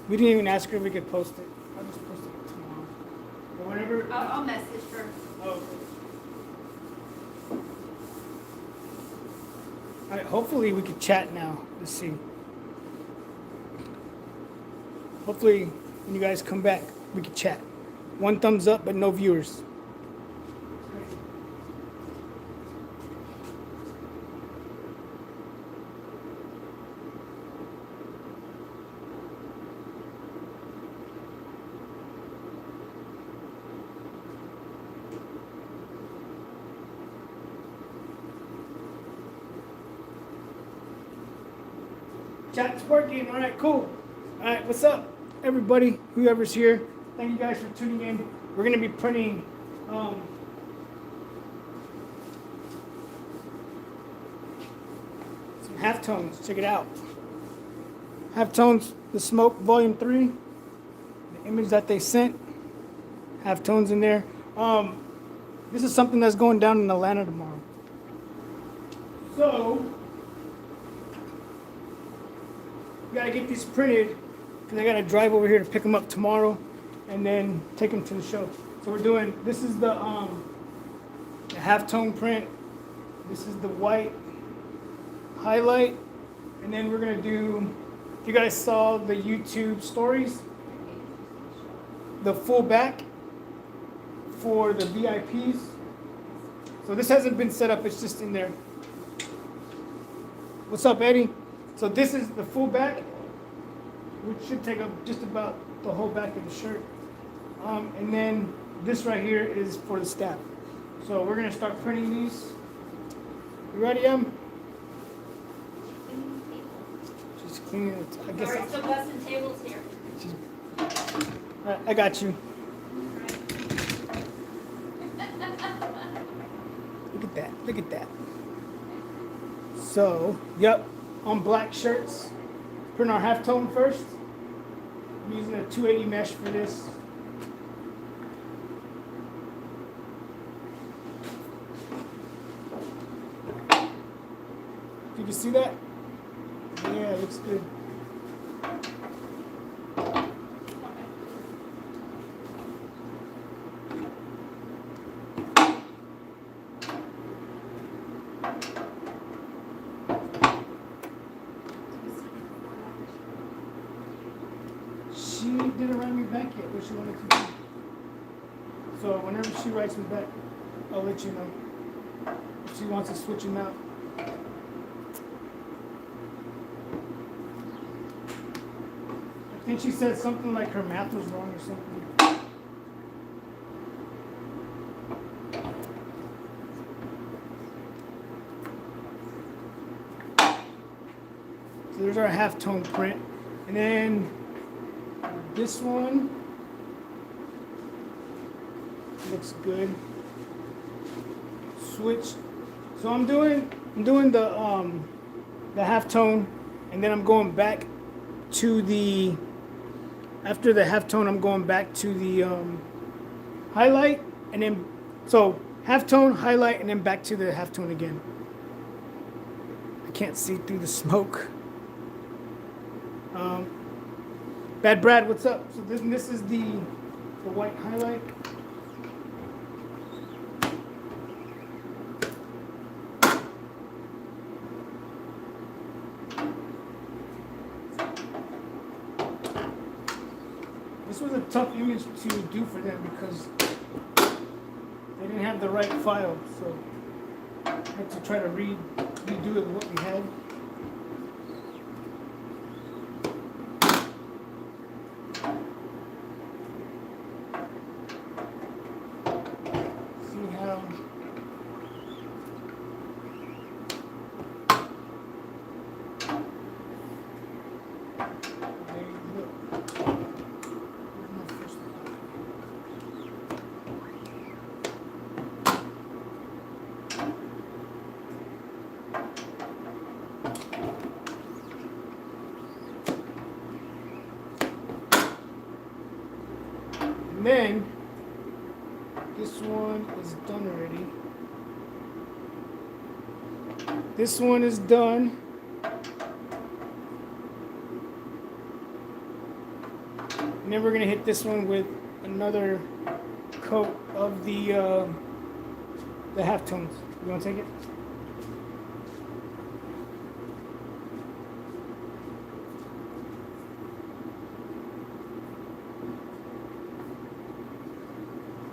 We didn't even ask her if we could post it. I'll just post it tomorrow. Or whenever. I'll message her. Oh, okay. All right, hopefully we can chat now. Let's see. Hopefully when you guys come back, we can chat. One thumbs up, but no viewers. Chat's working. All right, cool. All right, what's up, everybody? Whoever's here, thank you guys for tuning in. We're gonna be printing some halftones. Check it out. Halftones, the Smoke Volume 3. The image that they sent. Halftones in there. This is something that's going down in Atlanta tomorrow. So we gotta get these printed because I gotta drive over here to pick them up tomorrow and then take them to the show. So we're doing, this is the halftone print. This is the white highlight. And then we're gonna do, if you guys saw the YouTube stories, the full back for the VIPs. So this hasn't been set up, it's just in there. What's up, Eddie? So this is the full back, which should take up just about the whole back of the shirt. And then this right here is for the staff. So we're gonna start printing these. You ready, Em? She's cleaning it. I guess. Alright, so busting tables here. All right, I got you. Look at that. Look at that. So, yep, on black shirts. Print our halftone first. I'm using a 280 mesh for this. You can see that? Yeah, it looks good. She didn't write me back yet what she wanted to do. So whenever she writes me back, I'll let you know if she wants to switch them out. I think she said something like her math was wrong or something. So there's our halftone print. And then this one looks good. Switch. So I'm doing the halftone, and then I'm going back to the, after the halftone I'm going back to the highlight, and then so halftone, highlight, and then back to the halftone again. I can't see through the smoke. Bad Brad, what's up? So this is the white highlight. This was a tough image to do for them because they didn't have the right file, so I had to try to redo it with what we had. And then this one is done already. This one is done. And then we're gonna hit this one with another coat of the halftones. You wanna take it?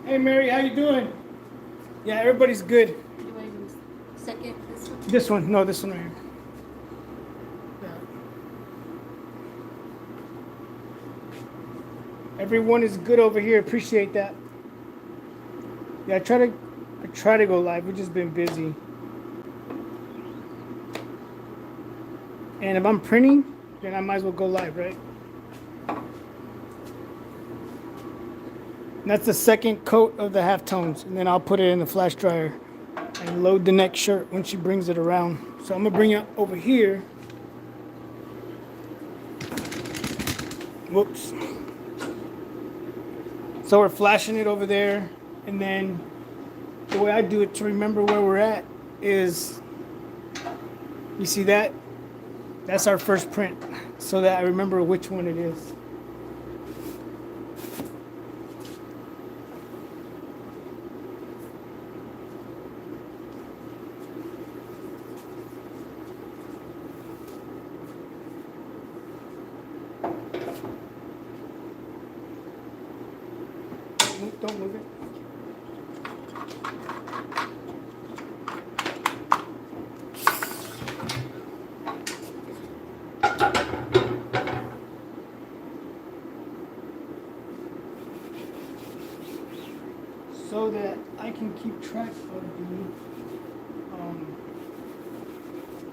Hey Mary, how you doing? Yeah, everybody's good. Do I do second this one? This one, no, this one right here. Yeah. Everyone is good over here. Appreciate that. Yeah, I try to go live. We've just been busy. And if I'm printing, then I might as well go live, right? And that's the second coat of the halftones, and then I'll put it in the flash dryer and load the next shirt when she brings it around. So I'm gonna bring it over here. Whoops. So we're flashing it over there, and then the way I do it to remember where we're at is, you see that? That's our first print, so that I remember which one it is. Don't move it. So that I can keep track of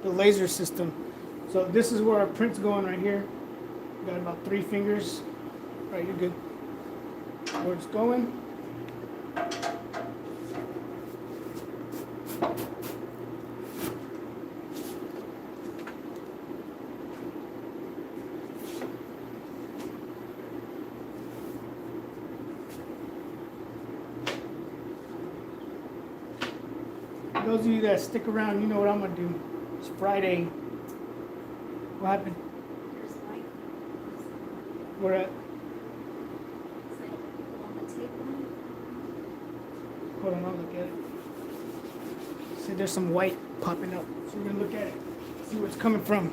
the laser system. So this is where our print's going right here. Got about 3 fingers. Right, you're good. Where it's going. Those of you that stick around, you know what I'm gonna do. It's Friday. What happened? There's like, We're at. it's like on the tape line. Hold on, I'll look at it. See, there's some white popping up. So we're gonna look at it, see where it's coming from.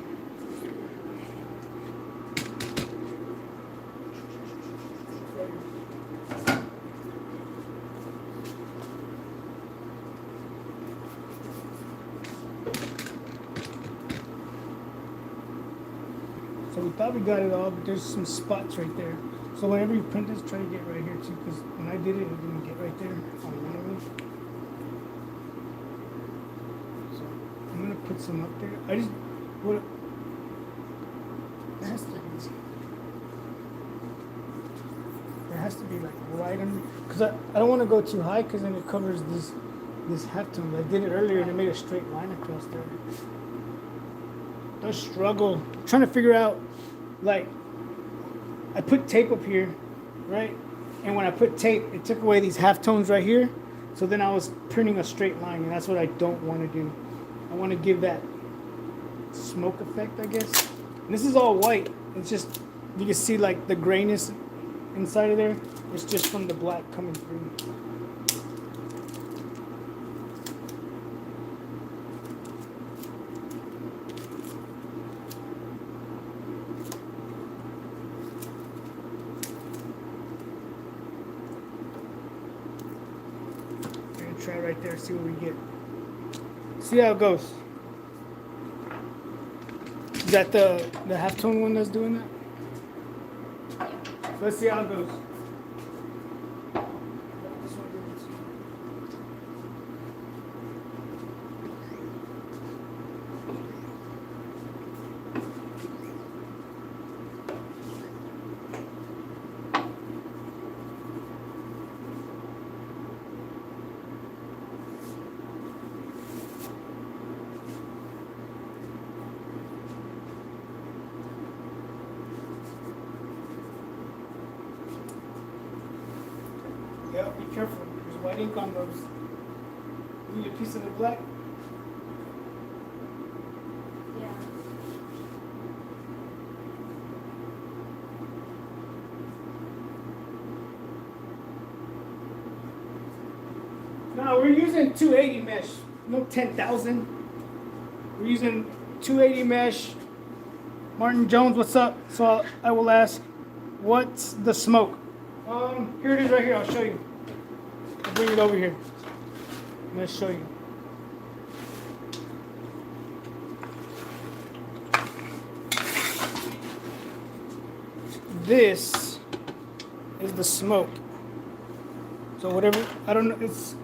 So we thought we got it all, but there's some spots right there. So whenever you print this, try to get right here too, because when I did it, it didn't get right there on one of them. So I'm gonna put some up there. I just what there has to be like right under, because I don't want to go too high, because then it covers this halftone. I did it earlier and it made a straight line across there. The struggle. I'm trying to figure out, like, I put tape up here, right? And when I put tape, it took away these halftones right here. So then I was printing a straight line, and that's what I don't want to do. I want to give that smoke effect, I guess. And this is all white. It's just, you can see like the grayness inside of there. It's just from the black coming through. Try right there, see what we get. See how it goes. Is that the halftone one that's doing that? Let's see how it goes. Yeah, be careful. There's white ink on those. You need a piece of the black. Yeah. we're using 280 mesh, no 10,000. We're using 280 mesh. Martin Jones, what's up? So I will ask, what's the smoke? Here it is right here. I'll show you. I'll bring it over here. I'm gonna show you. This is the smoke. So whatever, I don't know, it's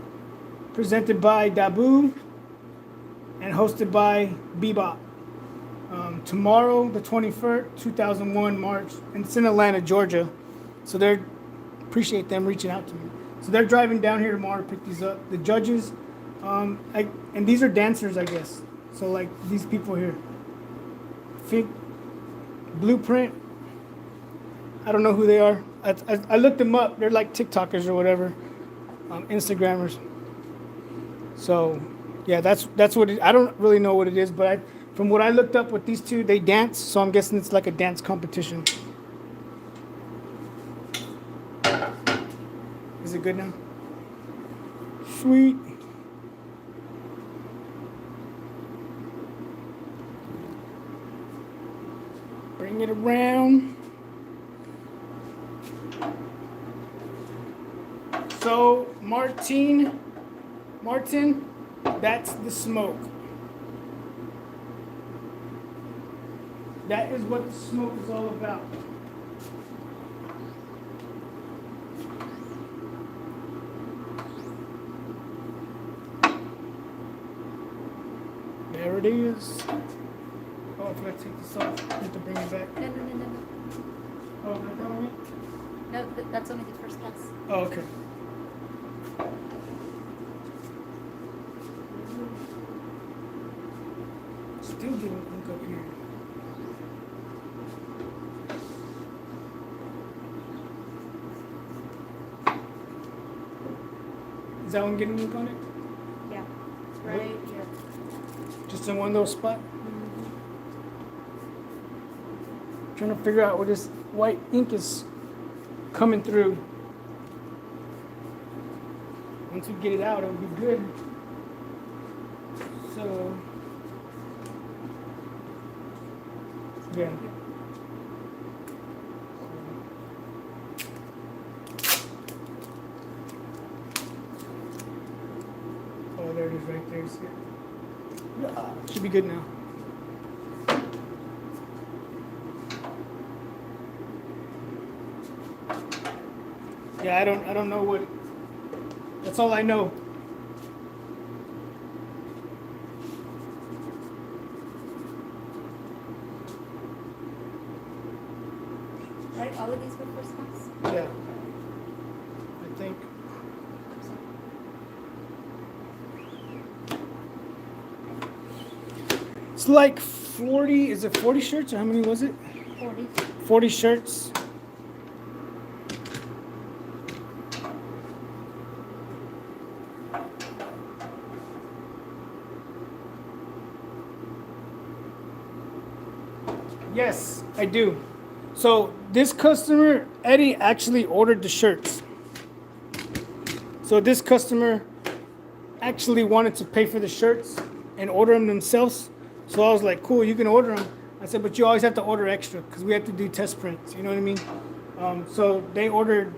presented by Dabu and hosted by Bebop. Tomorrow, the 21st, 2001 March, and it's in Atlanta, Georgia. So they're, appreciate them reaching out to me. So they're driving down here tomorrow to pick these up. The judges, and these are dancers, I guess. So like these people here. Think Blueprint. I don't know who they are. I looked them up. They're like TikTokers or whatever, Instagrammers. So, yeah, that's what I don't really know what it is, but from what I looked up with these two, they dance. So I'm guessing it's like a dance competition. Is it good now? Sweet. Bring it around. So Martin, that's the smoke. That is what the smoke is all about. There it is. Oh, if I take this off, I have to bring it back. No. Oh, is that on it? No, that's only the first pass. Oh, okay. Still getting ink up here. Is that one getting ink on it? Yeah, it's right here. Just in one little spot? Mm-hmm. Trying to figure out where this white ink is coming through. Once we get it out, it'll be good. So, yeah. Oh, there it is right there. See it? Yeah, should be good now. Yeah, I don't know what. That's all I know. Right, all of these were first pass? Yeah. I think. It's like 40, is it 40 shirts or how many was it? 40. 40 shirts. Yes, I do. So this customer, Eddie, actually ordered the shirts. So this customer actually wanted to pay for the shirts and order them themselves. So I was like, cool, you can order them. I said, but you always have to order extra because we have to do test prints. You know what I mean? So they ordered.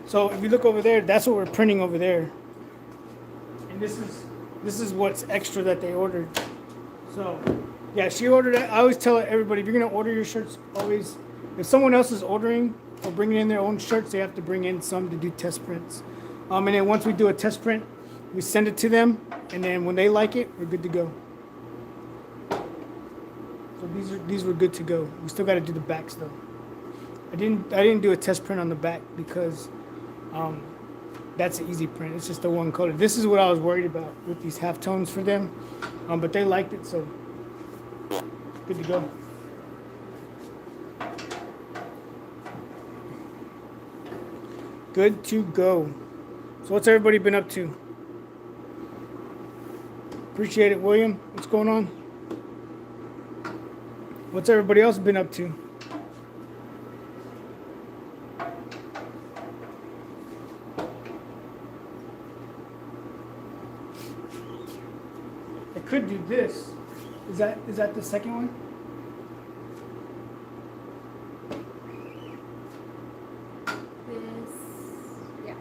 So if you look over there, that's what we're printing over there. And this is what's extra that they ordered. So yeah, she ordered it. I always tell everybody, if you're gonna order your shirts, always, if someone else is ordering or bringing in their own shirts, they have to bring in some to do test prints. And then once we do a test print, we send it to them, and then when they like it, we're good to go. So these were good to go. We still got to do the backs though. I didn't do a test print on the back because that's an easy print. It's just the one color. This is what I was worried about with these halftones for them, but they liked it, so good to go. Good to go. So what's everybody been up to? Appreciate it, William. What's going on? What's everybody else been up to? could do this. Is that the second one? This, yeah.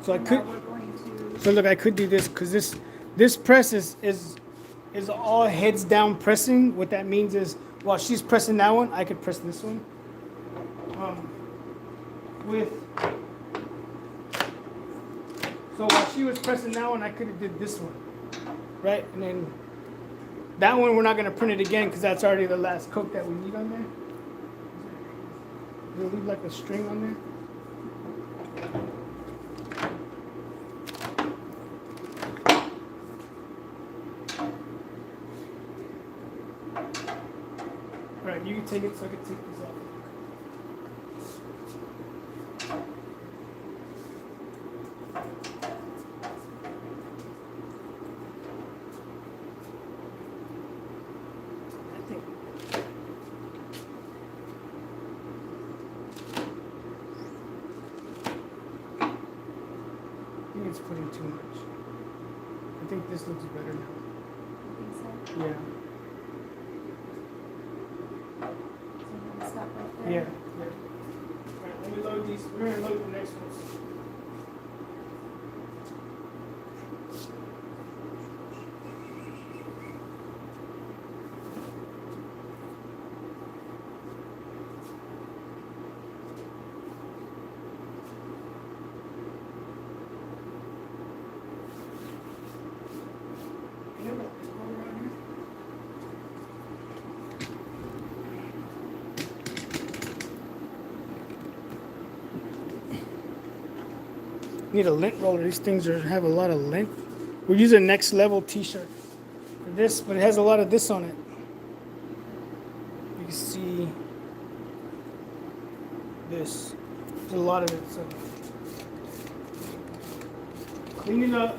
So I Now could. we're going to, So look, I could do this because this press is all heads down pressing. What that means is while she's pressing that one, I could press this one. With so while she was pressing that one, I could have did this one, right? And then that one we're not gonna print it again because that's already the last coat that we need on there. We'll leave like a string on there. Right, you can take it so I can take this off. I think. I think it's putting too much. I think this looks better now. I think so. Yeah. So I'm gonna stop right Yeah. there. Yeah. Alright, let me load these. We're gonna load the next ones. You know what? This one around here? Need a lint roller. These things have a lot of lint. We're using Next Level t-shirt for this, but it has a lot of this on it. You can see this. There's a lot of it. So clean it up.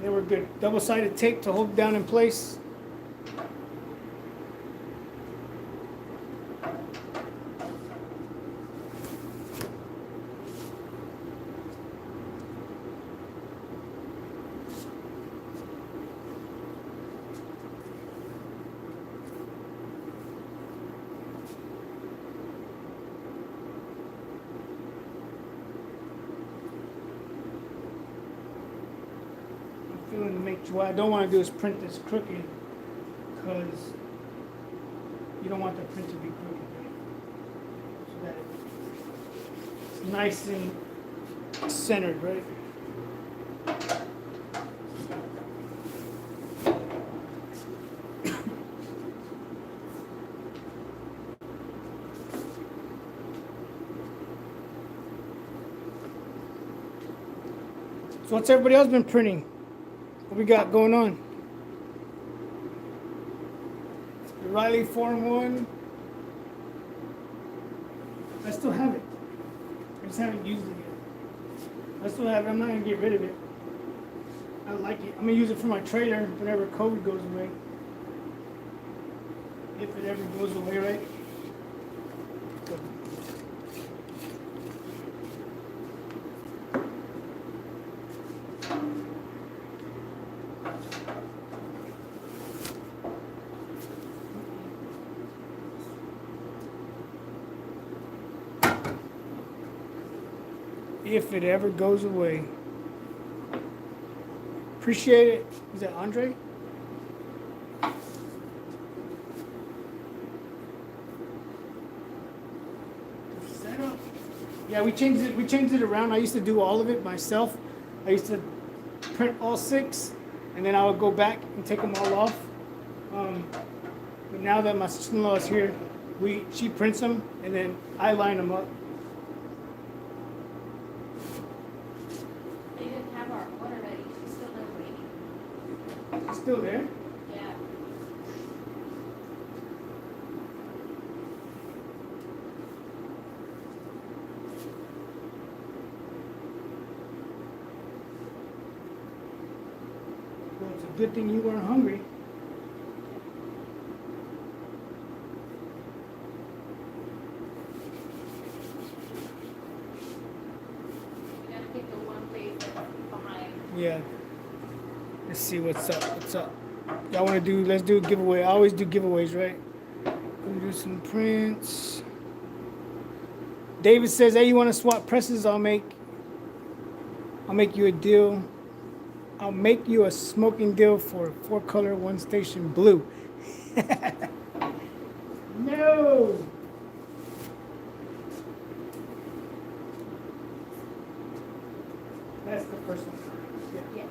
Then we're good. Double-sided tape to hold it down in place. Feeling to make what I don't want to do is print this crooked because you don't want the print to be crooked, right? So that it's nice and centered, right? So what's everybody else been printing? What we got going on? The Riley Form 1. I still have it. I just haven't used it yet. I still have it. I'm not going to get rid of it. I like it. I'm going to use it for my trailer whenever COVID goes away. If it ever goes away, right? If it ever goes away. Appreciate it. Is that Andre? Setup. Yeah, we changed it. We changed it around. I used to do all of it myself. I used to print all 6, and then I would go back and take them all off. But now that my sister-in-law is here, she prints them, and then I line them up. They didn't have our order ready. She's still there waiting. It's still there. Yeah. Well, it's a good thing you weren't hungry. We gotta pick the one place Yeah. Let's see what's up. What's up? Y'all want to do? Let's do a giveaway. I always do giveaways, right? We'll do some prints. David says, "Hey, you want to swap presses? I'll make you a deal. I'll make you a smoking deal for 4-color, 1-station blue." No. That's the first one. Yeah. Yeah.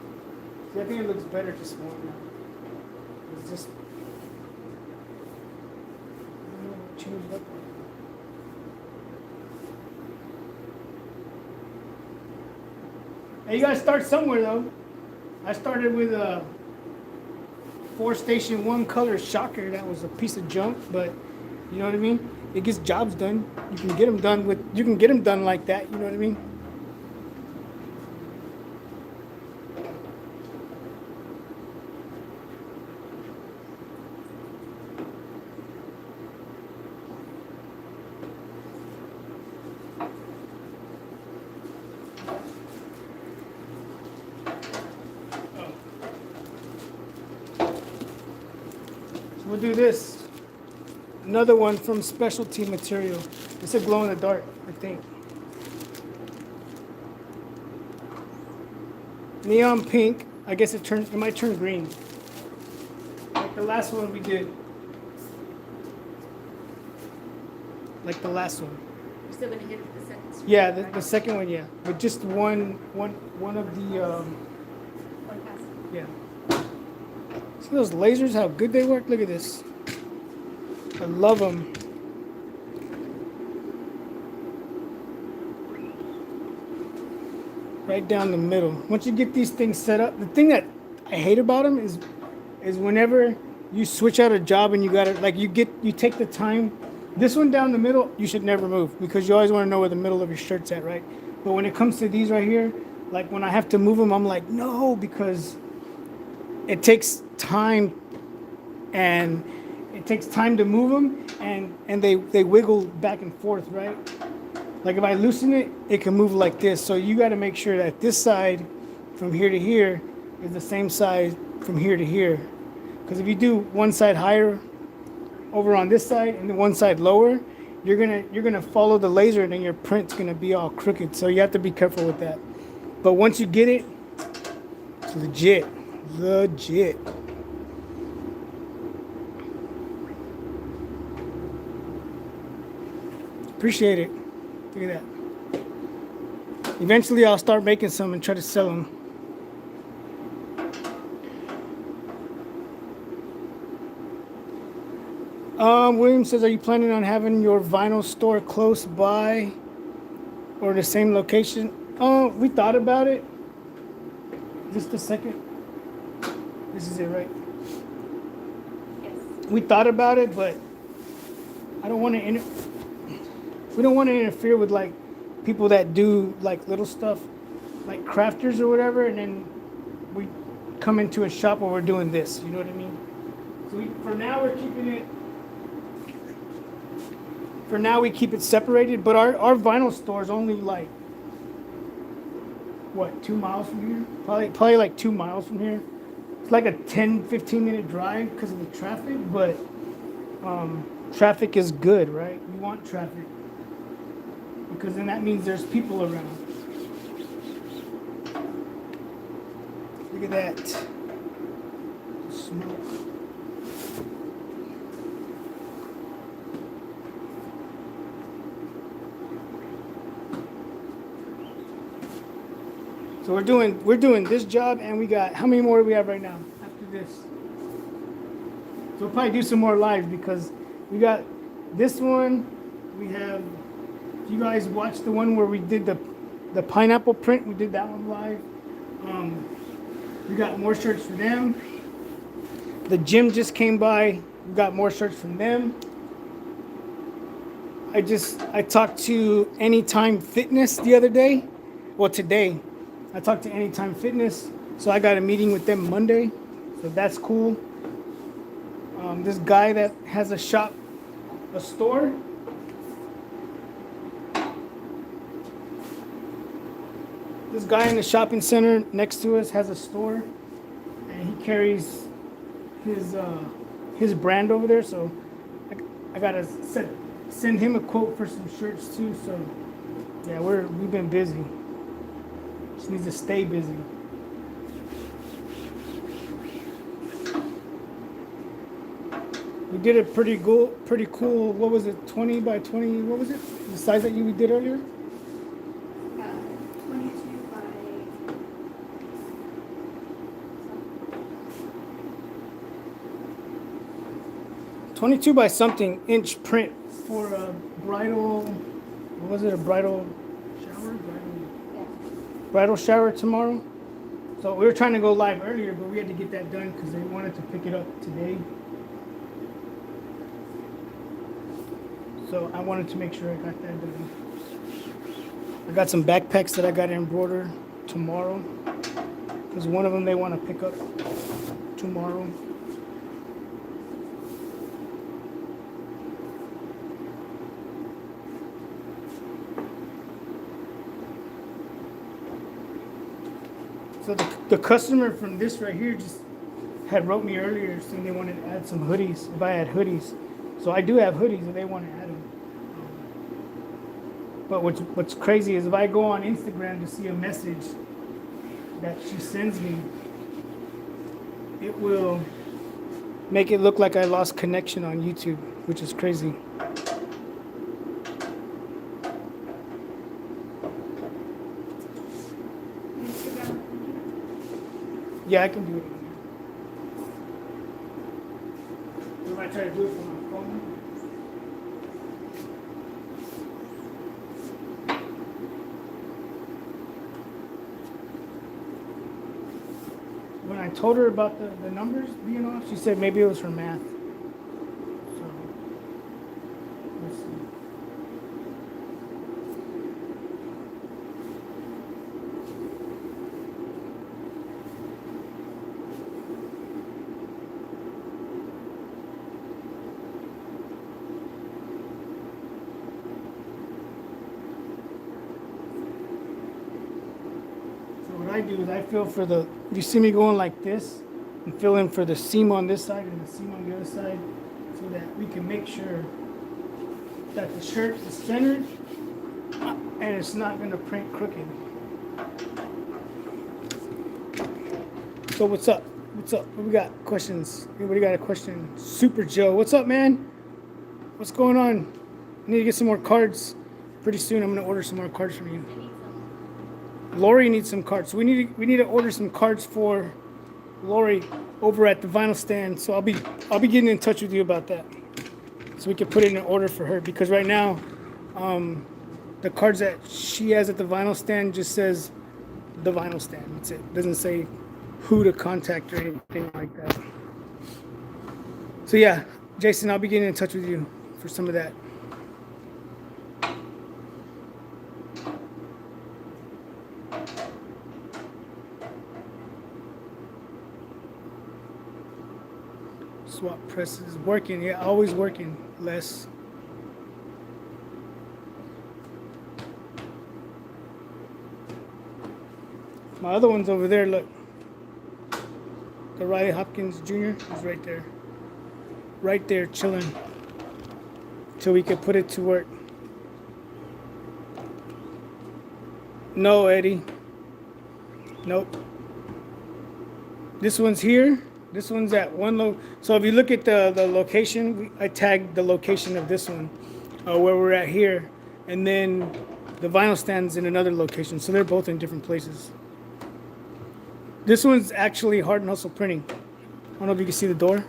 See, I think it looks better just one now. It's just. I don't know what changed up. Hey, you gotta start somewhere though. I started with a 4-station 1-color shocker that was a piece of junk, but you know what I mean? It gets jobs done. You can get them done like that, you know what I mean? We'll do this. Another one from specialty material. It's a glow in the dark, I think. Neon pink. I guess it might turn green. Like the last one we did. Like the last one. You're still gonna hit it with the second string, Yeah, right? the second one, yeah. But just one of the One pass. yeah. See those lasers, how good they work? Look at this. I love them. Right down the middle. Once you get these things set up, the thing that I hate about them is whenever you switch out a job and you gotta you take the time. This one down the middle, you should never move because you always want to know where the middle of your shirt's at, right? But when it comes to these right here, like when I have to move them, I'm like, no, because it takes time and it takes time to move them and they wiggle back and forth, right? Like if I loosen it, it can move like this. So you got to make sure that this side from here to here is the same size from here to here. Because if you do one side higher over on this side and then one side lower, you're gonna follow the laser and then your print's gonna be all crooked. So you have to be careful with that. But once you get it, it's legit. Appreciate it. Look at that. Eventually I'll start making some and try to sell them. William says, are you planning on having your vinyl store close by or the same location? We thought about it. Just a second. This is it, right? Yes. We thought about it, but I don't want to we don't want to interfere with like people that do like little stuff like crafters or whatever, and then we come into a shop where we're doing this, you know what I mean? So for now we're keeping it we keep it separated, but our vinyl store is only like what, 2 miles from here? Probably like 2 miles from here. It's like a 10-15 minute drive because of the traffic, but traffic is good, right? You want traffic because then that means there's people around. Look at that. The smoke. So we're doing this job, and we got, how many more do we have right now after this? So we'll probably do some more lives because we got this one. We have, if you guys watched the one where we did the pineapple print, we did that one live. We got more shirts for them. The gym just came by. We got more shirts from them. I talked to Anytime Fitness the other day. Well, today. I talked to Anytime Fitness, so I got a meeting with them Monday, so that's cool. This guy that has a store. This guy in the shopping center next to us has a store, and he carries his brand over there. So I gotta send him a quote for some shirts too. So yeah, we've been busy. Just needs to stay busy. We did a pretty cool. What was it? 20 by 20. What was it? The size that we did earlier. 22 by 22 by something inch print for a bridal. What was it? A bridal shower. yeah. Bridal shower tomorrow. So we were trying to go live earlier, but we had to get that done because they wanted to pick it up today. So I wanted to make sure I got that done. I got some backpacks that I got to embroider tomorrow because one of them they want to pick up tomorrow. So the customer from this right here just had wrote me earlier saying they wanted to add some hoodies, if I had hoodies. So I do have hoodies and they want to add them. But what's crazy is if I go on Instagram to see a message that she sends me, it will make it look like I lost connection on YouTube, which is crazy. Instagram. Yeah, I can do it. If I try to do it from my phone. When I told her about the numbers being off, she said maybe it was her math. So, let's see. What I do is I feel for the, you see me going like this and fill in for the seam on this side and the seam on the other side so that we can make sure that the shirt is centered and it's not going to print crooked. So what's up? What's up? We got questions. Anybody got a question? Super Joe. What's up, man? What's going on? I need to get some more cards. Pretty soon I'm going to order some more cards from you. I need some. Lori needs some cards. So we need to order some cards for Lori over at the vinyl stand. So I'll be getting in touch with you about that. So we can put it in an order for her because right now, the cards that she has at the vinyl stand just says the vinyl stand. That's it. It doesn't say who to contact or anything like that. So yeah, Jason, I'll be getting in touch with you for some of that. Swap presses working. Yeah, always working. Les. My other one's over there. Look, the Riley Hopkins Jr. is right there, chilling till we can put it to work. No, Eddie. Nope. This one's here. This one's at one So if you look at the location, I tagged the location of this one, where we're at here, and then the vinyl stand's in another location. So they're both in different places. This one's actually Hard and Hustle Printing. I don't know if you can see the door.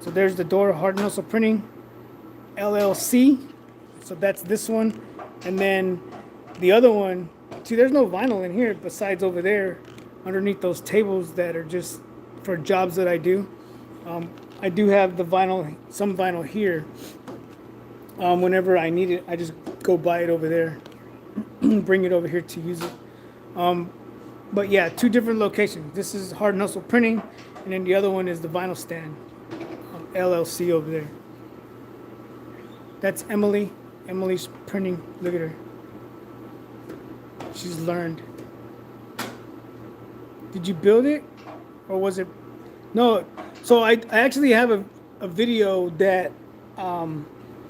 So there's the door, Hard and Hustle Printing, LLC. So that's this one, and then the other one. See, there's no vinyl in here besides over there, underneath those tables that are just for jobs that I do. I do have the vinyl, some vinyl here. Whenever I need it, I just go buy it over there, bring it over here to use it. But yeah, two different locations. This is Hard and Hustle Printing, and then the other one is the Vinyl Stand, LLC over there. That's Emily. Emily's printing. Look at her. She's learned. Did you build it? Or was it? No. So I actually have a video that I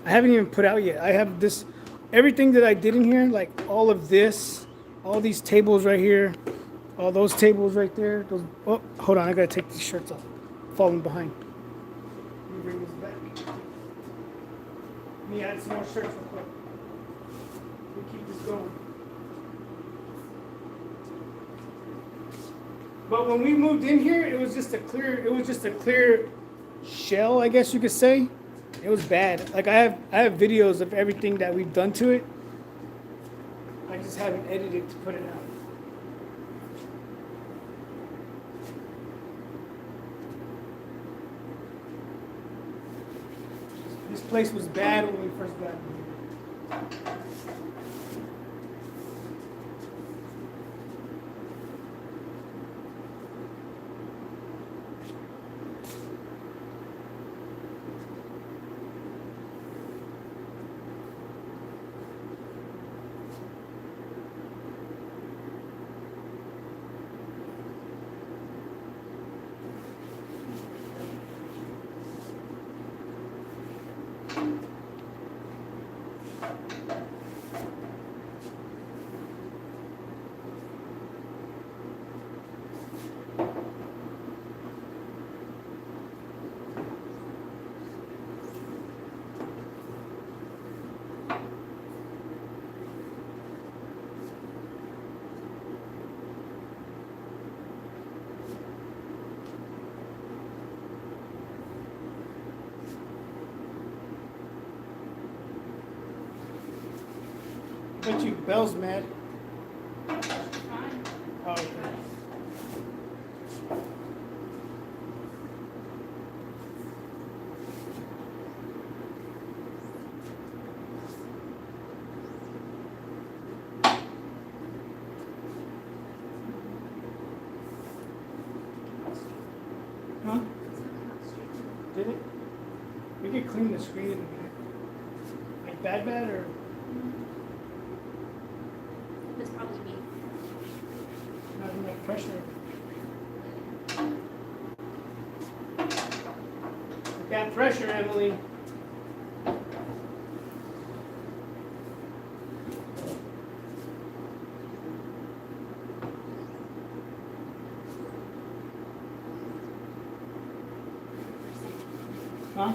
haven't even put out yet. I have this, everything that I did in here, like all of this, all these tables right here, all those tables right there. Those, oh, hold on. I got to take these shirts off. Falling behind. Let me bring this back. Let me add some more shirts real quick. Let me keep this going. But when we moved in here, it was just a clear shell, I guess you could say. It was bad. Like I have videos of everything that we've done to it. I just haven't edited to put it out. This place was bad when we first got here. Bet you Belle's mad. Oh, okay. Huh? Did it? We could clean the screen in a minute. Like bad or? It's probably me. Not enough pressure. With that pressure, Emily. Huh?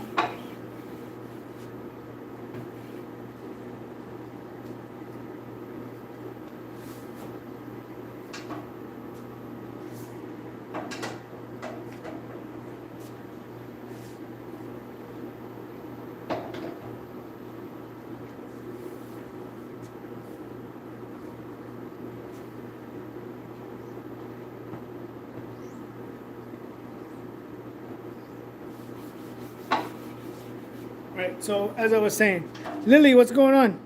Right, so as I was saying, Lily, what's going on?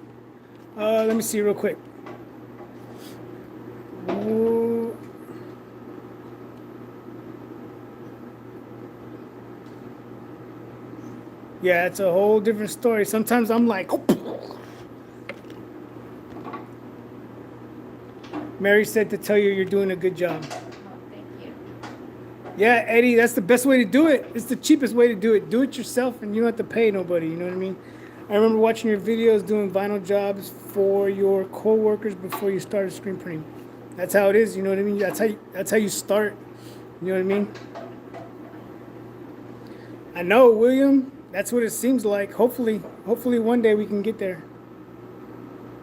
Let me see real quick. Ooh. Yeah, it's a whole different story. Sometimes I'm like, Mary said to tell you you're doing a good job. Oh, thank you. Yeah, Eddie, that's the best way to do it. It's the cheapest way to do it. Do it yourself and you don't have to pay nobody, you know what I mean? I remember watching your videos doing vinyl jobs for your co-workers before you started screen printing. That's how it is, you know what I mean? That's how you start. You know what I mean? I know, William. That's what it seems like. Hopefully one day we can get there.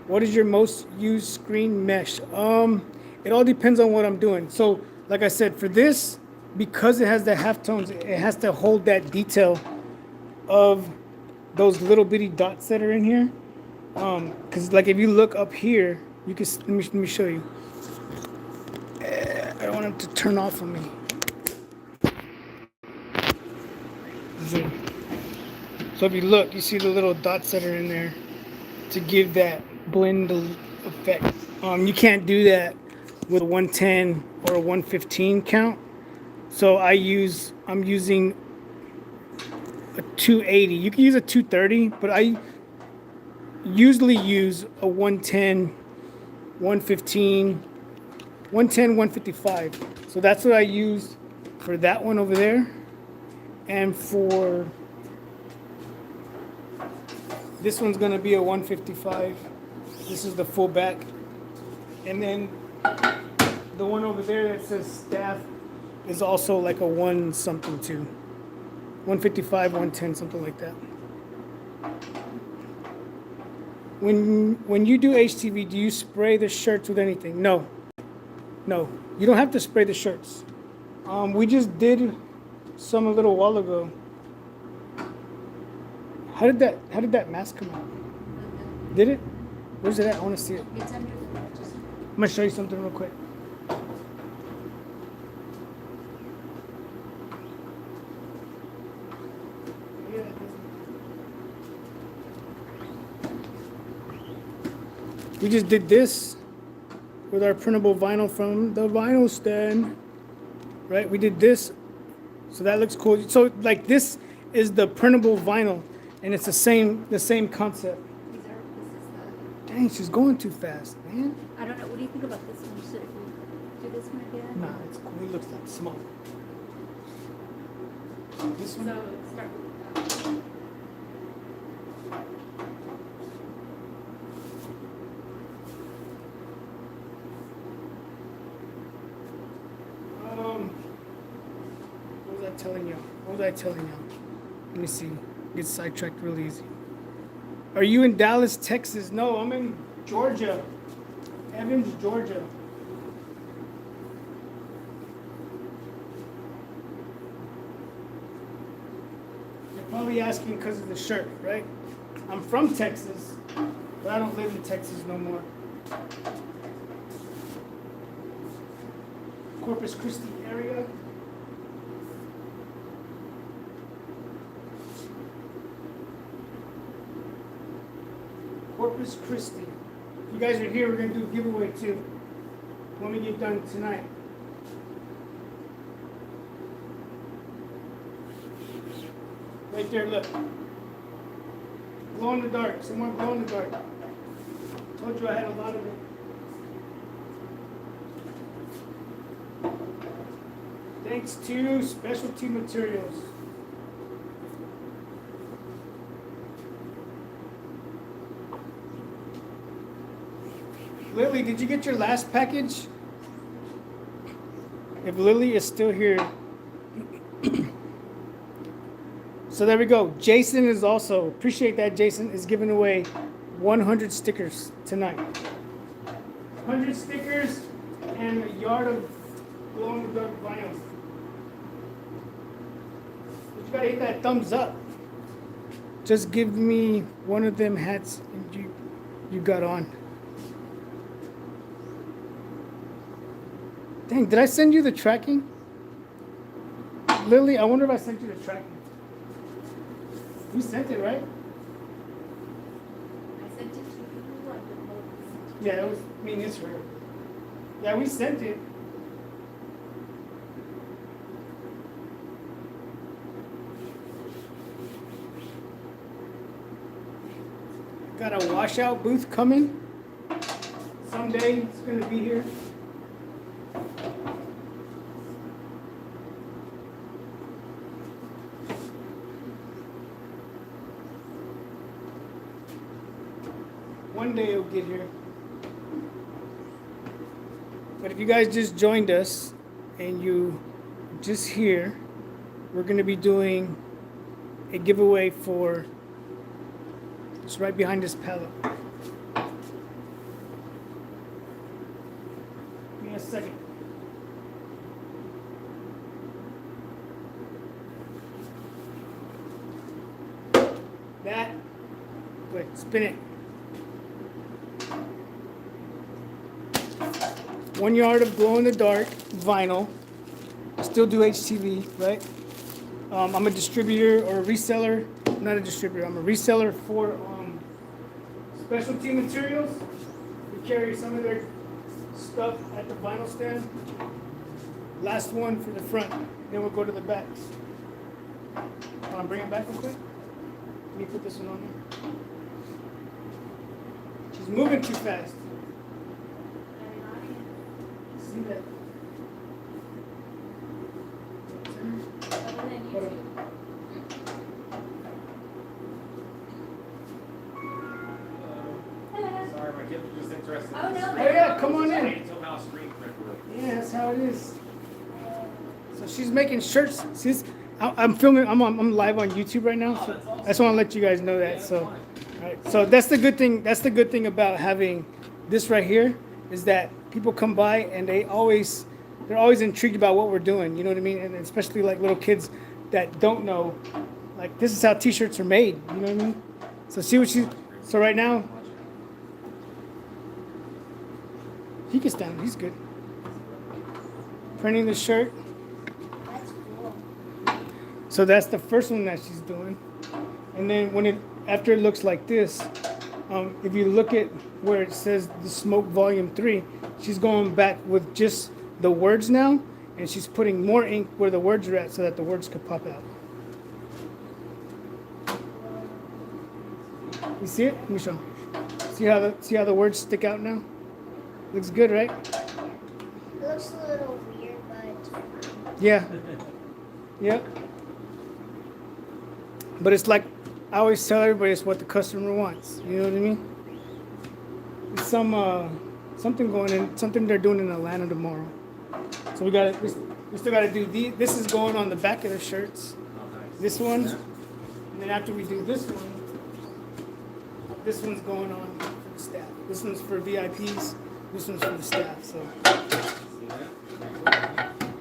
What is your most used screen mesh? It all depends on what I'm doing. So, like I said, for this, because it has the halftones, it has to hold that detail of those little bitty dots that are in here. Because like if you look up here, you can let me show you. I don't want it to turn off on me. Zoom. So if you look, you see the little dots that are in there to give that blend effect. You can't do that with a 110 or a 115 count. So I'm using a 280. You can use a 230, but I usually use a 110 115, 110, 155. So that's what I used for that one over there. And for this one's gonna be a 155. This is the full back. And then the one over there that says staff is also like a 1 something too. 155, 110, something like that. When you do HTV, do you spray the shirts with anything? No. No. You don't have to spray the shirts. We just did some a little while ago. How did that mask come out? Did it? Where's it at? I want to see it. It's under the just I'm gonna show you something real quick. We just did this with our printable vinyl from the vinyl stand, right? We did this, so that looks cool. So like this is the printable vinyl, and it's the same concept. these are this is Dang, she's going too fast, man. the I don't know, what do you think about this one? Should we do this one again? Nah, it's cool. It looks like small. This one. So start with that. What was I telling you? What was I telling you? Let me see. Get sidetracked real easy. Are you in Dallas, Texas? No, I'm in Georgia. Evans, Georgia. You're probably asking because of the shirt, right? I'm from Texas, but I don't live in Texas no more. Corpus Christi area. Corpus Christi. If you guys are here, we're going to do a giveaway too when we get done tonight. Right there, look. Glow in the dark. Some more glow in the dark. Told you I had a lot of it. Thanks to Specialty Materials. Lily, did you get your last package? If Lily is still here. So there we go. Jason is also, appreciate that, Jason, is giving away 100 stickers tonight. 100 stickers and a yard of glow-in-the-dark vinyl. But you gotta hit that thumbs up. Just give me one of them hats and you got on. Dang, did I send you the tracking? Lily, I wonder if I sent you the tracking. You sent it, right? I sent it to you. I don't know if I sent it. Yeah, it was me and Israel. Yeah, we sent it. Got a washout booth coming. Someday it's gonna be here. One day it'll get here. But if you guys just joined us and you just here, we're going to be doing a giveaway for, it's right behind this pallet. Give me a second. That, good, spin it. 1 yard of glow-in-the-dark vinyl. Still do HTV, right? I'm a distributor or a reseller. Not a distributor. I'm a reseller for Specialty Materials. We carry some of their stuff at the vinyl stand. Last one for the front. Then we'll go to the backs. Want to bring it back real quick? Let me put this one on there. She's moving too fast. See that? Other than YouTube. Hello. Sorry, my kids are just interested. Oh, no, Oh yeah, come on in. Until how screen print works. Yeah, that's how it is. So she's making shirts. I'm filming. I'm live on YouTube right now. So I just want to let you guys know that. So, all right. So that's the good thing. That's the good thing about having this right here is that people come by and they're always intrigued about what we're doing. You know what I mean? And especially like little kids that don't know, like this is how T-shirts are made. You know what I mean? So see what she. So right now, he can stand. He's good. Printing the shirt. That's cool. So that's the first one that she's doing. And then after it looks like this, if you look at where it says the Smoke Volume 3, she's going back with just the words now, and she's putting more ink where the words are at so that the words could pop out. You see it? Let me show. See how the words stick out now? Looks good, right? It looks a little weird, but Yeah. Yeah. But it's like I always tell everybody, it's what the customer wants. You know what I mean? It's something going in, something they're doing in Atlanta tomorrow. So we still gotta do this is going on the back of the shirts. This one, and then after we do this one's going on for the staff. This one's for VIPs. This one's for the staff. So.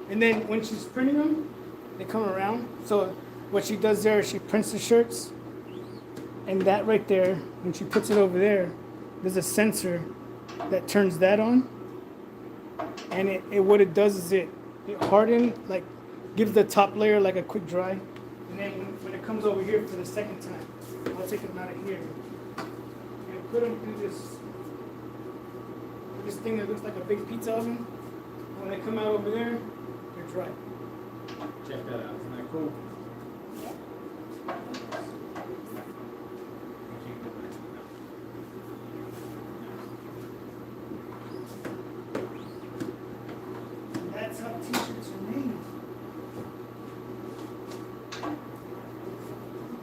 And then when she's printing them, they come around. So what she does there is she prints the shirts, and that right there, when she puts it over there, there's a sensor that turns that on. And it what it does is it hardens, like gives the top layer like a quick dry. And then when it comes over here for the second time, I'll take them out of here and put them through this thing that looks like a big pizza oven. When they come out over there, they're dry. Check that out. Isn't that cool? That's how T-shirts are made.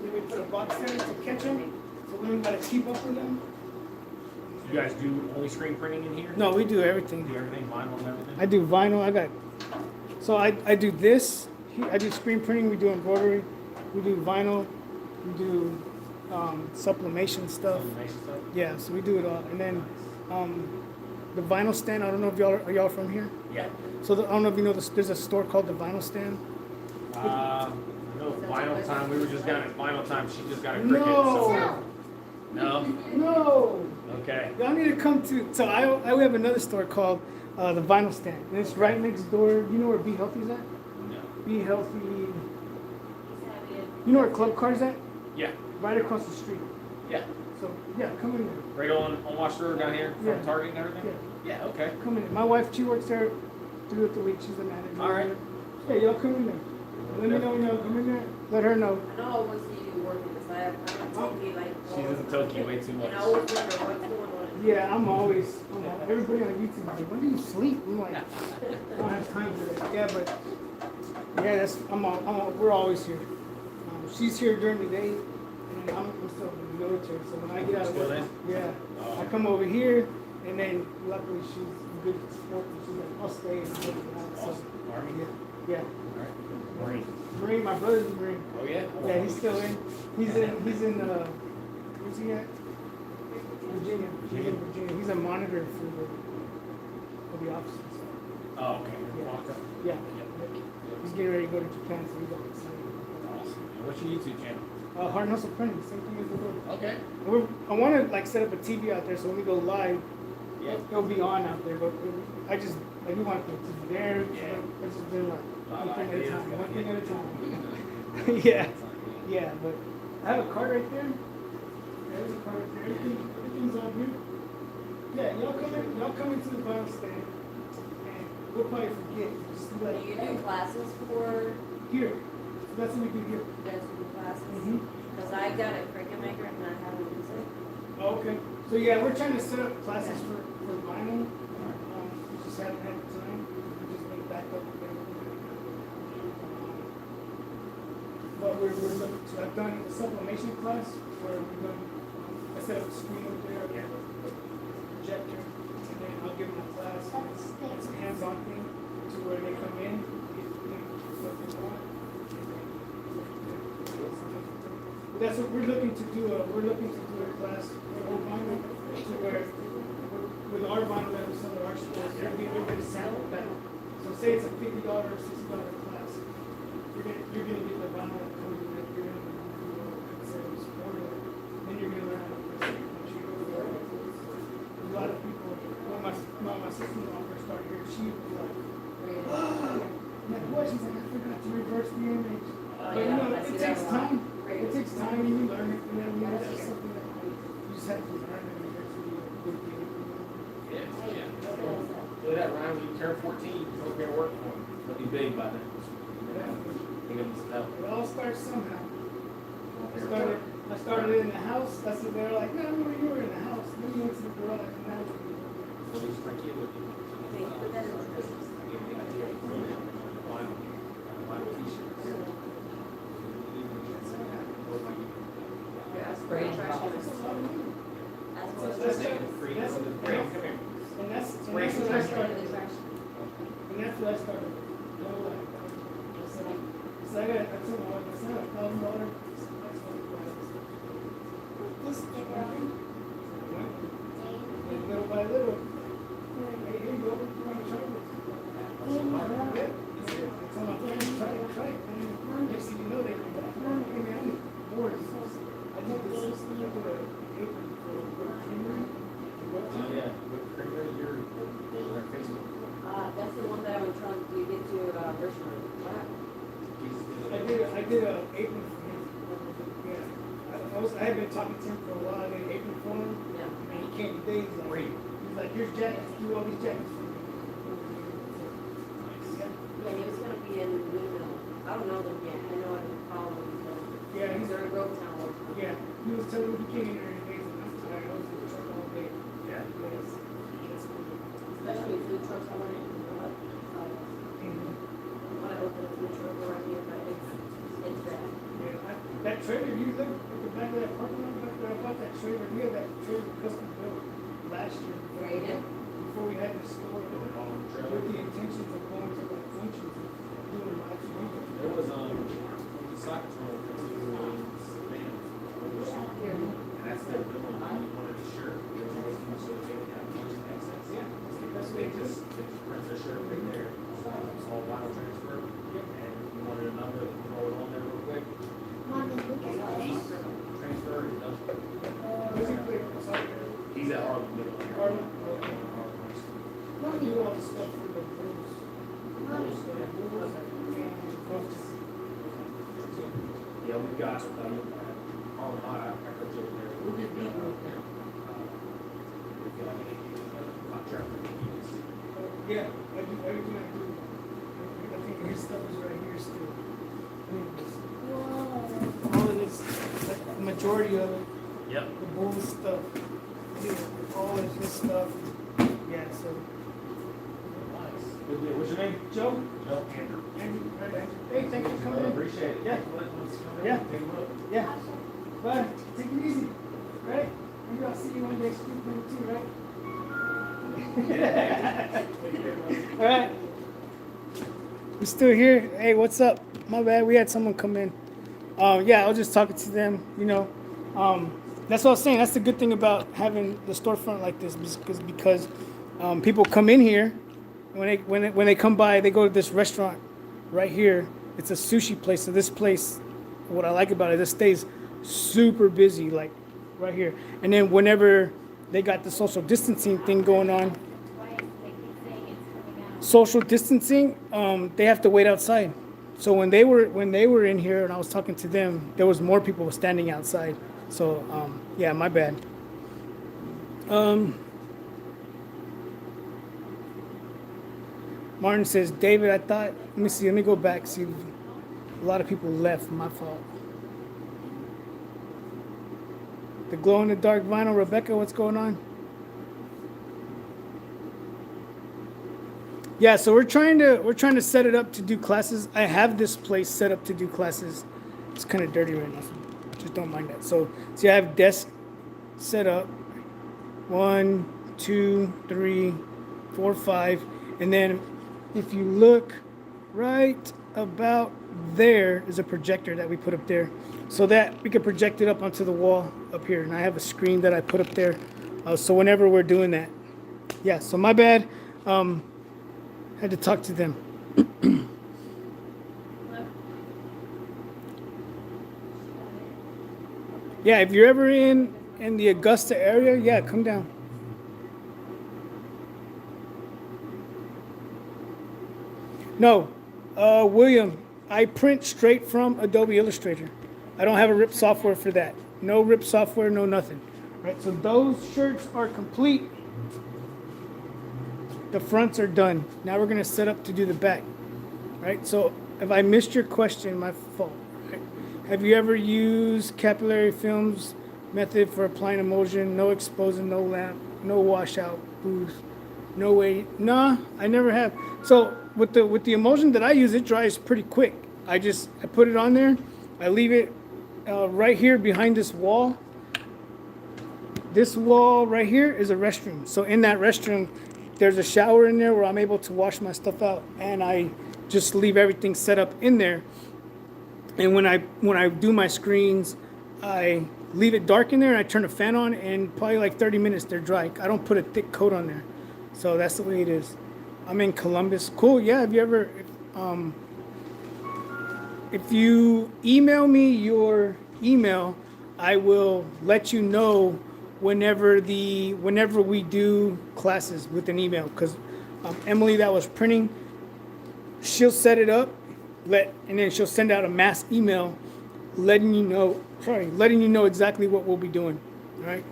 Then we put a box there to catch them, so we don't gotta keep up with them. You guys do only screen printing in here? No, we do everything. Do everything, vinyl and everything? I do vinyl. So I do this. I do screen printing. We do embroidery. We do vinyl. We do sublimation stuff. Sublimation stuff? Yeah, so we do it all. And then the vinyl stand. I don't know if are y'all from here. Yeah. So I don't know if you know there's a store called the Vinyl Stand. No, Vinyl Time. We were just down at Vinyl Time. She just got a cricket. No. No? No. Okay. Y'all need to come to. So we have another store called the Vinyl Stand, and it's right next door. You know where Be Healthy's at? No. Be Healthy. You know where Club Car's at? Yeah. Right across the street. Yeah. So yeah, come in there. Right on Wash Road down here from Yeah. Target and everything? Yeah. Yeah, okay. Come in there. My wife, she works there 3 of the week. She's the manager. All right. Yeah, y'all come in there. Let me know when y'all come in there. Let her know. I know I always see you working because I'm in Tokyo like. She's in Tokyo way too much. And I always wonder what's going on. Yeah, everybody on YouTube is like, when do you sleep? I'm like, I don't have time for that. Yeah, but yeah, we're always here. She's here during the day, and then I'm still in the military. So when I get out of Still work, in? yeah, Oh. I come over here, and then luckily she's a good sport. And she's like, I'll stay and work it out. So Awesome. Army? yeah, All right. Marine. Marine. My brother's a Marine. Oh, yeah? Yeah, he's still in. He's in. Where's he at? Virginia. He's in Virginia. He's a monitor for the officers. Oh, okay. Yeah. Walk up. Yeah. He's getting ready to go to Japan, so he's all excited. Awesome. And what's your YouTube channel? Heart and Hustle Printing, same thing as the book. Okay. I want to like set up a TV out there so when we go live, Yeah. it'll be on out there. But I just like we want to put TV there. Yeah. It's just been like one thing at a time. One thing at a time. Yeah. Yeah. But I have a card right there. There's a card right there. Everything's on here. Yeah, y'all come into the vinyl stand, and we'll probably forget. Just be Do like, you hey, do classes for here. So that's what we do here. you guys do classes? Mhm. Because I got a cricket maker and I haven't used it. Oh, okay. So yeah, we're trying to set up classes for vinyl. We just haven't had the time. we're looking to. I've done a sublimation class where we're going. I set up a screen over there, a projector, and then I'll give them a class. It's a hands-on thing to where they come in, get what they want. But that's what we're looking to do. We're looking to do a class for whole vinyl to where with our vinyl that we sell at our stores, we're going to sample that. So say it's a $50 or $60 class. You're gonna get the vinyl that comes with it. You're gonna do a service for it. Then you're gonna learn how to press it. A lot of people, when my sister-in-law first started here, she was like, oh, like what? She's like, I forgot to reverse the image. But you know, it takes time. It takes time and you learn it. You know, that's something that you just have to learn and eventually good thing. Yeah. Look at that, Ryan, when you turn 14, you don't get work for him. He'll be big by then. Think of his help. It all starts somehow. I started in the house. That's what they're like, no, you were in the house. Then you went to the garage and now So he's like you with you. Okay, put that in the fridge. Vinyl t-shirts. Yeah, spray trash cans. That's what That's it's. and that's what I started. And that's what I started. You know, like, so I told my wife, I said, $1,000. This sticker on. And little by little, hey, here you go, you want to try this? Yeah. I told my friends, try it. And next thing you know, they come back. Hey, man, I'm bored. I know this is the apron for creamery. Oh, yeah. With Kramer, you're on Facebook. That's the one that I was trying to get to, restaurant. Wow. I did a apron for him. Yeah. I had been talking to him for a while. I did an apron for him. Yeah. And he came today. He's like, here's jackets. Do all these jackets for me. Yeah, he was gonna be in Windmill. I don't know them yet. I know I can call them. Yeah, He's in Grovetown. Yeah. He was telling me he came in here and days and I'm tired. I was in the truck all day. Yeah. Especially food trucks. I want to open a food truck around here, but it's bad. Yeah, that trailer, you look at the back of that parking lot, back there, I bought that trailer, we had that trailer custom built last year. Yeah, you did? Before we had the store, with the intentions of going to like functions and doing live streaming. There was the soccer tournament to Spain. And that's their building. You wanted a shirt. They were making it so they would have function access. Yeah, that's They what just print their shirt right there. It's all vinyl transfer. And you wanted a number, you throw it on there real quick. Mommy, look at this. Transfer, it does. Where's he play for soccer? He's at Harlem Middle. Harlem? Okay. Mommy, You do all the stuff for the Bulls. Mommy. Yeah, we got Harlem High. I could do it there. We'll get beat up there. We've got a contract. Yeah, I do everything I do. I think his stuff is right here still. Whoa. All of this, like the majority of it, Yep. the Bulls stuff. Yeah, all of this stuff. Yeah, so. Nice. Good deal. What's your name? Joe? Joe Andrew. Andrew, right, Andrew. Hey, thank you for coming in. Appreciate it. Yeah. Yeah. Take a look. Yeah. Bye. Take it easy. Right? Maybe I'll see you one day scooping too, right? All right. We're still here. Hey, what's up? My bad. We had someone come in. Yeah, I was just talking to them. You know, that's what I was saying. That's the good thing about having the storefront like this, because people come in here. When they come by, they go to this restaurant right here. It's a sushi place. So this place, what I like about it, it stays super busy, like right here. And then whenever they got the social distancing thing going on, social distancing, they have to wait outside. So when they were in here and I was talking to them, there was more people standing outside. So yeah, my bad. Martin says, David, I thought, let me go back, see, a lot of people left, my fault. The glow-in-the-dark vinyl, Rebecca, what's going on? Yeah, so we're trying to set it up to do classes. I have this place set up to do classes, It's kind of dirty right now, so just don't mind that. So see, I have desk set up. 1, 2, 3, 4, 5, and then if you look right about there is a projector that we put up there, so that we can project it up onto the wall up here. And I have a screen that I put up there, so whenever we're doing that, yeah. So my bad. Had to talk to them. Yeah, if you're ever in the Augusta area, yeah, come down. No, William, I print straight from Adobe Illustrator. I don't have a RIP software for that. No RIP software, no nothing. Right, so those shirts are complete. The fronts are done. Now we're gonna set up to do the back. Right, so if I missed your question, my fault. Right? Have you ever used capillary films method for applying emulsion? No exposing, no lamp, no washout booth, no way. Nah, I never have. So with the emulsion that I use, it dries pretty quick. I put it on there. I leave it right here behind this wall. This wall right here is a restroom. So in that restroom, there's a shower in there where I'm able to wash my stuff out, and I just leave everything set up in there. And when I do my screens, I leave it dark in there and I turn a fan on, and probably like 30 minutes they're dry. I don't put a thick coat on there. So that's the way it is. I'm in Columbus. Cool. Yeah. Have you ever, if you email me your email, I will let you know whenever we do classes with an email. Because Emily that was printing, she'll set it up, and then she'll send out a mass email letting you know exactly what we'll be doing. All right.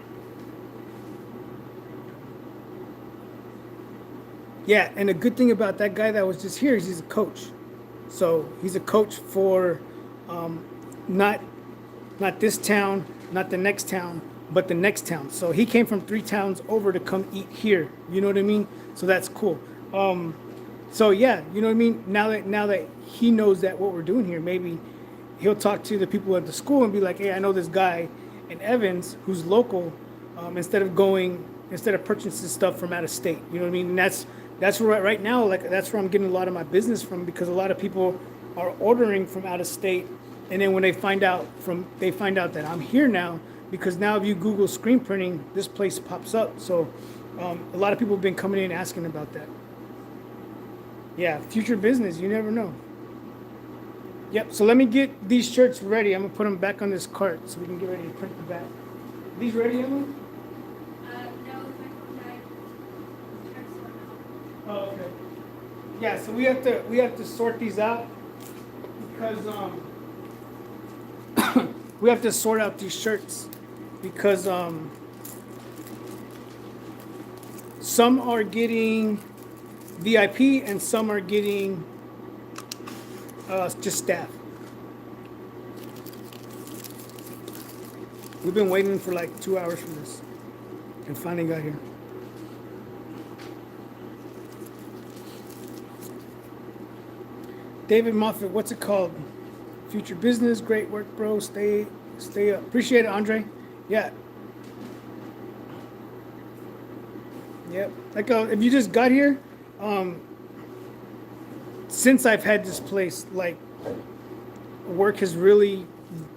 Yeah, and the good thing about that guy that was just here is he's a coach. So he's a coach for not this town, not the next town, but the next town. So he came from 3 towns over to come eat here. You know what I mean? So that's cool. So yeah, you know what I mean? Now that he knows that what we're doing here, maybe he'll talk to the people at the school and be like, hey, I know this guy in Evans who's local, instead of purchasing stuff from out of state. You know what I mean? And that's where right now, like, that's where I'm getting a lot of my business from, because a lot of people are ordering from out of state, and then when they find out that I'm here now, because now if you Google screen printing, this place pops up. So a lot of people have been coming in asking about that. Yeah, future business, you never know. Yep, so let me get these shirts ready. I'm gonna put them back on this cart so we can get ready to print the back. Are these ready, Emily? No, my phone died. Oh, okay. Yeah, so we have to sort these out, because we have to sort out these shirts, because some are getting VIP and some are getting just staff. We've been waiting for like 2 hours for this, and finally got here. David Moffat, what's it called? Future business, great work, bro. Stay up. Appreciate it, Andre. Yeah. Yep. Like if you just got here, since I've had this place, like, work has really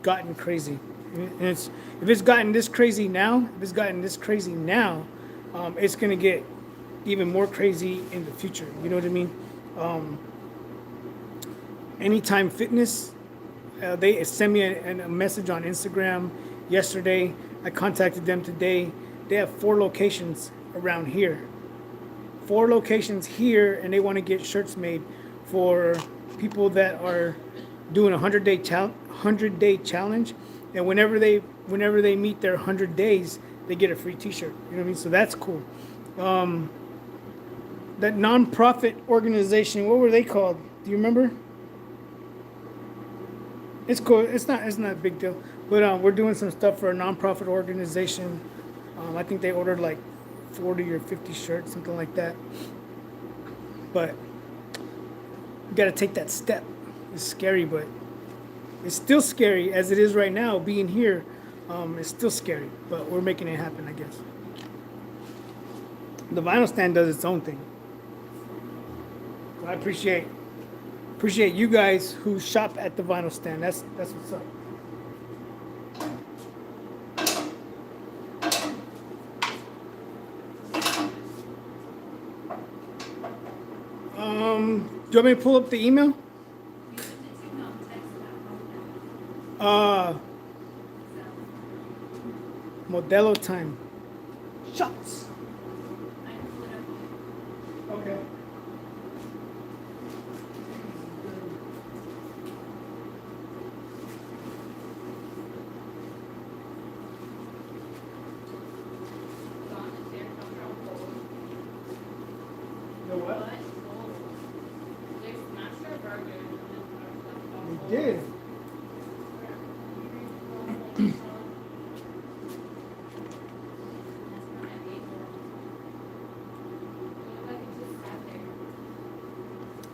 gotten crazy. And if it's gotten this crazy now, it's gonna get even more crazy in the future. You know what I mean? Anytime Fitness, they sent me a message on Instagram yesterday. I contacted them today. They have 4 locations around here. 4 locations here, and they want to get shirts made for people that are doing a 100-day challenge. And whenever they meet their 100 days, they get a free T-shirt. You know what I mean? So that's cool. That nonprofit organization, what were they called? Do you remember? It's cool. It's not a big deal. But we're doing some stuff for a nonprofit organization. I think they ordered like 40 or 50 shirts, something like that. But you got to take that step. It's scary, but It's still scary as it is right now. Being here, it's still scary, but we're making it happen, I guess. The vinyl stand does its own thing. So I appreciate you guys who shop at the vinyl stand. That's what's up. Do you want me to pull up the email? You sent it to me on text about Modelo time. Shots. I pulled it up. Okay. Gone is there, no trouble. The what? But gold. They smashed our burger and then We did.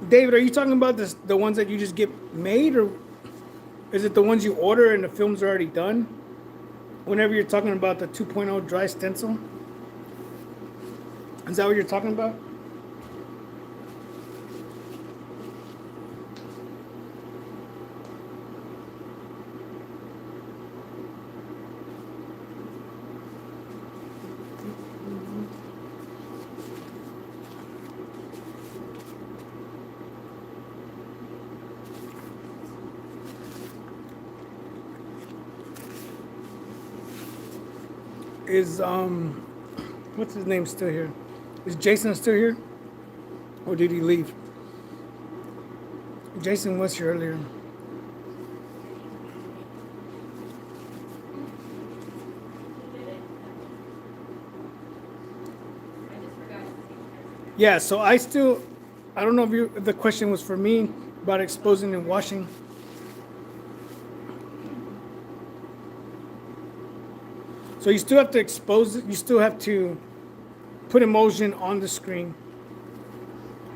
David, are you talking about the ones that you just get made, or is it the ones you order and the film's are already done? Whenever you're talking about the 2.0 dry stencil? Is that what you're talking about? Is what's his name still here? Is Jason still here? Or did he leave? Jason was here earlier. Yeah, so I don't know if the question was for me about exposing and washing. So you still have to expose it. You still have to put emulsion on the screen.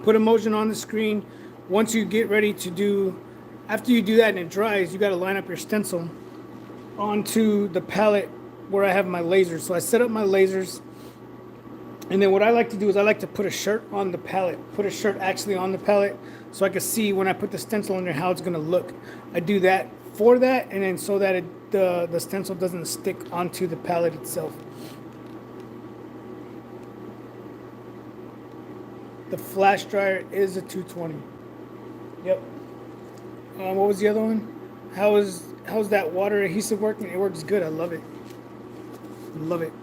Put emulsion on the screen. Once you get ready to do, after you do that and it dries, you got to line up your stencil onto the palette where I have my lasers. So I set up my lasers. And then what I like to do is I like to put a shirt on the palette. Put a shirt actually on the palette so I can see when I put the stencil in there how it's going to look. I do that for that, and then so that the stencil doesn't stick onto the palette itself. The flash dryer is a 220. Yep. What was the other one? How's that water adhesive working? It works good. I love it. Love it.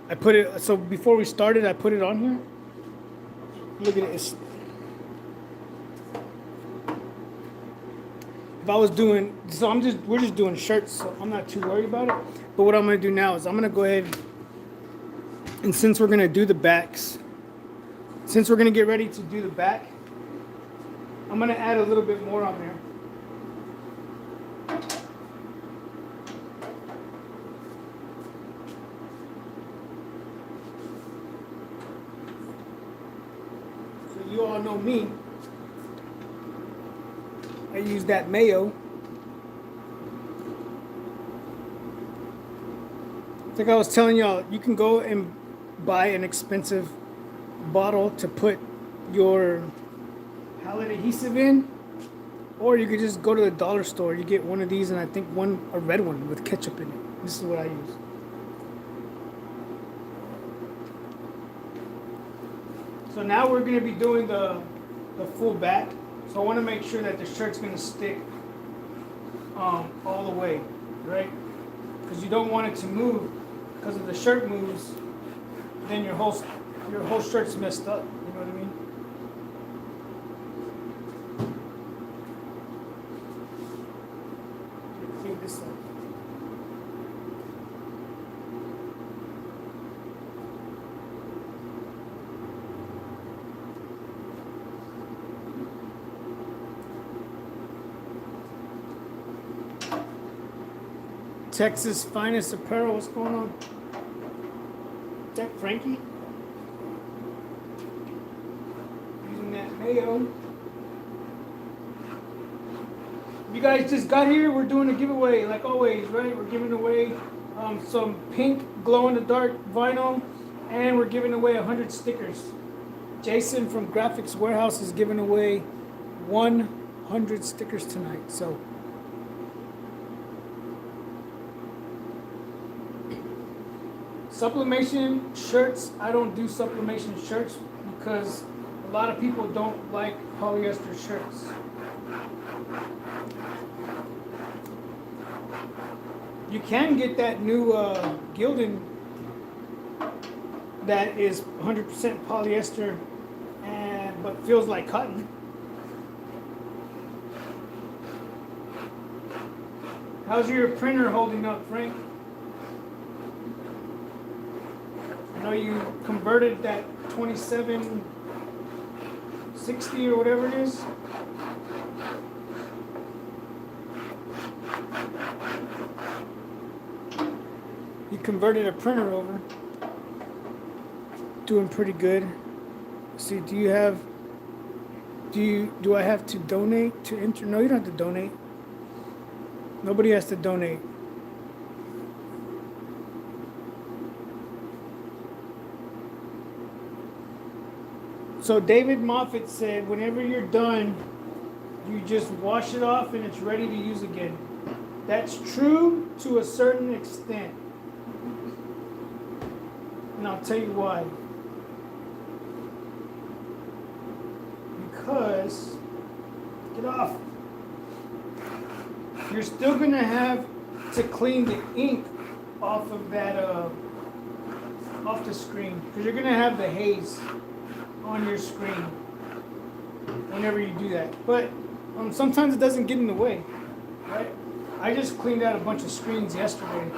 I put it, so before we started, I put it on here. Look at it. If I was doing, so we're just doing shirts, so I'm not too worried about it. But what I'm gonna do now is I'm gonna go ahead, and since we're gonna do the backs, since we're gonna get ready to do the back, I'm gonna add a little bit more on there. You all know me. I use that mayo. It's like I was telling y'all, you can go and buy an expensive bottle to put your palette adhesive in, or you could just go to the dollar store. You get one of these, and I think a red one with ketchup in it. This is what I use. So now we're going to be doing the full back. So I want to make sure that the shirt's going to stick all the way, right? Because you don't want it to move. Because if the shirt moves, then your whole shirt's messed up. You know what I mean? Clean this up. Texas Finest Apparel, what's going on? Is that Frankie? Using that mayo. You guys just got here. We're doing a giveaway, like always, right? We're giving away some pink glow-in-the-dark vinyl, and we're giving away 100 stickers. Jason from Graphics Warehouse is giving away 100 stickers tonight. So sublimation shirts, I don't do sublimation shirts because a lot of people don't like polyester shirts. You can get that new Gildan that is 100% polyester but feels like cotton. How's your printer holding up, Frank? I know you converted that 2760 or whatever it is. You converted a printer over. Doing pretty good. See, do I have to donate to enter? No, you don't have to donate. Nobody has to donate. So David Moffat said, whenever you're done, you just wash it off and it's ready to use again. That's true to a certain extent. And I'll tell you why. Because, get off. You're still going to have to clean the ink off of that, off the screen. Because you're going to have the haze on your screen whenever you do that. But sometimes it doesn't get in the way, right? I just cleaned out a bunch of screens yesterday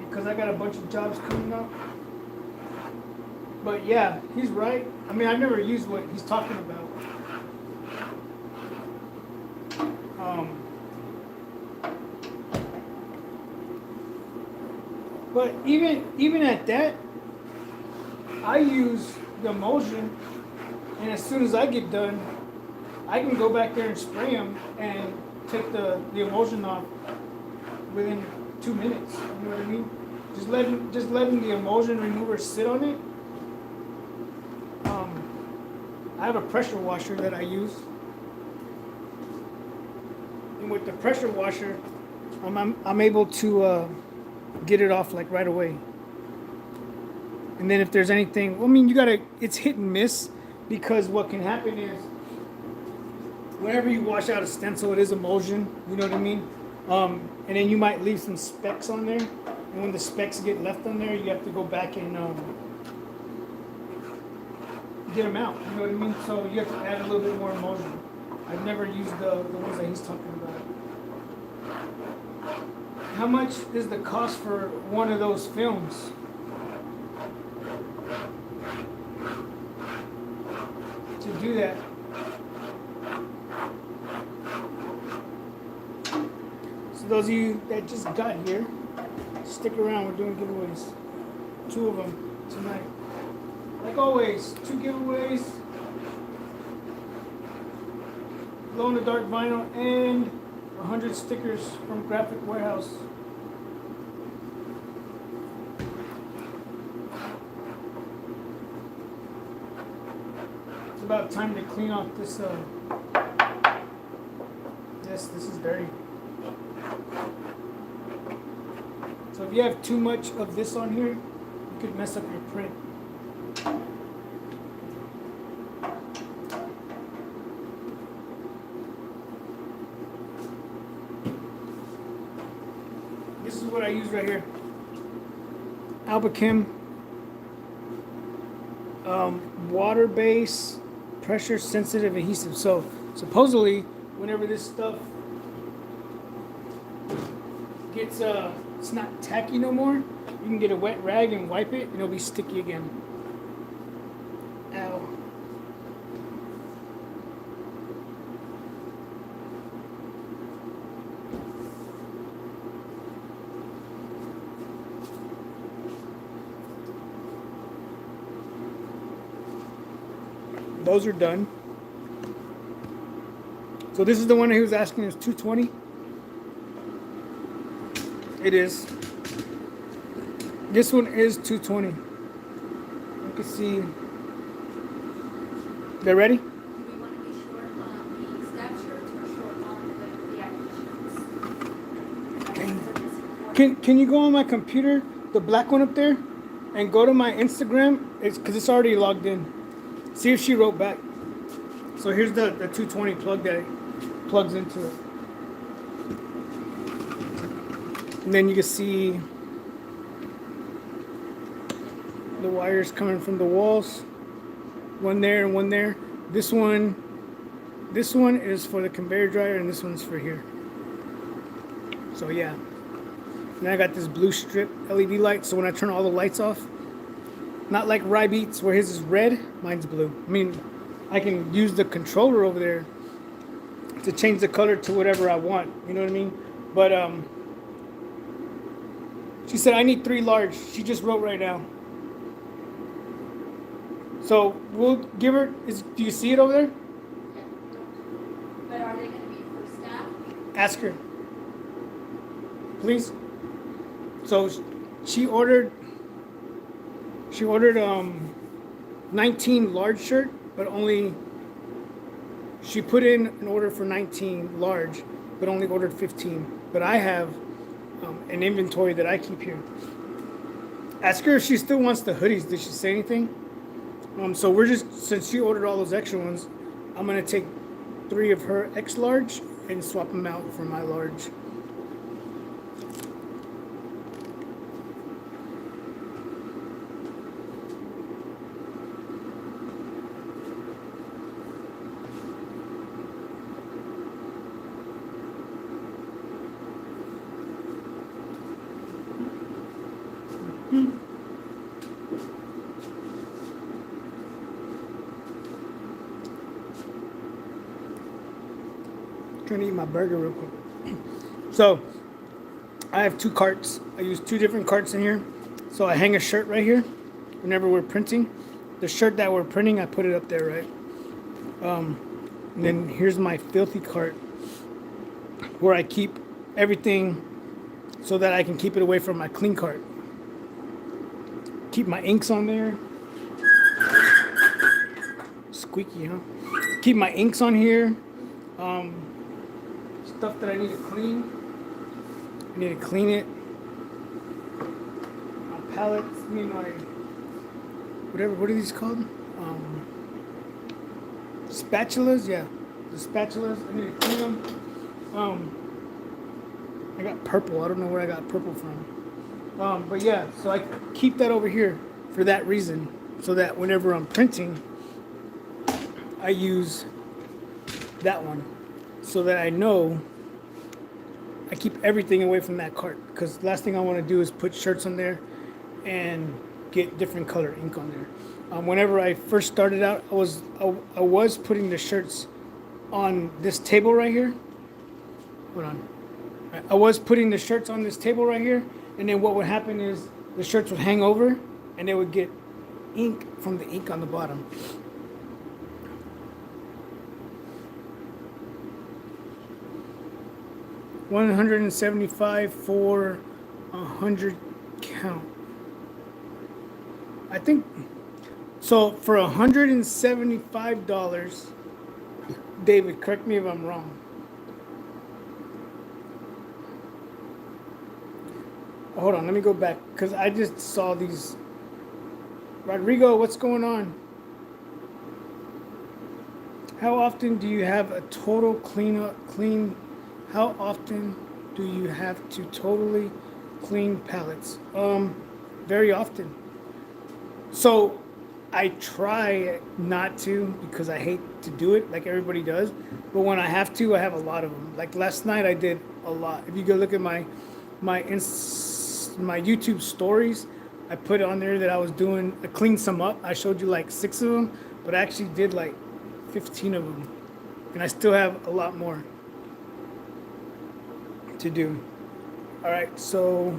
because I got a bunch of jobs coming up. But yeah, he's right. I mean, I've never used what he's talking about. But even at that, I use the emulsion, and as soon as I get done, I can go back there and spray them and take the emulsion off within 2 minutes. You know what I mean? Just letting the emulsion remover sit on it. I have a pressure washer that I use, and with the pressure washer, I'm able to get it off like right away. And then if there's anything, I mean, it's hit and miss, because what can happen is whenever you wash out a stencil, it is emulsion, you know what I mean? And then you might leave some specks on there, and when the specks get left on there, you have to go back and get them out, you know what I mean? So you have to add a little bit more emulsion. I've never used the ones that he's talking about. How much is the cost for one of those films? To do that. So those of you that just got here, stick around, we're doing giveaways. 2 of them tonight. Like always, 2 giveaways. Glow-in-the-dark vinyl and 100 stickers from Graphic Warehouse. It's about time to clean off this. This is dirty. So if you have too much of this on here, you could mess up your print. This is what I use right here. Albachem water base pressure sensitive adhesive. So supposedly whenever this stuff gets it's not tacky no more, you can get a wet rag and wipe it and it'll be sticky again. Ow. Those are done. So this is the one he was asking is 220. It is. This one is 220. You can see. They're ready? Do we want to be short on the staff shirts or short on the VIP shirts? Can you go on my computer, the black one up there, and go to my Instagram? It's because it's already logged in. See if she wrote back. So here's the 220 plug that it plugs into it. And then you can see the wires coming from the walls. One there and one there. This one is for the conveyor dryer and this one's for here. So yeah. Now I got this blue strip LED light, so when I turn all the lights off, not like Rybeats where his is red, mine's blue. I mean, I can use the controller over there to change the color to whatever I want. You know what I mean? But she said I need 3 large. She just wrote right now. So we'll give her. Do you see it over there? But are they going to be for staff? Ask her, please. So she ordered 19 large shirt, but only she put in an order for 19 large, but only ordered 15. But I have an inventory that I keep here. Ask her if she still wants the hoodies. Did she say anything? So we're just, since she ordered all those extra ones, I'm gonna take 3 of her X large and swap them out for my large. Trying to eat my burger real quick. So I have 2 carts. I use 2 different carts in here. So I hang a shirt right here whenever we're printing. The shirt that we're printing, I put it up there, right? And then here's my filthy cart where I keep everything so that I can keep it away from my clean cart. Keep my inks on there. Squeaky, huh? Keep my inks on here. Stuff that I need to clean. I need to clean it. My pallets, I mean my whatever. What are these called? Spatulas, yeah. The spatulas. I need to clean them. I got purple. I don't know where I got purple from. But yeah, so I keep that over here for that reason, so that whenever I'm printing, I use that one, so that I know I keep everything away from that cart. Because the last thing I want to do is put shirts on there and get different color ink on there. Whenever I first started out, I was putting the shirts on this table right here. Hold on. I was putting the shirts on this table right here, and then what would happen is the shirts would hang over, and they would get ink from the ink on the bottom. $175 for 100 count. I think so. For $175, David, correct me if I'm wrong. Hold on, let me go back because I just saw these. Rodrigo, what's going on? How often do you have a total clean? How often do you have to totally clean pallets? Very often. So I try not to because I hate to do it like everybody does. But when I have to, I have a lot of them. Like last night, I did a lot. If you go look at my YouTube stories, I put on there that I cleaned some up. I showed you like 6 of them, but I actually did like 15 of them. And I still have a lot more to do. All right, so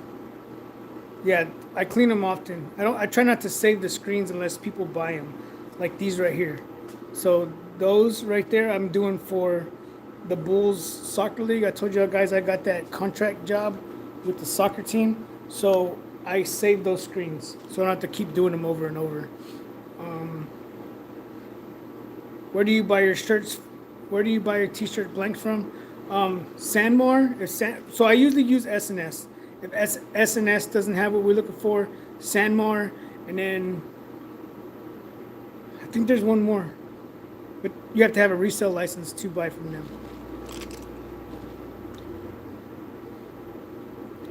yeah, I clean them often. I try not to save the screens unless people buy them, like these right here. So those right there I'm doing for the Bulls soccer league. I told you guys I got that contract job with the soccer team, so I saved those screens, so I don't have to keep doing them over and over. Where do you buy your shirts? Where do you buy your t-shirt blanks from? Sandmore. So I usually use S&S. If S&S doesn't have what we're looking for, Sandmore, and then I think there's one more, but you have to have a resale license to buy from them.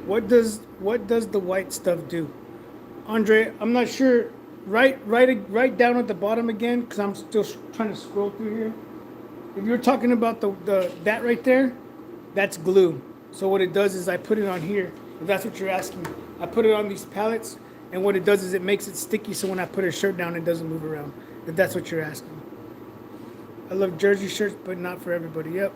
What does the white stuff do, Andre? I'm not sure. Write down at the bottom again, because I'm still trying to scroll through here. If you're talking about the that right there, that's glue. So what it does is I put it on here. If that's what you're asking, I put it on these pallets, and what it does is it makes it sticky. So when I put a shirt down, it doesn't move around. If that's what you're asking. I love jersey shirts, but not for everybody. Yep.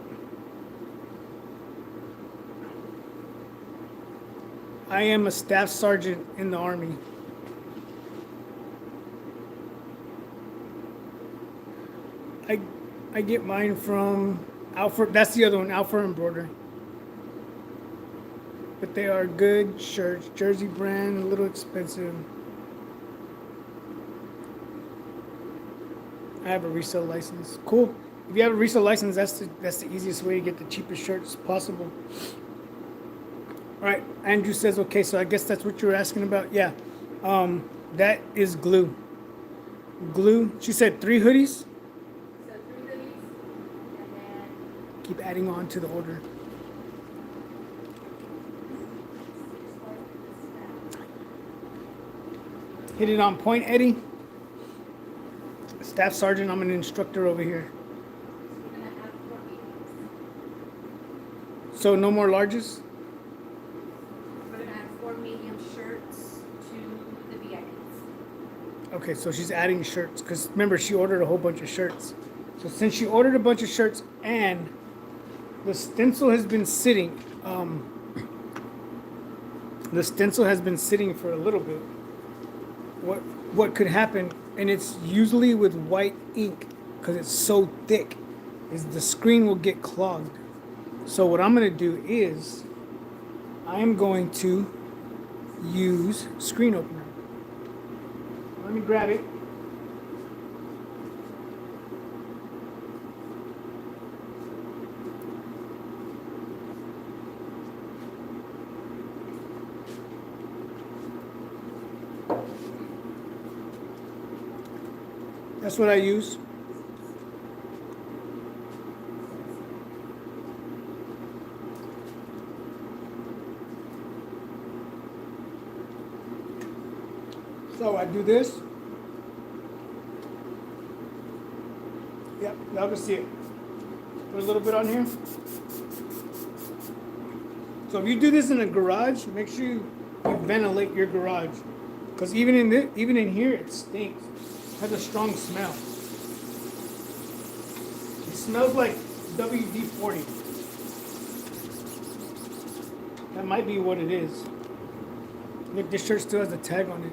I am a staff sergeant in the Army. I get mine from Alfred. That's the other one, Alfred Embroidery. But they are good shirts. Jersey brand, a little expensive. I have a resale license. Cool. If you have a resale license, that's the easiest way to get the cheapest shirts possible. All right. Andrew says, okay, so I guess that's what you were asking about. Yeah. That is glue. Glue. She said 3 hoodies. So 3 hoodies, and then Keep adding on to the order. Hit it on point, Eddie. Staff sergeant, I'm an instructor over here. we're gonna add 4 mediums. So no more larges? We're gonna add 4 medium shirts to the VIPs. Okay, so she's adding shirts, because remember, she ordered a whole bunch of shirts. So since she ordered a bunch of shirts and the stencil has been sitting, for a little bit, what could happen, and it's usually with white ink, because it's so thick, is the screen will get clogged. So what I'm going to do is I am going to use screen opener. Let me grab it. That's what I use. So I do this. Yep, y'all can see it. Put a little bit on here. So if you do this in a garage, make sure you ventilate your garage, because even in here it stinks. It has a strong smell. It smells like WD-40. That might be what it is. Look, this shirt still has a tag on it.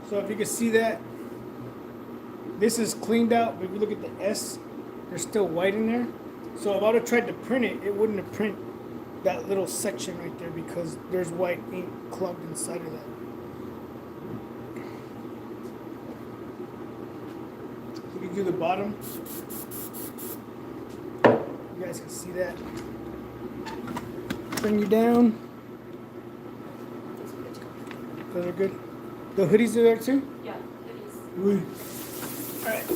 So if you can see that, this is cleaned out, but if you look at the S, there's still white in there. So if I would have tried to print it, it wouldn't have print that little section right there, because there's white ink clogged inside of that. So you can do the bottom. You guys can see that. Bring you down. Those are good. The hoodies are there too? Yeah, hoodies. Oui. Alright.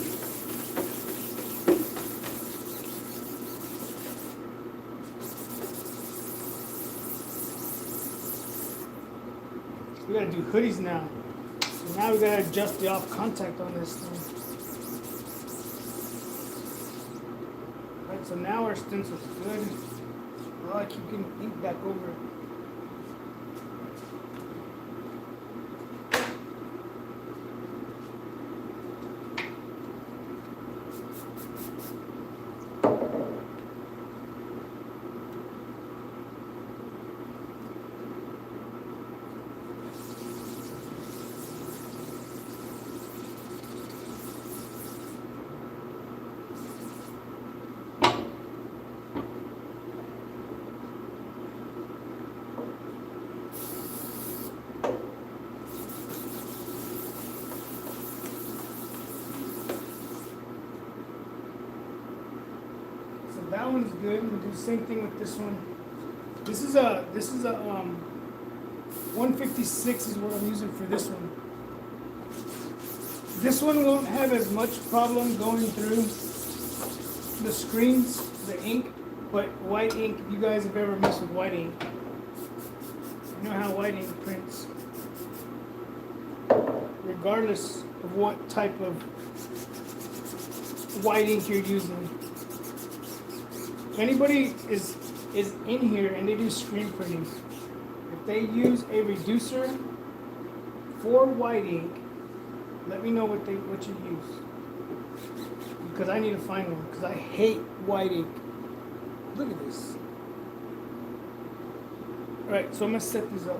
We gotta do hoodies now. So now we gotta adjust the off contact on this thing. Alright, so now our stencil's good. Oh, I keep getting ink back over it. that one's good. We'll do the same thing with this one. This is a 156 is what I'm using for this one. This one won't have as much problem going through the screens, the ink, but white ink, if you guys have ever messed with white ink, you know how white ink prints. Regardless of what type of white ink you're using. If anybody is in here and they do screen printing, if they use a reducer for white ink, let me know what you use. Because I need to find one, because I hate white ink. Look at this. Alright, so I'm gonna set these up.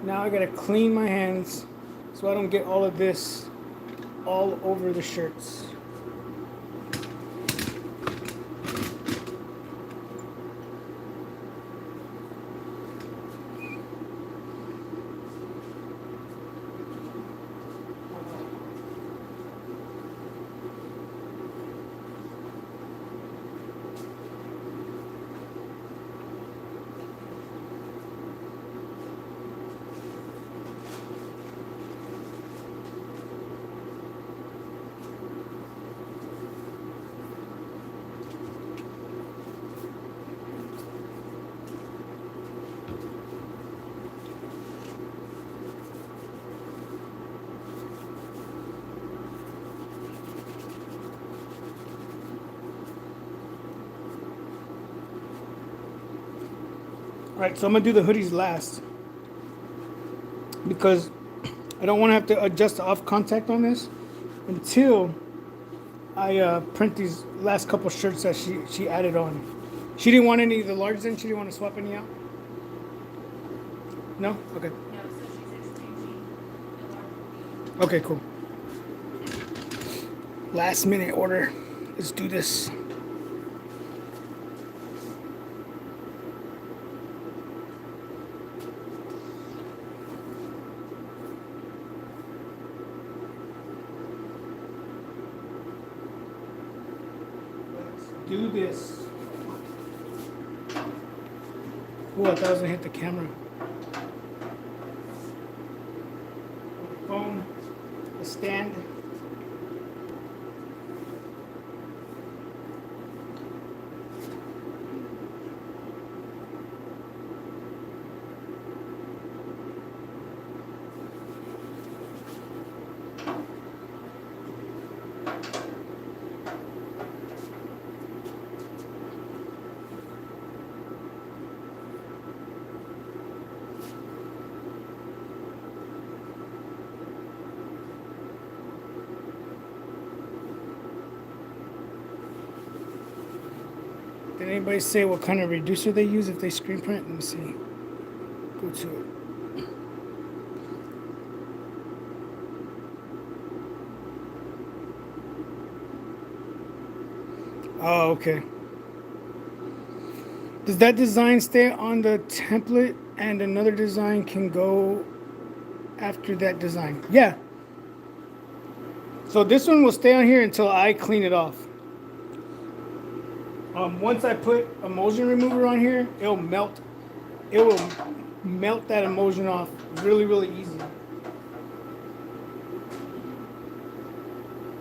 Now I gotta clean my hands so I don't get all of this all over the shirts. Alright, so I'm gonna do the hoodies last because I don't want to have to adjust the off contact on this until I print these last couple shirts that she added on. She didn't want any of the larges in. She didn't want to swap any out. No? Okay. No, so she's exchanging the large. Okay, cool. Last minute order. Let's do this. Do this. Oh, I thought I was gonna hit the camera. The phone, the stand. Did anybody say what kind of reducer they use if they screen print? Let me see. Go to it. Oh, okay. Does that design stay on the template and another design can go after that design? Yeah. So this one will stay on here until I clean it off. Once I put emulsion remover on here, it'll melt. It will melt that emulsion off really, really easy.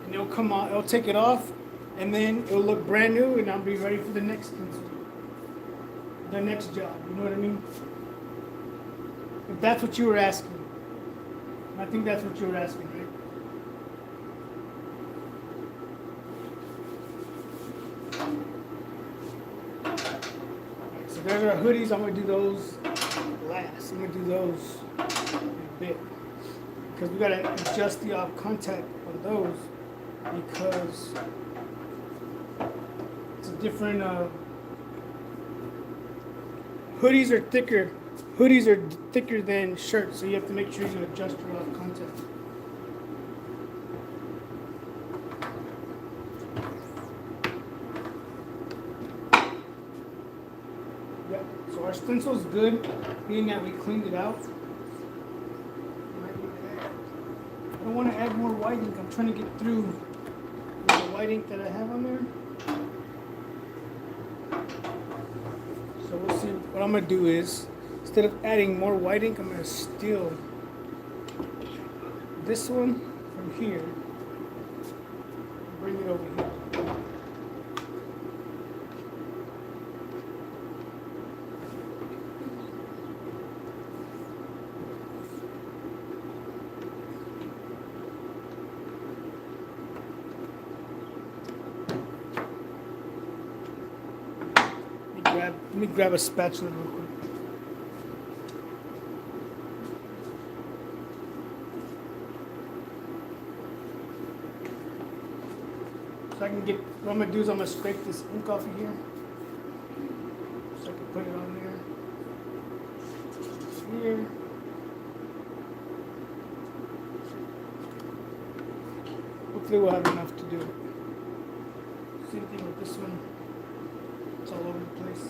And it'll come out, it'll take it off, and then it'll look brand new, and I'll be ready for the next stencil. The next job, you know what I mean? If that's what you were asking. I think that's what you were asking, right? So there's our hoodies. I'm gonna do those last. I'm gonna do those in a bit because we gotta adjust the off contact on those because it's a different. Hoodies are thicker. Hoodies are thicker than shirts, so you have to make sure you adjust your off contact. Yep. So our stencil's good, being that we cleaned it out. I don't want to add more white ink. I'm trying to get through the white ink that I have on there. So we'll see. What I'm gonna do is, instead of adding more white ink, I'm gonna steal this one from here and bring it over here. Let me grab a spatula real quick. So I can get, what I'm gonna do is I'm gonna scrape this ink off of here. So I can put it on there. Here. Hopefully we'll have enough to do it. Same thing with this one. It's all over the place.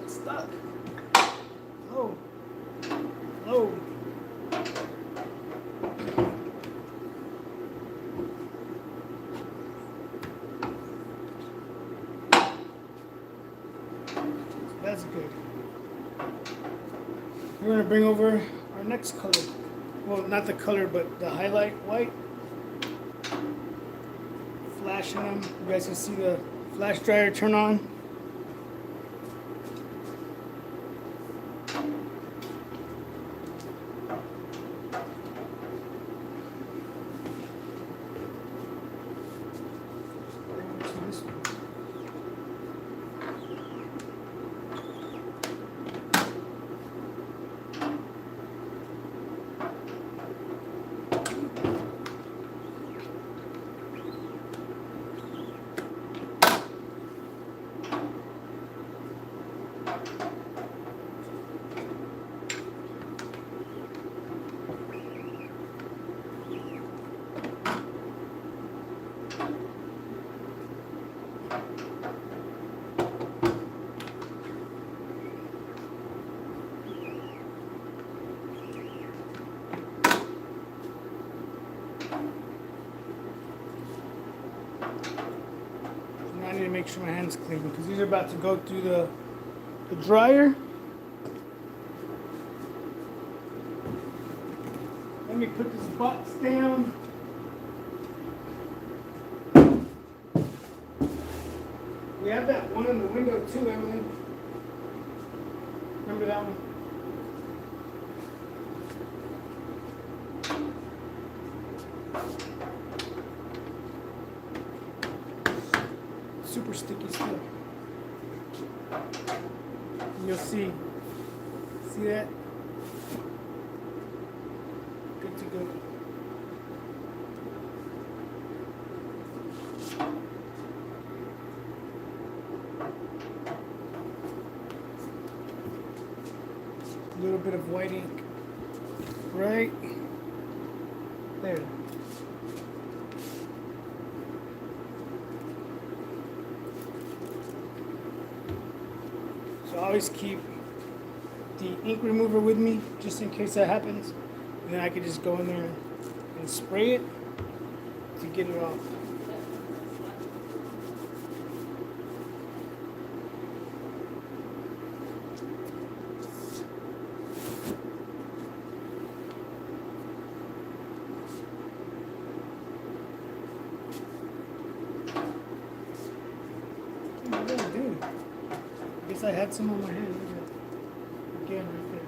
It's stuck. Oh. Oh. That's good. We're gonna bring over our next color. Well, not the color, but the highlight white. Flashing them. You guys can see the flash dryer turn on. I need to make sure my hands clean because these are about to go through the dryer. Let me put this box down. We have that one in the window too, Emily. Remember that one? Super sticky still. You'll see. See that? Good to go. A little bit of white ink. Right there. So I always keep the ink remover with me just in case that happens. And then I can just go in there and spray it to get it off. What did I do? I guess I had some on my hand. Look at that. Again, right there.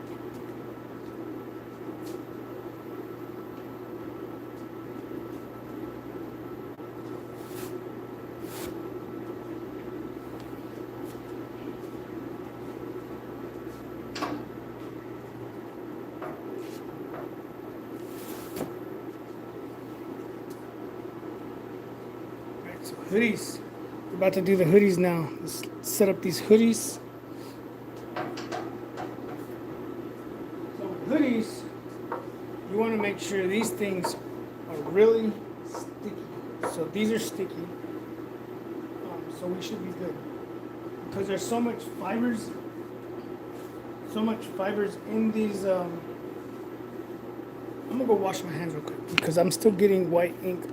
So hoodies. We're about to do the hoodies now. Let's set up these hoodies. So with hoodies, you want to make sure these things are really sticky. So these are sticky. So we should be good. Because there's so much fibers in these. I'm gonna go wash my hands real quick because I'm still getting white ink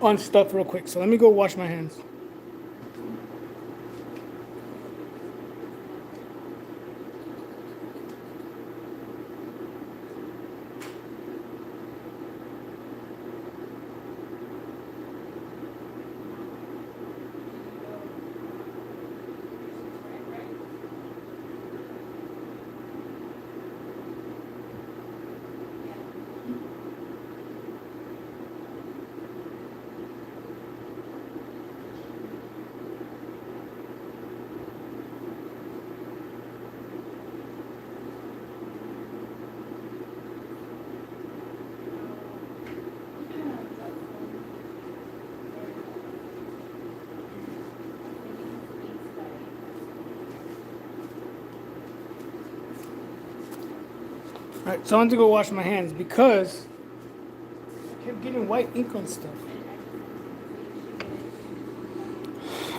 on stuff real quick. So let me go wash my hands. Alright, so I want to go wash my hands because I kept getting white ink on stuff.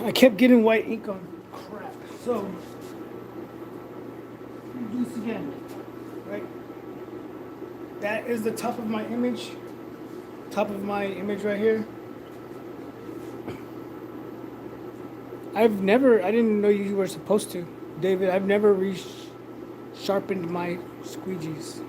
I kept getting white ink on crap. So, let me do this again. Right? That is the top of my image. Top of my image right here. I didn't know you were supposed to, David. I've never sharpened my squeegees.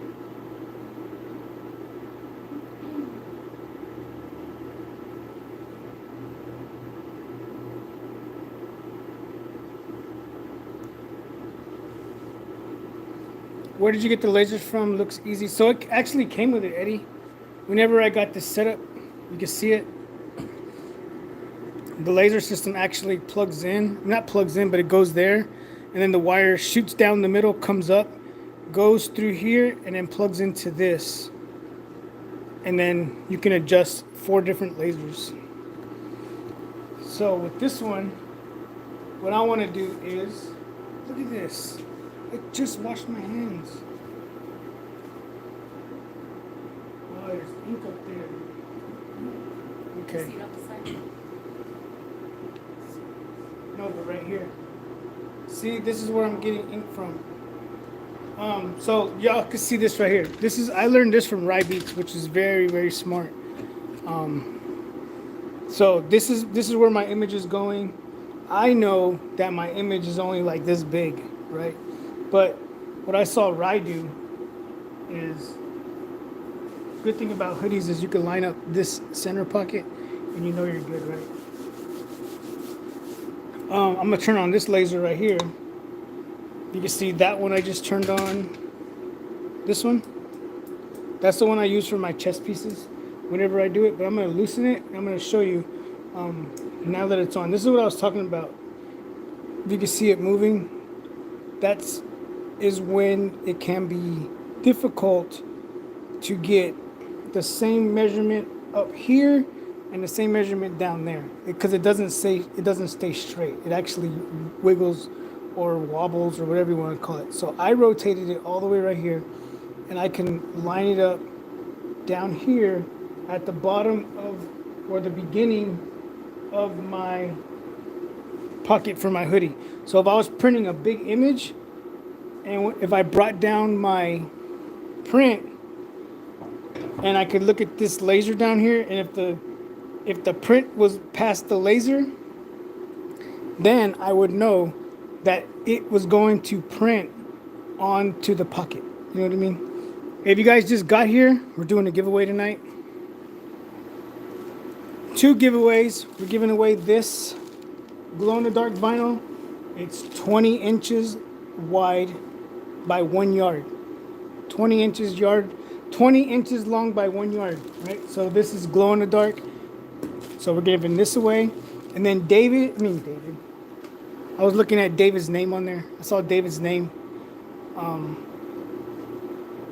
Where did you get the lasers from? Looks easy. So it actually came with it, Eddie. Whenever I got this set up, you can see it. The laser system actually plugs in. Not plugs in, but it goes there. And then the wire shoots down the middle, comes up, goes through here, and then plugs into this. And then you can adjust 4 different lasers. So with this one, what I want to do is, look at this. I just washed my hands. Oh, there's ink up there. Okay. See it up the side? No, but right here. See, this is where I'm getting ink from. So y'all can see this right here. I learned this from Rye Beats, which is very, very smart. So this is where my image is going. I know that my image is only like this big, right? But what I saw Rye do is, good thing about hoodies is you can line up this center pocket and you know you're good, right? I'm gonna turn on this laser right here. You can see that one I just turned on. This one, that's the one I use for my chest pieces whenever I do it, but I'm gonna loosen it and I'm gonna show you now that it's on. This is what I was talking about. If you can see it moving, is when it can be difficult to get the same measurement up here and the same measurement down there, because it doesn't stay straight. It actually wiggles or wobbles or whatever you want to call it. So I rotated it all the way right here, and I can line it up down here at the bottom of, or the beginning of my pocket for my hoodie. So if I was printing a big image, and if I brought down my print, and I could look at this laser down here, and if the print was past the laser, then I would know that it was going to print onto the pocket. You know what I mean? If you guys just got here, we're doing a giveaway tonight. 2 giveaways. We're giving away this glow-in-the-dark vinyl. It's 20 inches wide by 1 yard. 20 inches long by 1 yard, right? So this is glow-in-the-dark. So we're giving this away. And then I was looking at David's name on there. I saw David's name.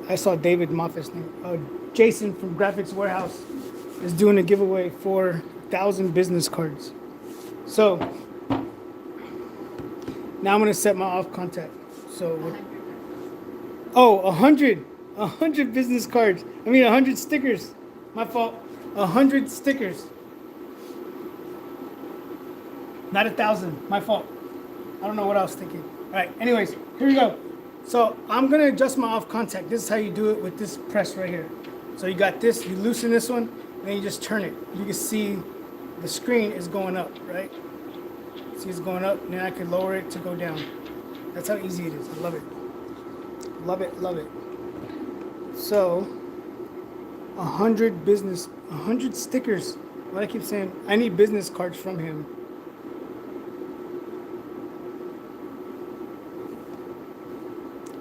I saw David Moffat's name. Jason from Graphics Warehouse is doing a giveaway for 1,000 business cards. So now I'm gonna set my off contact. So, 100 business cards. I mean, 100 stickers. My fault. 100 stickers. Not 1,000. My fault. I don't know what I was thinking. All right. Anyways, here we go. So I'm gonna adjust my off contact. This is how you do it with this press right here. So you got this. You loosen this one, and then you just turn it. You can see the screen is going up, right? See, it's going up. And then I can lower it to go down. That's how easy it is. I love it. Love it. Love it. So 100 stickers. What I keep saying, I need business cards from him.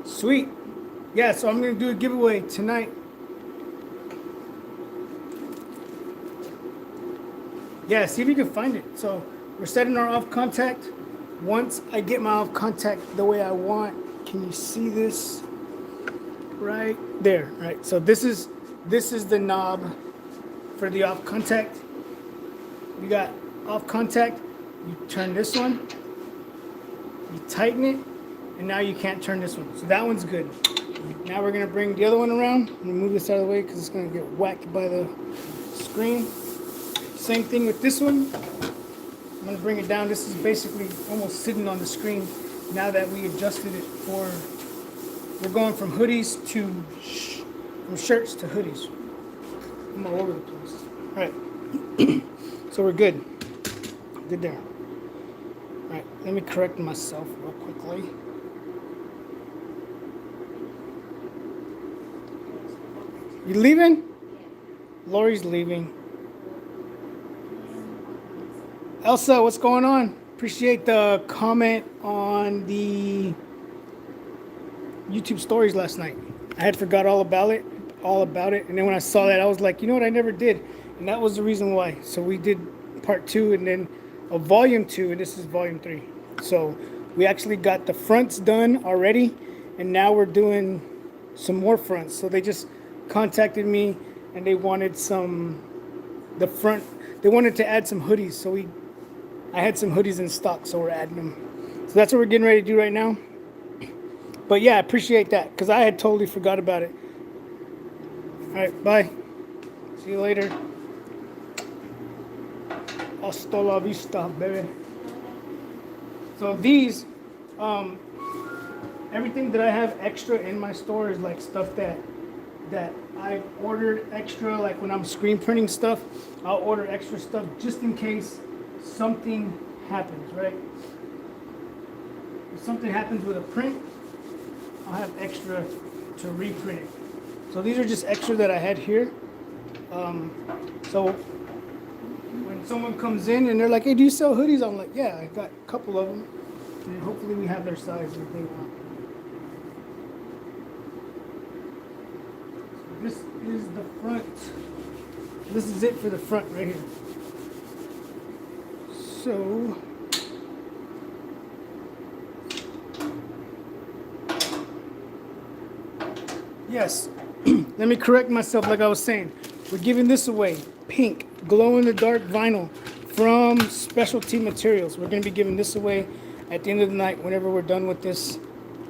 Sweet. Yeah, so I'm going to do a giveaway tonight. Yeah, see if you can find it. So we're setting our off contact. Once I get my off contact the way I want, can you see this? Right there, right? So this is the knob for the off contact. You got off contact, you turn this one, you tighten it, and now you can't turn this one. So that one's good. Now we're gonna bring the other one around. I'm gonna move this out of the way because it's gonna get whacked by the screen. Same thing with this one. I'm gonna bring it down. This is basically almost sitting on the screen now that we adjusted it for, we're going from hoodies to, from shirts to hoodies. I'm all over the place. All right, so we're good. Good there. All right, let me correct myself real quickly. You leaving? Lori's leaving. Elsa, what's going on? Appreciate the comment on the YouTube stories last night. I had forgot all about it. And then when I saw that, I was like, you know what? I never did. And that was the reason why. So we did part 2 and then a volume 2, and this is volume 3. So we actually got the fronts done already. And now we're doing some more fronts. So they just contacted me and they wanted they wanted to add some hoodies. So I had some hoodies in stock, so we're adding them. So that's what we're getting ready to do right now. But yeah, I appreciate that because I had totally forgot about it. All right, bye. See you later. Hasta la vista, baby. So these, everything that I have extra in my store is like stuff that I ordered extra. Like when I'm screen printing stuff, I'll order extra stuff just in case something happens, right? If something happens with a print, I'll have extra to reprint it. So these are just extra that I had here. So when someone comes in and they're like, hey, do you sell hoodies? I'm like, yeah, I got a couple of them. And hopefully we have their size if they want. So this is the front. This is it for the front right here. So yes, let me correct myself like I was saying. We're giving this away. Pink, glow-in-the-dark vinyl from Specialty Materials. We're going to be giving this away at the end of the night whenever we're done with this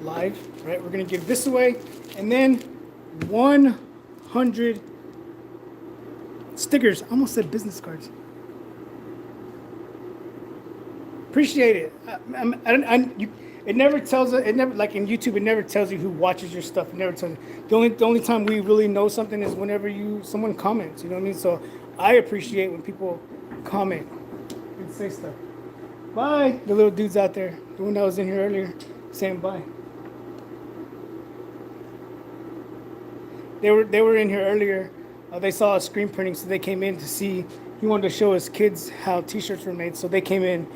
live, right? We're going to give this away. And then 100 stickers. I almost said business cards. Appreciate it. It never tells it. It never, like in YouTube, it never tells you who watches your stuff. It never tells you. The only time we really know something is whenever someone comments. You know what I mean? So I appreciate when people comment and say stuff. Bye, the little dudes out there. The one that was in here earlier, saying bye. They were in here earlier. They saw a screen printing, so they came in to see. He wanted to show his kids how T-shirts were made, so they came in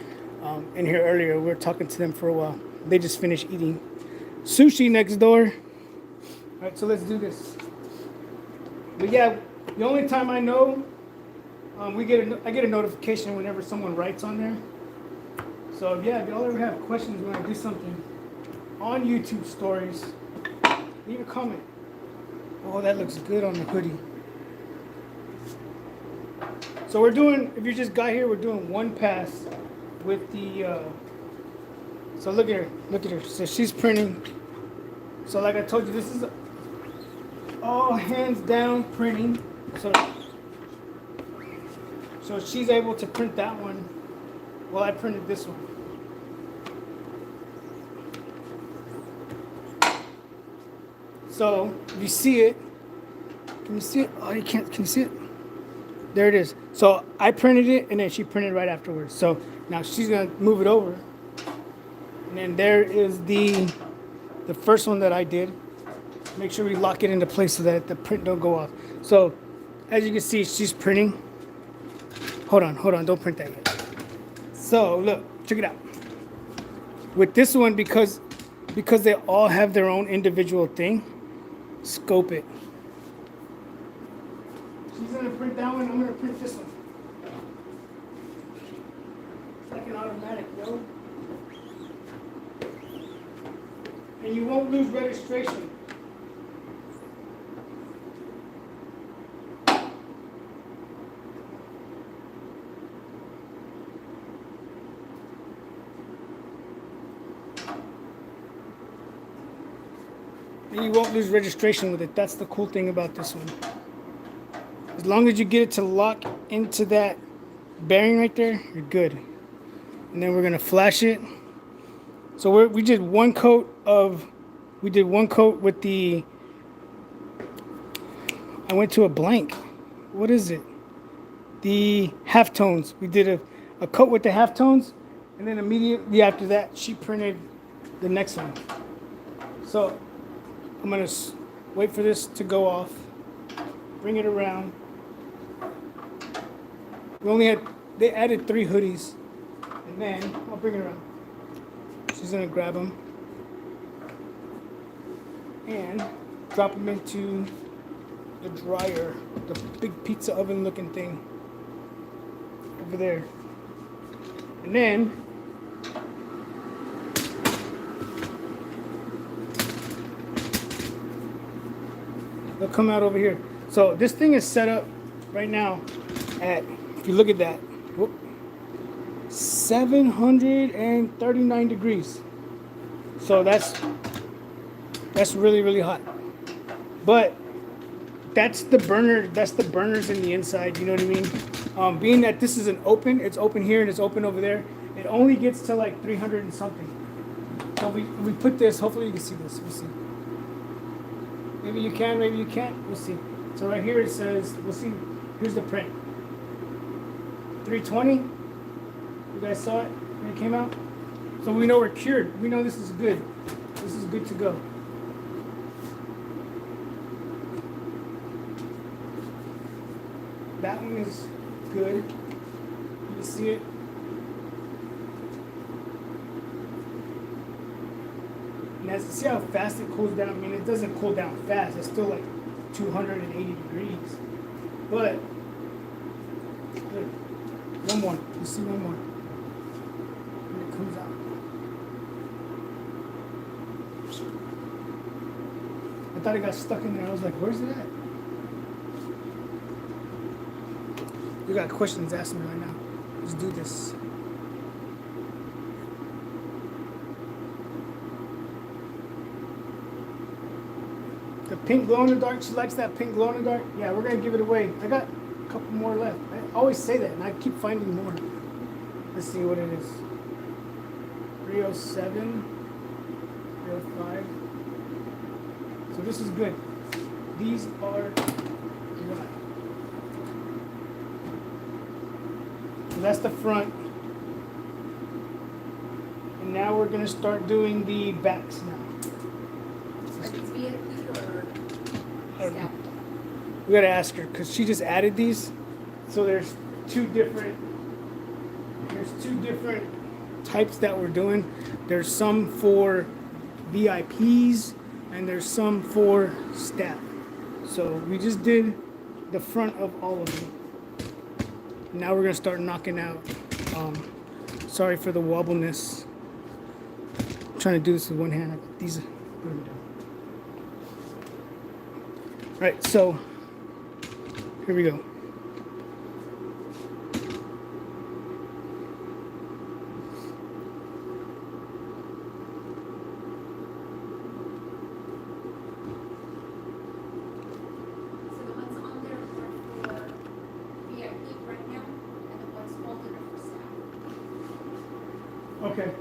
here earlier. We were talking to them for a while. They just finished eating sushi next door. All right, so let's do this. But yeah, the only time I know, I get a notification whenever someone writes on there. So yeah, if y'all ever have questions when I do something on YouTube stories, leave a comment. Oh, that looks good on the hoodie. So we're doing, if you just got here, we're doing one pass with the, so look at her, look at her. So she's printing. So like I told you, this is all hands down printing. So she's able to print that one while I printed this one. So if you see it, can you see it? Oh, you can't, can you see it? There it is. So I printed it and then she printed right afterwards. So now she's gonna move it over. And then there is the first one that I did. Make sure we lock it into place so that the print don't go off. So as you can see, she's printing. Hold on, don't print that yet. So look, check it out. With this one, because they all have their own individual thing, scope it. She's gonna print that one, I'm gonna print this one. It's like an automatic, yo. And you won't lose registration. And you won't lose registration with it. That's the cool thing about this one. As long as you get it to lock into that bearing right there, you're good. And then we're gonna flash it. So we did one coat with the, I went to a blank. What is it? The halftones. We did a coat with the halftones, and then immediately after that, she printed the next one. So I'm gonna wait for this to go off, bring it around. They added 3 hoodies, and then I'll bring it around. She's gonna grab them and drop them into the dryer, the big pizza oven looking thing over there. And then they'll come out over here. So this thing is set up right now at, if you look at that, 739 degrees. So that's really, really hot. But that's the burners in the inside, you know what I mean? Being that this is an open, it's open here and it's open over there, it only gets to like 300 and something. So we put this, hopefully you can see this, we'll see. Maybe you can, maybe you can't, we'll see. So right here it says, we'll see, here's the print. 320, you guys saw it when it came out? So we know we're cured, we know this is good. This is good to go. That one is good. You can see it. And as you see how fast it cools down, I mean, it doesn't cool down fast. It's still like 280 degrees. But, look, one more. You see one more. And it comes out. I thought it got stuck in there. I was like, where's it at? You got questions, ask me right now. Let's do this. The pink glow in the dark, she likes that pink glow in the dark. Yeah, we're gonna give it away. I got a couple more left. I always say that and I keep finding more. Let's see what it is. 307, 305. So this is good. These are dry. So that's the front. And now we're gonna start doing the backs now. Are these VIP or staff? We gotta ask her because she just added these. So there's two different types that we're doing. There's some for VIPs and there's some for staff. So we just did the front of all of them. Now we're gonna start knocking out. Sorry for the wobbleness. I'm trying to do this with one hand. These are put them down. All right, so here we go. Okay.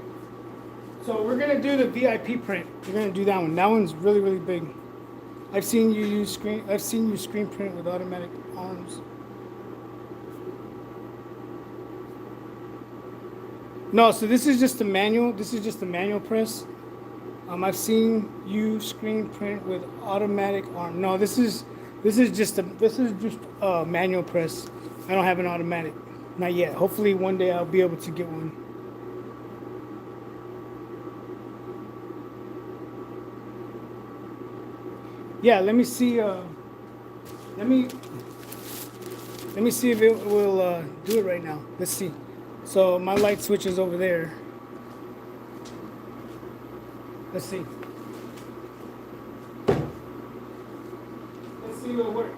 So we're gonna do the VIP print. We're gonna do that one. That one's really, really big. I've seen you screen print with automatic arms. No, so this is just the manual. This is just the manual press. I've seen you screen print with automatic arm. No, this is just a manual press. I don't have an automatic, not yet. Hopefully one day I'll be able to get one. Yeah, let me see. Let me see if it will do it right now. Let's see. So my light switch is over there. Let's see. Let's see if it'll work.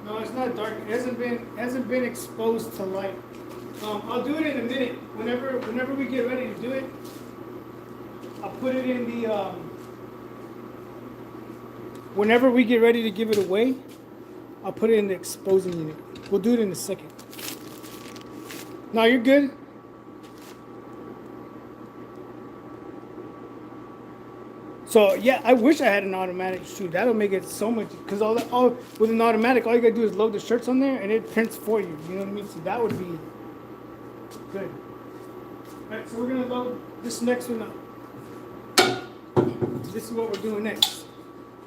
No, it's not dark. It hasn't been exposed to light. I'll do it in a minute. Whenever we get ready to do it, I'll put it in the. Whenever we get ready to give it away, I'll put it in the exposing unit. We'll do it in a second. No, you're good. So yeah, I wish I had an automatic shoot. That'll make it so much, because all with an automatic, all you gotta do is load the shirts on there and it prints for you. You know what I mean? So that would be good. All right, so we're gonna load this next one up. This is what we're doing next.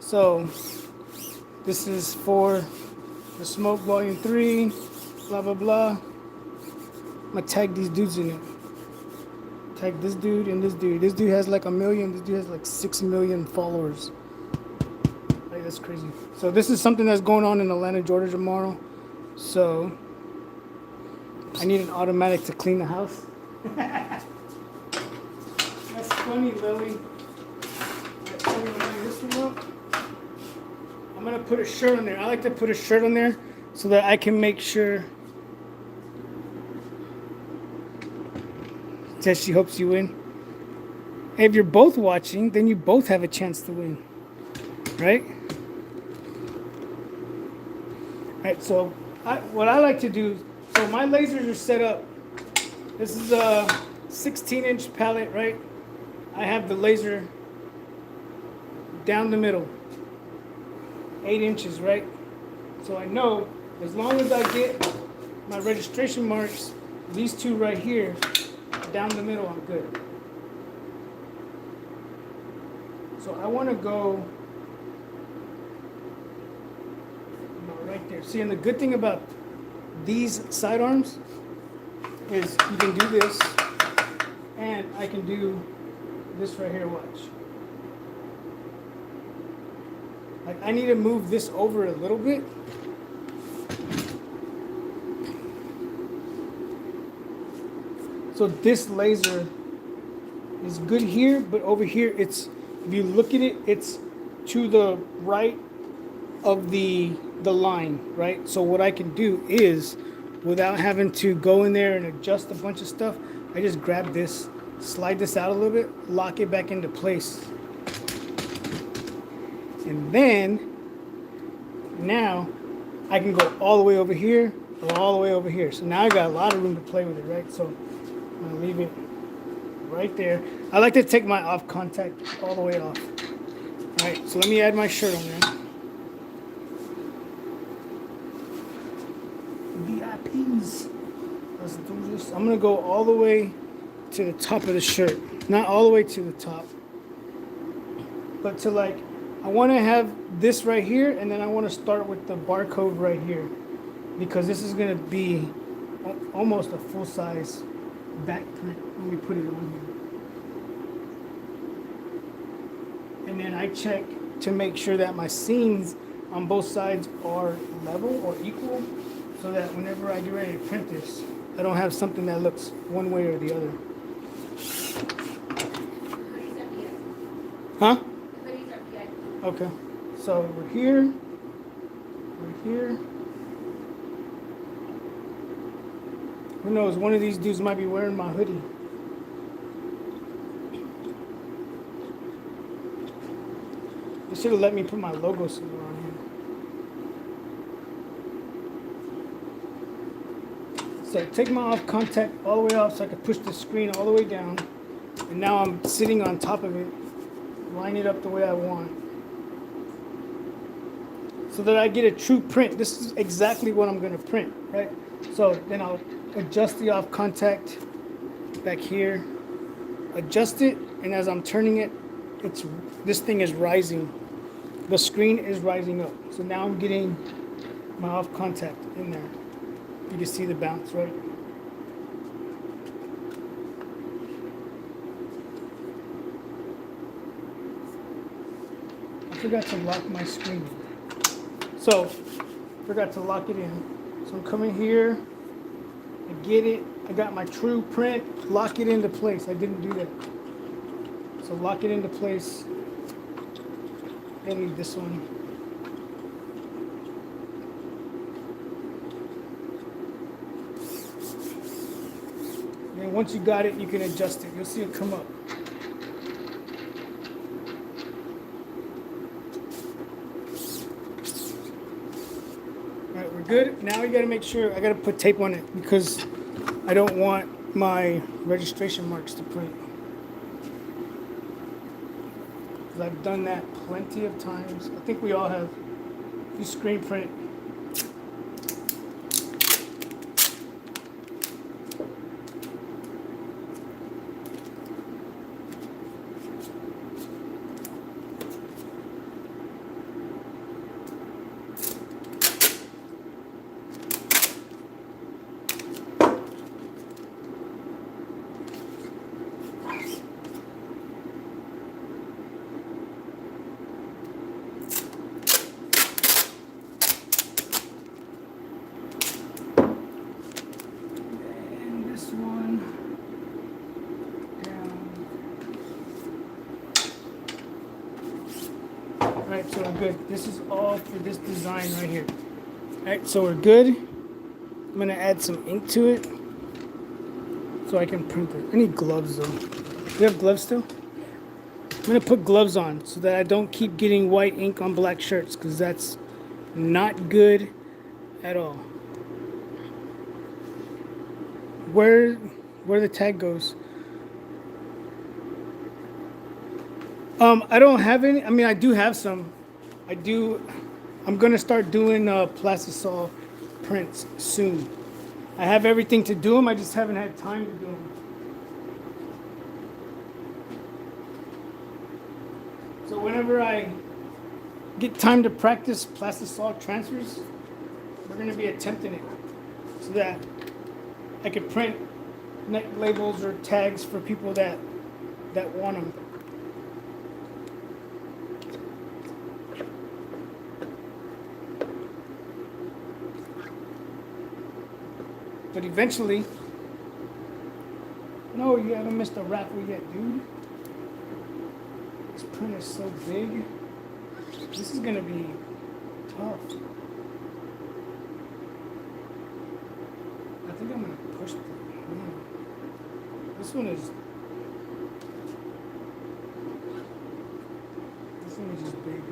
So this is for the smoke Vol.3, blah blah blah. I'm gonna tag these dudes in it. Tag this dude and this dude. This dude has like 1 million. This dude has like 6 million followers. Like, that's crazy. So this is something that's going on in Atlanta, Georgia tomorrow. So I need an automatic to clean the house. That's funny, Lily. That's funny, Lily. This one up. I'm gonna put a shirt on there. I like to put a shirt on there so that I can make sure that she hopes you win. If you're both watching, then you both have a chance to win, right? All right. So what I like to do. So my lasers are set up. This is a 16-inch pallet, right? I have the laser down the middle. 8 inches, right? So I know as long as I get my registration marks, these two right here, down the middle, I'm good. So I want to go right there. See, and the good thing about these sidearms is you can do this, and I can do this right here, watch. Like, I need to move this over a little bit. So this laser is good here, but over here it's, if you look at it, it's to the right of the line, right? So what I can do is, without having to go in there and adjust a bunch of stuff, I just grab this, slide this out a little bit, lock it back into place. And then, now, I can go all the way over here, or all the way over here. So now I got a lot of room to play with it, right? So I'm gonna leave it right there. I like to take my off contact all the way off. All right, so let me add my shirt on there. VIPs. Let's do this. I'm gonna go all the way to the top of the shirt. Not all the way to the top, but to like, I want to have this right here, and then I want to start with the barcode right here, because this is gonna be almost a full size back print when we put it on here. And then I check to make sure that my seams on both sides are level or equal, so that whenever I get ready to print this, I don't have something that looks one way or the other. Hoodies are VIP. Huh? The hoodies are VIP. Okay. So we're here. We're here. Who knows? One of these dudes might be wearing my hoodie. They should have let me put my logo somewhere on here. So I take my off contact all the way off so I can push the screen all the way down. And now I'm sitting on top of it, line it up the way I want. So that I get a true print. This is exactly what I'm gonna print, right? So then I'll adjust the off contact back here, adjust it, and as I'm turning it, this thing is rising. The screen is rising up. So now I'm getting my off contact in there. You can see the bounce, right? I forgot to lock my screen. So, forgot to lock it in. So I'm coming here, I get it, I got my true print, lock it into place. I didn't do that. So lock it into place. I need this one. And once you got it, you can adjust it. You'll see it come up. All right, we're good. Now we gotta make sure, I gotta put tape on it because I don't want my registration marks to print. Because I've done that plenty of times. I think we all have. If you screen print, and this one down. All right, so we're good. This is all for this design right here. All right, so we're good. I'm gonna add some ink to it so I can print it. I need gloves though. You have gloves still? I'm gonna put gloves on so that I don't keep getting white ink on black shirts because that's not good at all. Where the tag goes. I don't have any. I mean, I do have some. I'm gonna start doing plastisol prints soon. I have everything to do them. I just haven't had time to do them. So whenever I get time to practice plastisol transfers, we're gonna be attempting it so that I could print neck labels or tags for people that want them. But eventually, no, you haven't missed a raffle yet, dude. This print is so big. This is gonna be tough. I think I'm gonna push the This one is just big.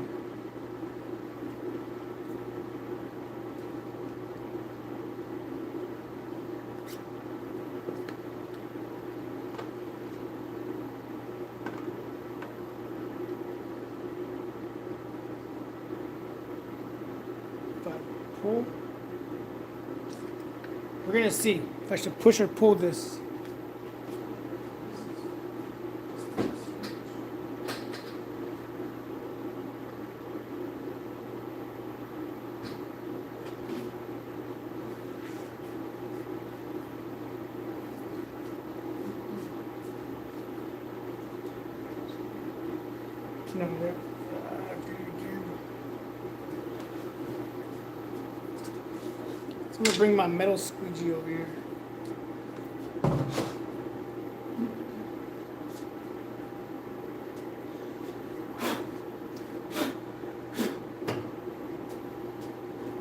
If I pull, we're gonna see if I should push or pull this. No, do it again. So I'm gonna bring my metal squeegee over here.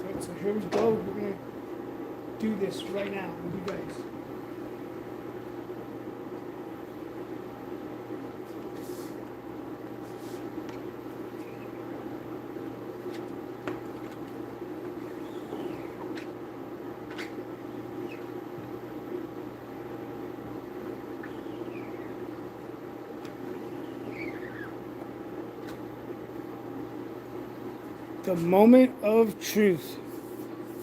Right, so here we go. We're gonna do this right now with you guys. The moment of truth.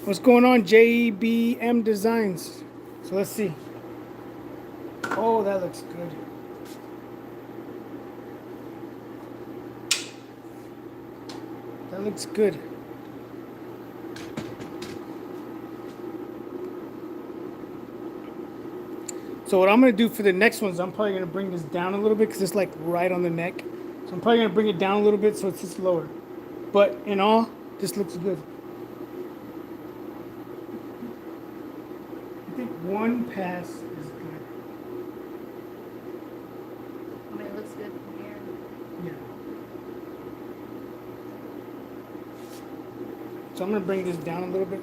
What's going on, JBM Designs? So let's see. Oh, that looks good. That looks good. So what I'm gonna do for the next ones, I'm probably gonna bring this down a little bit because it's like right on the neck. So I'm probably gonna bring it down a little bit so it's just lower. But in all, this looks good. I think one pass is good. I mean, it looks good from here. Yeah. So I'm gonna bring this down a little bit.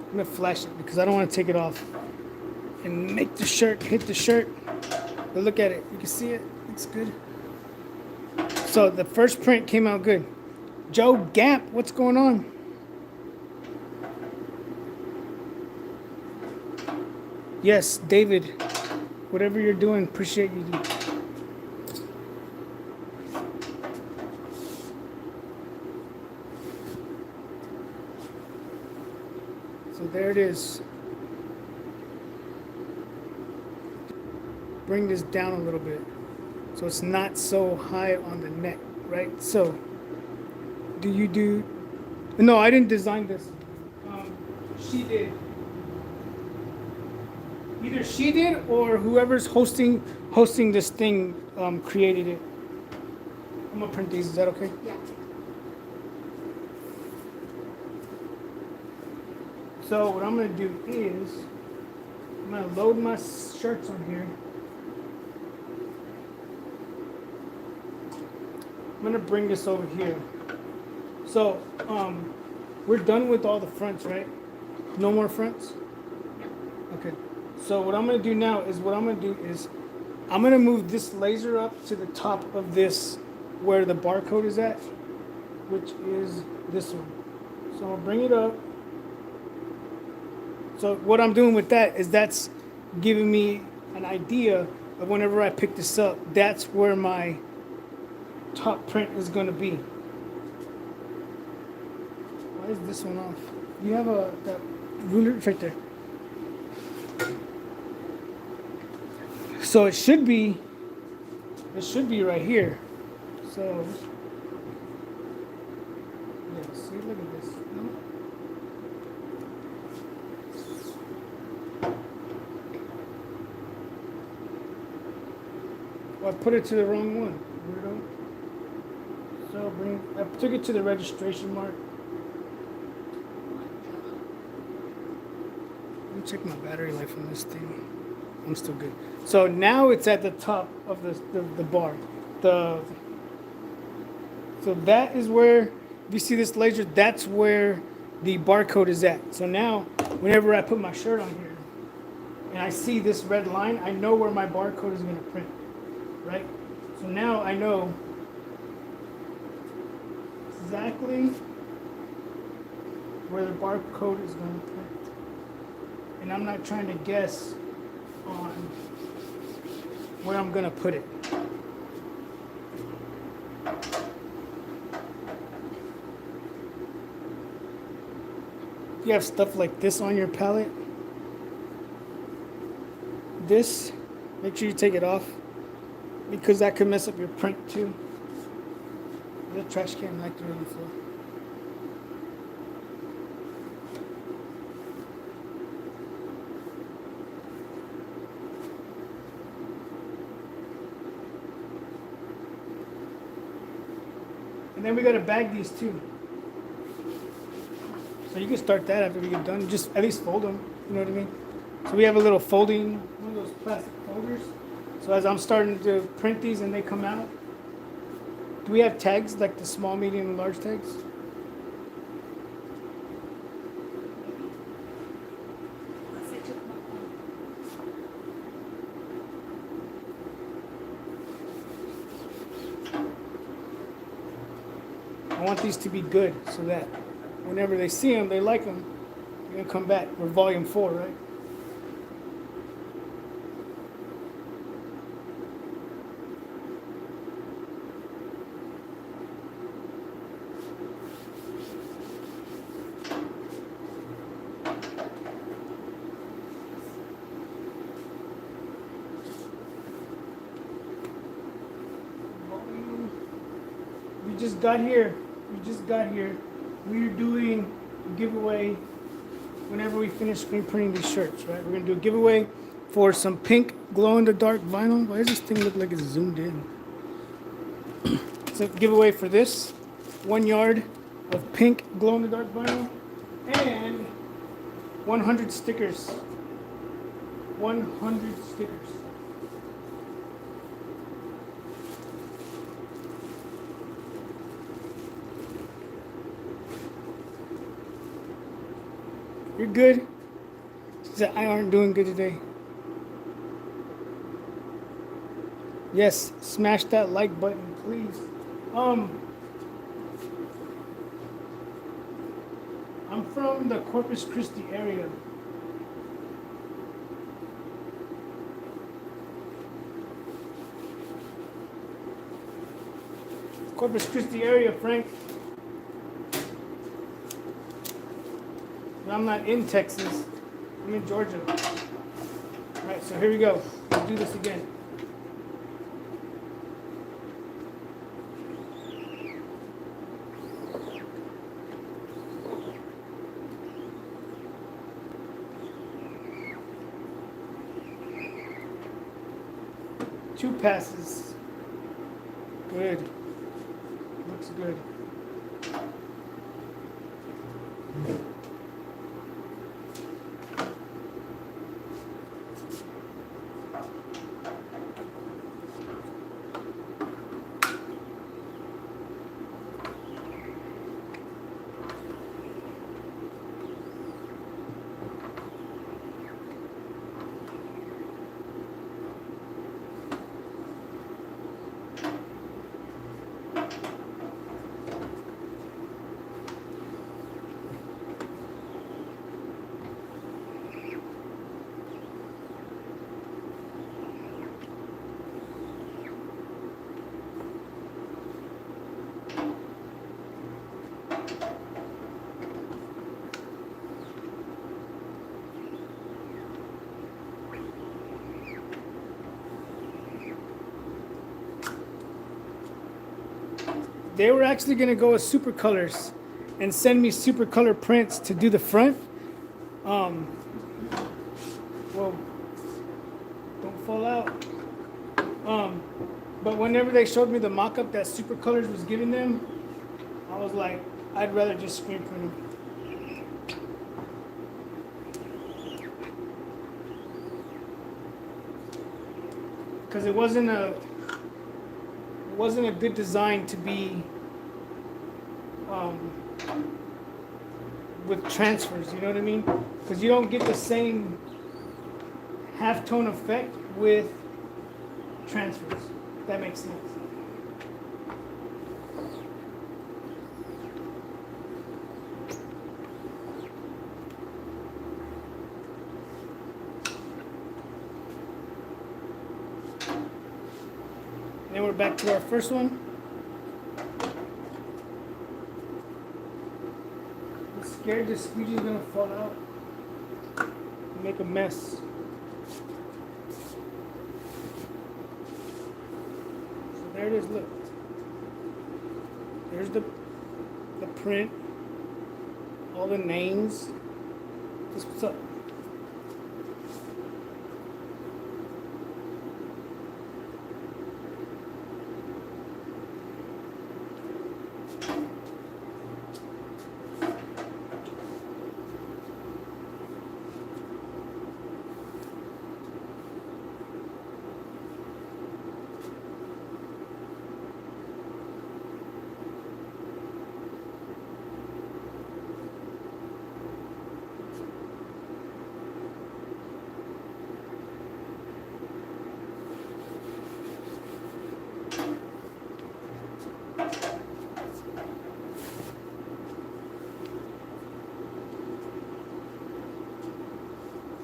I'm gonna flash it because I don't want to take it off and make the shirt hit the shirt. But look at it. You can see it. It's good. So the first print came out good. Joe Gap, what's going on? Yes, David. Whatever you're doing, appreciate you. Dude. So there it is. Bring this down a little bit so it's not so high on the neck, right? So do you do? No, I didn't design this. She did. Either she did or whoever's hosting this thing created it. I'm gonna print these. Is that okay? Yeah. So what I'm gonna do is I'm gonna load my shirts on here. I'm gonna bring this over here. So we're done with all the fronts, right? No more fronts? Okay. So what I'm gonna do now is I'm gonna move this laser up to the top of this where the barcode is at, which is this one. So I'll bring it up. So what I'm doing with that is that's giving me an idea of whenever I pick this up, that's where my top print is going to be. Why is this one off? You have that ruler right there. So it should be right here. So yeah, see, look at this. No? Well, I put it to the wrong one. Weirdo. So I took it to the registration mark. Let me check my battery life on this thing. I'm still good. So now it's at the top of the bar. So that is where, if you see this laser, that's where the barcode is at. So now, whenever I put my shirt on here, and I see this red line, I know where my barcode is going to print, right? So now I know exactly where the barcode is going to print. And I'm not trying to guess on where I'm going to put it. If you have stuff like this on your palette, make sure you take it off because that could mess up your print too. The trash can right there on the floor. And then we gotta bag these too. So you can start that after we get done. Just at least fold them. You know what I mean? So we have a little folding, one of those plastic folders. So as I'm starting to print these and they come out, do we have tags like the small, medium, and large tags? Let's say took my I want these to be good so that whenever they see them, they like them, they're gonna come back. We're volume 4, right? just got here. We just got here. We're doing a giveaway whenever we finish screen printing these shirts, right? We're gonna do a giveaway for some pink glow-in-the-dark vinyl. Why does this thing look like it's zoomed in? It's a giveaway for this 1 yard of pink glow-in-the-dark vinyl and 100 stickers. 100 stickers. You're good. She said, I aren't doing good today. Yes, smash that like button, please. I'm from the Corpus Christi area. Corpus Christi area, Frank. But I'm not in Texas. I'm in Georgia. All right, so here we go. Let's do this again. Two passes. Good. Looks good. They were actually gonna go with super colors and send me super color prints to do the front. Well, don't fall out. But whenever they showed me the mock-up that super colors was giving them, I was like, I'd rather just screen print them. Because it wasn't a good design to be with transfers, you know what I mean? Because you don't get the same halftone effect with transfers, if that makes sense. Then we're back to our first one. I'm scared the squeegee is gonna fall out and make a mess. So there it is, look. There's the print, all the names. This what's up.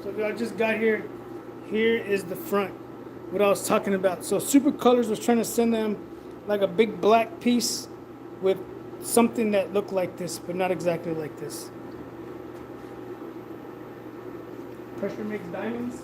So I just got here. Here is the front. What I was talking about. So Super Colors was trying to send them like a big black piece with something that looked like this, but not exactly like this. Pressure makes diamonds.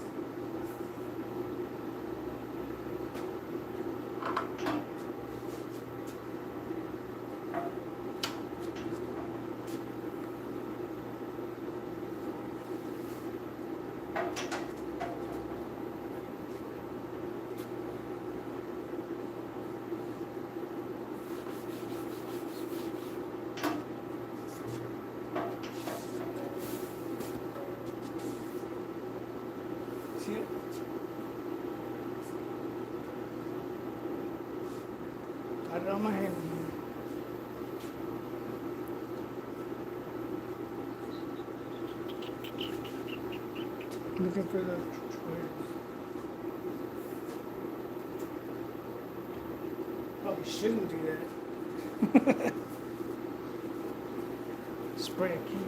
got it on my hand. Looking for the. Probably shouldn't do that. Spray a key.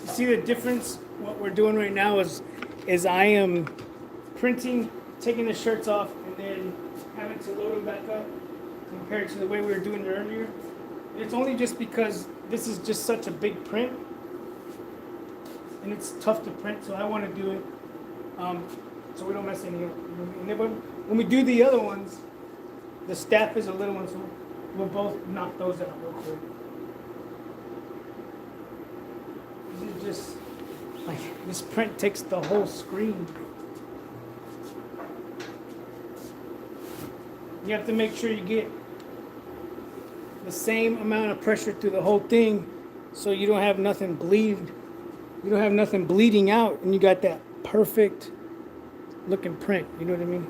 See the difference? What we're doing right now is I am printing, taking the shirts off, and then having to load them back up compared to the way we were doing it earlier. It's only just because this is just such a big print, and it's tough to print, so I want to do it so we don't mess any up. You know what I mean? And then when we do the other ones, the staff is a little one, so we'll both knock those out real quick. Just like this print takes the whole screen. You have to make sure you get the same amount of pressure through the whole thing so you don't have nothing bleed. You don't have nothing bleeding out, and you got that perfect looking print. You know what I mean?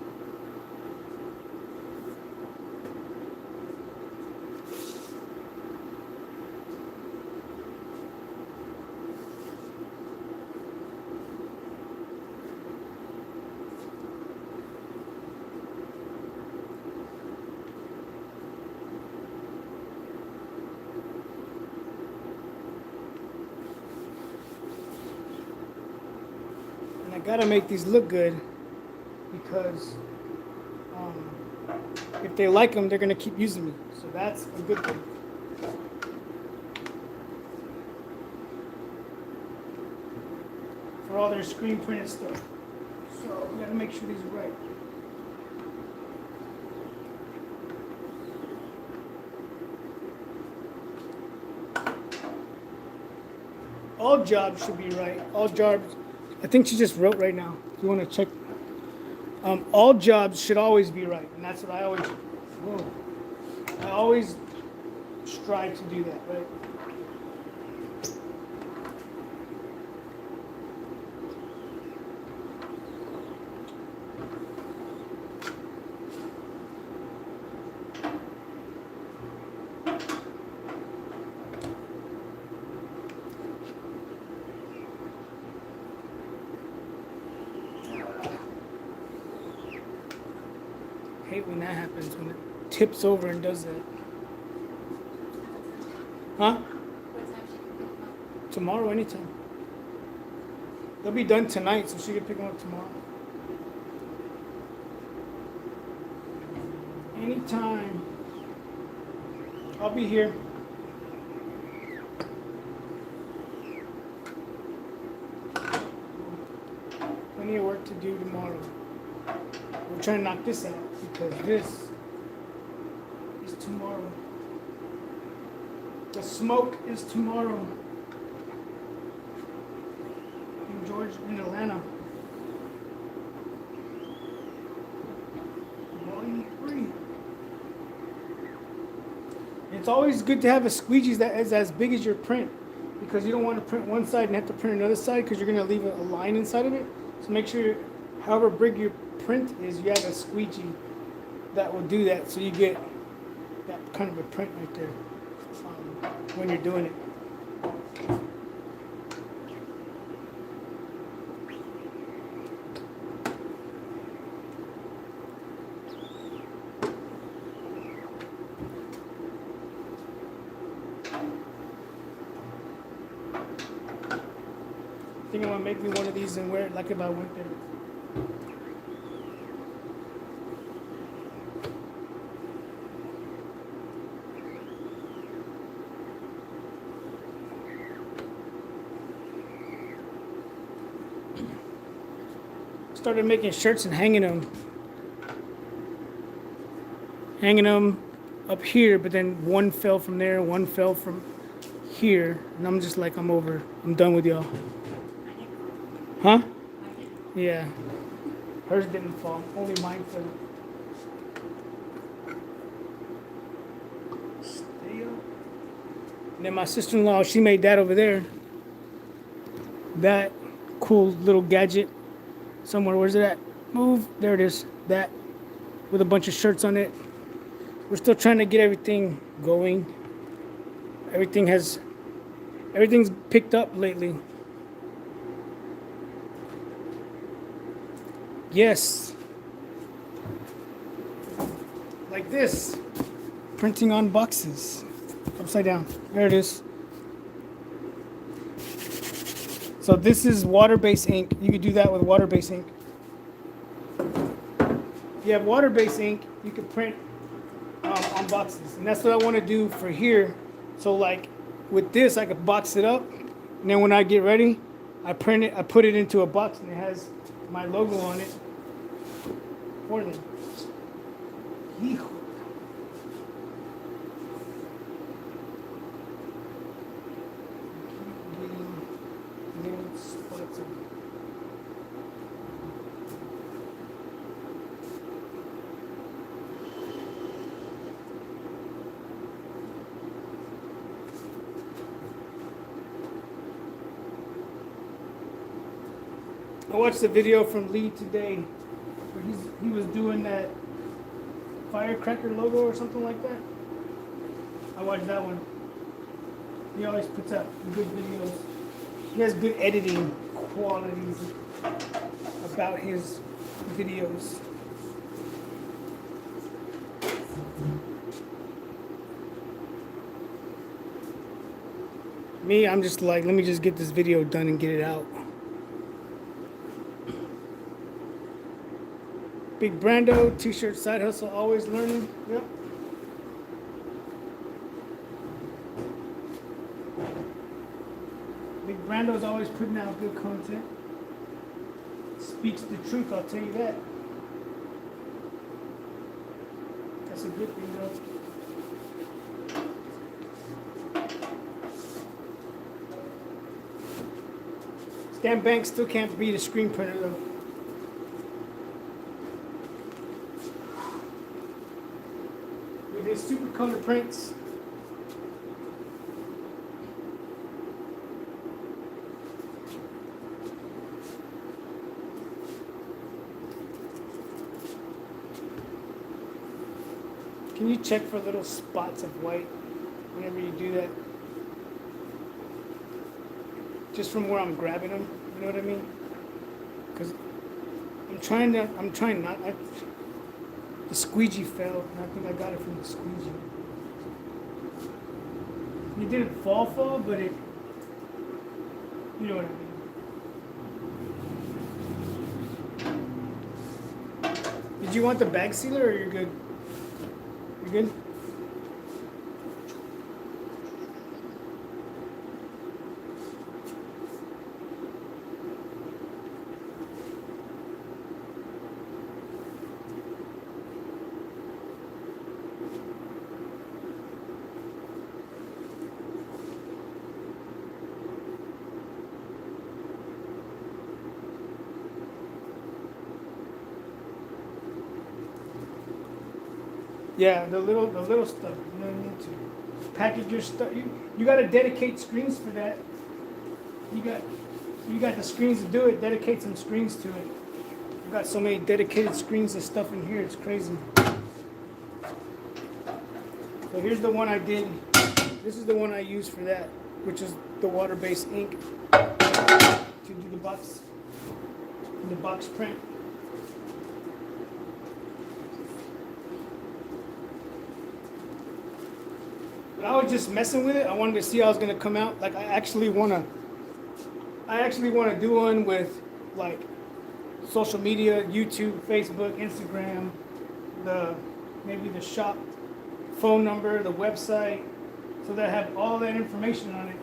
I gotta make these look good because if they like them, they're gonna keep using me. So that's a good thing. For all their screen printed stuff. So we gotta make sure these are right. All jobs should be right. All jobs. I think she just wrote right now. If you want to check. All jobs should always be right, and that's what I always. Whoa, I always strive to do that, right? I hate when that happens, when it tips over and does that. Huh? What time should you pick them up? Tomorrow, anytime. They'll be done tonight, so she can pick them up tomorrow. Anytime. I'll be here. Plenty of work to do tomorrow. We're trying to knock this out because this is tomorrow. The smoke is tomorrow. In Georgia, in Atlanta. Vol.3. It's always good to have a squeegee that is as big as your print because you don't want to print one side and have to print another side because you're going to leave a line inside of it. So make sure, however big your print is, you have a squeegee that will do that, so you get that kind of a print right there when you're doing it. think I'm gonna make me one of these and wear it like if I went there. Started making shirts and hanging them. Hanging them up here, but then one fell from there, one fell from here, and I'm just like, I'm over. I'm done with y'all. Huh? Yeah. Hers didn't fall. Only mine fell. Stay up. And then my sister-in-law, she made that over there. That cool little gadget. Somewhere, where's it at? Move. There it is. That. With a bunch of shirts on it. We're still trying to get everything going. Everything's picked up lately. Yes. Like this. Printing on boxes. Upside down. There it is. So this is water-based ink. You could do that with water-based ink. If you have water-based ink, you could print on boxes. And that's what I want to do for here. So like with this, I could box it up. And then when I get ready, I print it, I put it into a box and it has my logo on it for them. Yeehaw. I watched the video from Lee today where he was doing that firecracker logo or something like that. I watched that one. He always puts out good videos. He has good editing qualities about his videos. Me, I'm just like, let me just get this video done and get it out. Big Brando, t-shirt, side hustle, always learning. Yep. Big Brando's always putting out good content. Speaks the truth, I'll tell you that. That's a good thing, though. Stan Banks still can't beat a screen printer, though. With his super color prints. Can you check for little spots of white whenever you do that? Just from where I'm grabbing them, you know what I mean? Because I'm trying not. The squeegee fell, and I think I got it from the squeegee. It didn't fall, but it, you know what I mean. Did you want the bag sealer, or you're good? You good? Yeah, the little stuff. You know what I mean? To package your stuff. You got to dedicate screens for that. You got the screens to do it. Dedicate some screens to it. You got so many dedicated screens and stuff in here. It's crazy. So here's the one I did. This is the one I used for that, which is the water-based ink to do the box print. I was just messing with it. I wanted to see how it was gonna come out. Like I actually wanna I actually want to do one with like social media, YouTube, Facebook, Instagram, the maybe the shop phone number, the website, so that I have all that information on it.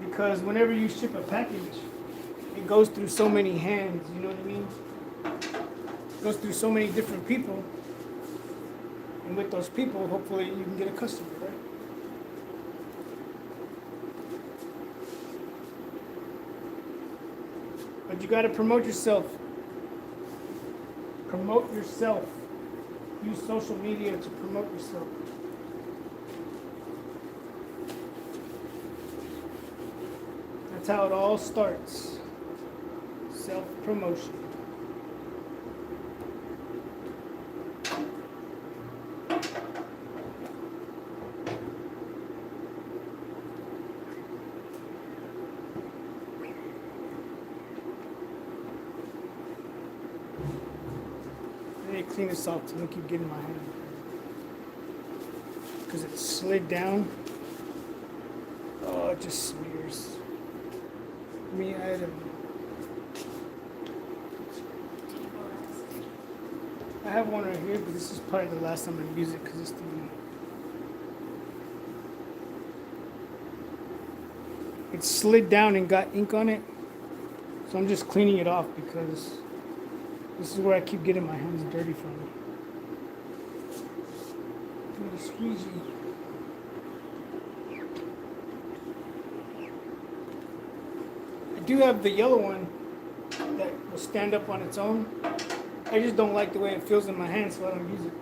Because whenever you ship a package, it goes through so many hands, you know what I mean? It goes through so many different people. And with those people, hopefully you can get a customer, right? But you gotta promote yourself. Promote yourself. Use social media to promote yourself. That's how it all starts. Self-promotion. I need to clean this off to don't keep getting my hand. Because it slid down. Oh, it just smears. Me, I had I have one right here, but this is probably the last time I use it because it's the. It slid down and got ink on it. So I'm just cleaning it off because this is where I keep getting my hands dirty from. Do the squeegee. I do have the yellow one that will stand up on its own. I just don't like the way it feels in my hand, so I don't use it.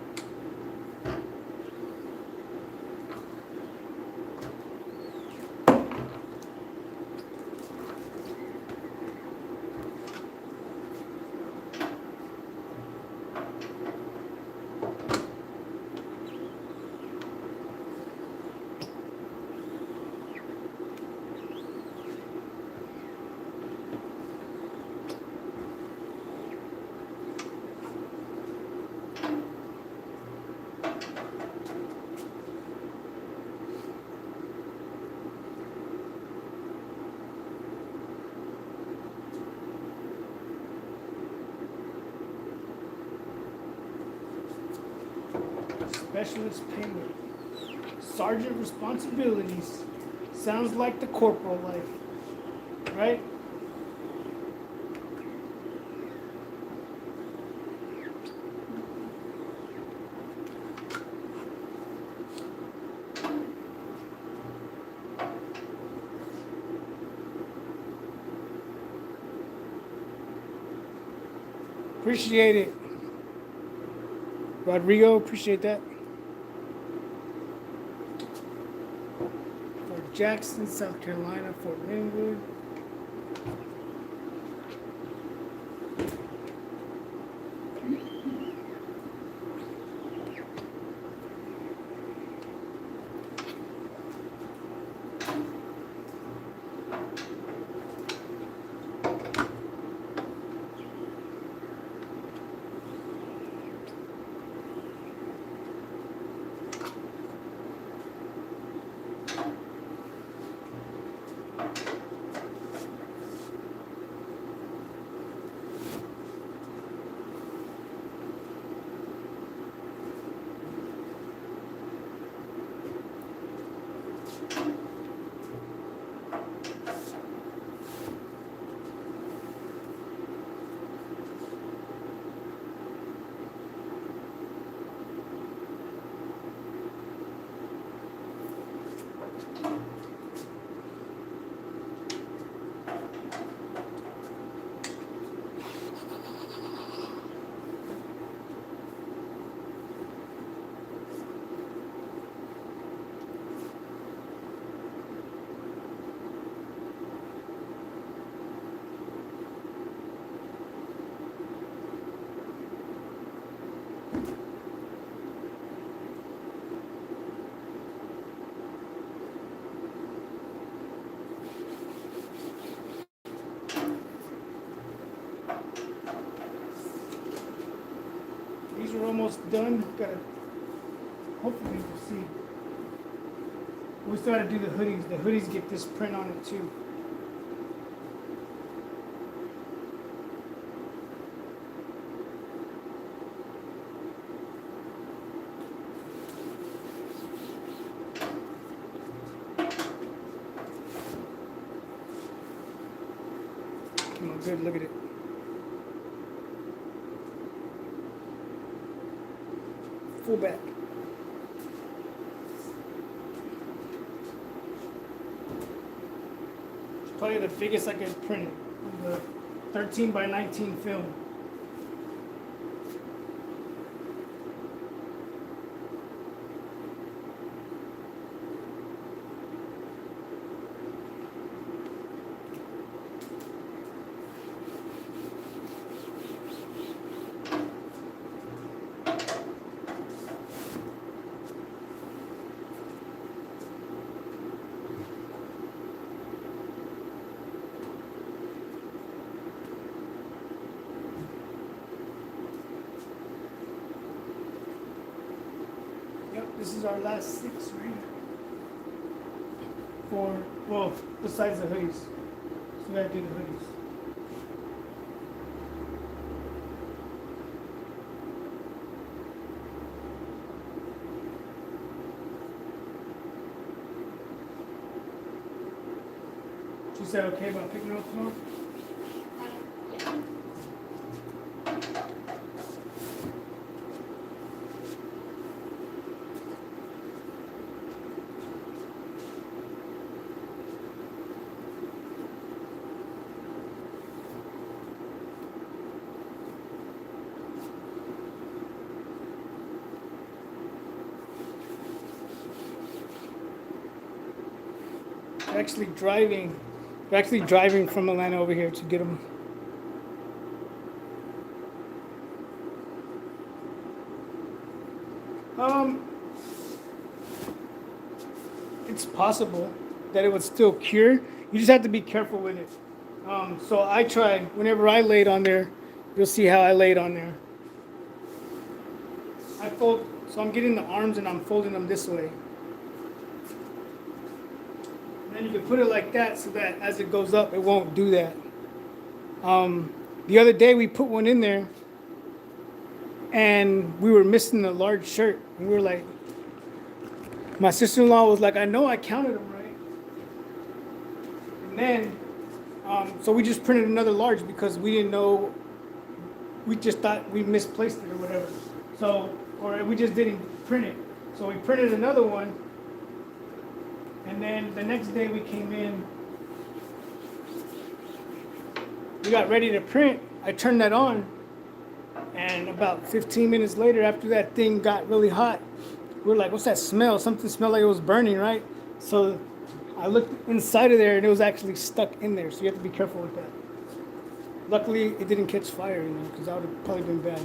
Specialist payment. Sergeant responsibilities. Sounds like the corporal life. Right? Appreciate it. Rodrigo, appreciate that. Fort Jackson, South Carolina, Fort Linwood. These are almost done. Gotta, hopefully you can see. We still gotta do the hoodies. The hoodies get this print on it too. good. Look at it. Full back. It's probably the biggest I could print it. The 13 by 19 film. Yep, this is our last 6 right here. For, well, besides the hoodies. So we gotta do the hoodies. She said okay about picking up tomorrow? Yeah. We're actually driving from Atlanta over here to get them. It's possible that it would still cure. You just have to be careful with it. So I try, whenever I lay it on there, you'll see how I lay it on there. I fold, so I'm getting the arms and I'm folding them this way. And then you can put it like that so that as it goes up, it won't do that. The other day we put one in there and we were missing a large shirt. And we were like, my sister-in-law was like, I know I counted them right. And then, so we just printed another large because we didn't know, we just thought we misplaced it or whatever. So, or we just didn't print it. So we printed another one. And then the next day we came in, we got ready to print. I turned that on. And about 15 minutes later, after that thing got really hot, we were like, what's that smell? Something smelled like it was burning, right? So I looked inside of there and it was actually stuck in there. So you have to be careful with that. Luckily, it didn't catch fire in there because that would have probably been bad.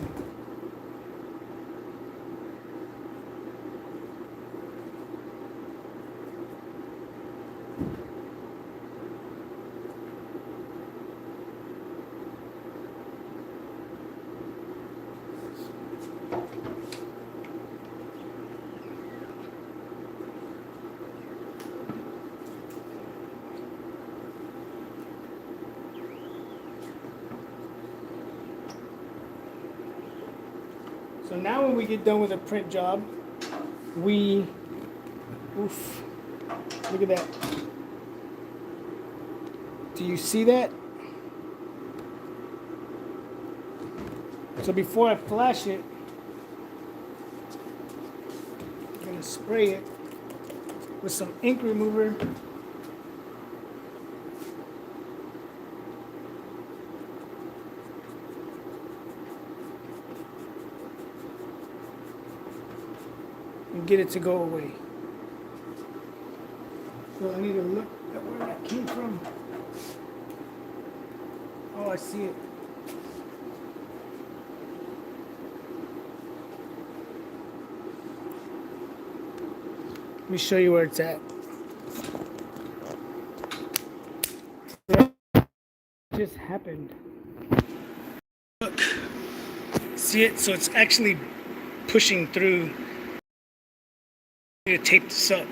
So now when we get done with a print job, we, oof, look at that. Do you see that? So before I flash it, I'm gonna spray it with some ink remover. And get it to go away. So I need to look at where that came from. Oh, I see it. Let me show you where it's at. That just happened. Look. See it? So it's actually pushing through. I need to tape this up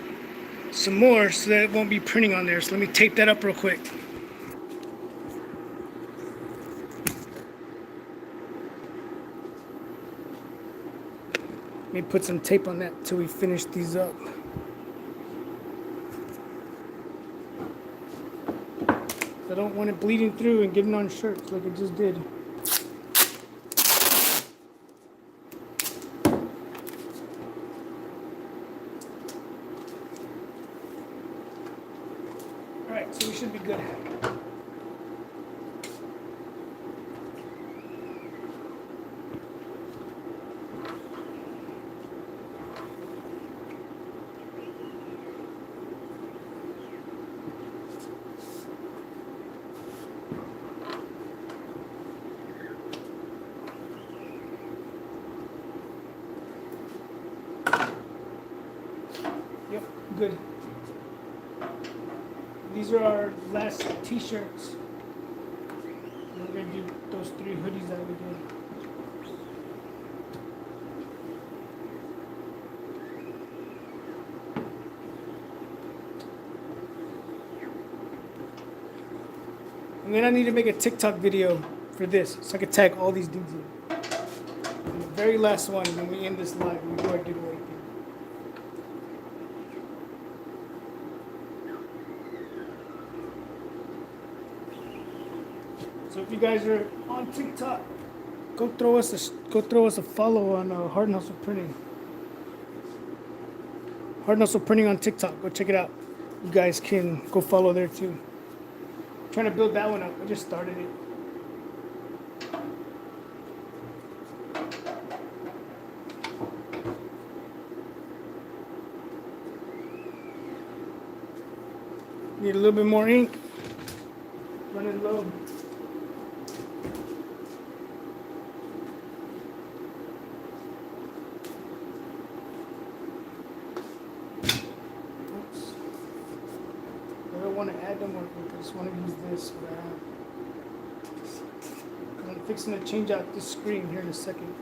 some more so that it won't be printing on there. So let me tape that up real quick. Let me put some tape on that till we finish these up. So I don't want it bleeding through and getting on shirts like it just did. Alright, so we should be good. Yep, good. These are our last t-shirts. We're gonna do those 3 hoodies that we did. And then I need to make a TikTok video for this so I can tag all these dudes in. And the very last one, when we end this live, we do our giveaway thing. So if you guys are on TikTok, go throw us a follow on Hard and Hustle Printing. Hard and Hustle Printing on TikTok. Go check it out. You guys can go follow there too. Trying to build that one up. I just started it. Need a little bit more ink. Running low. Oops. I don't want to add no more ink. I just want to use this what I have. 'Cause I'm fixing to change out this screen here in a second.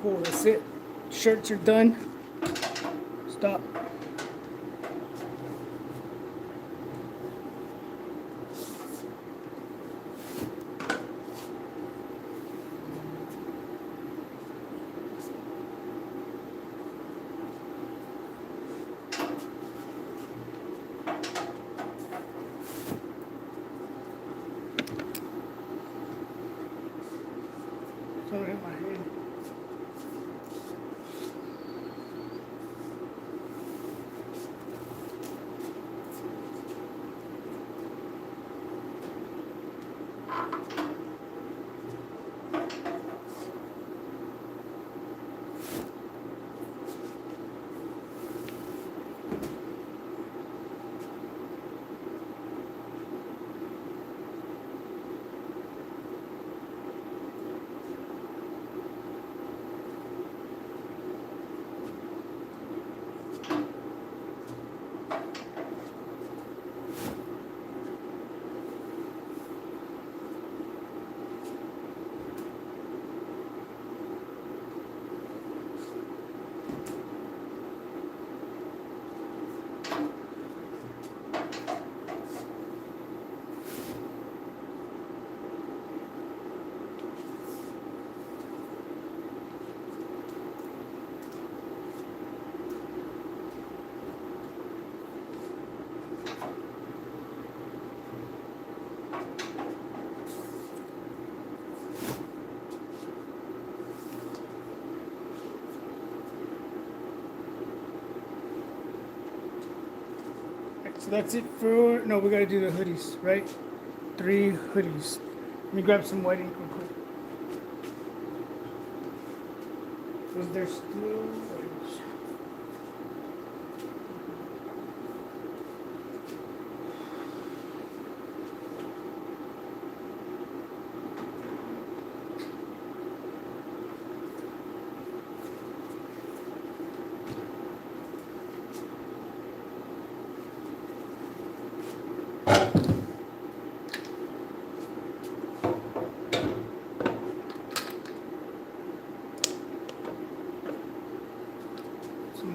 Cool, that's it. Shirts are done. Stop. Don't hit my head. So that's it for, no, we gotta do the hoodies, right? 3 hoodies. Let me grab some white ink real quick. Was there still?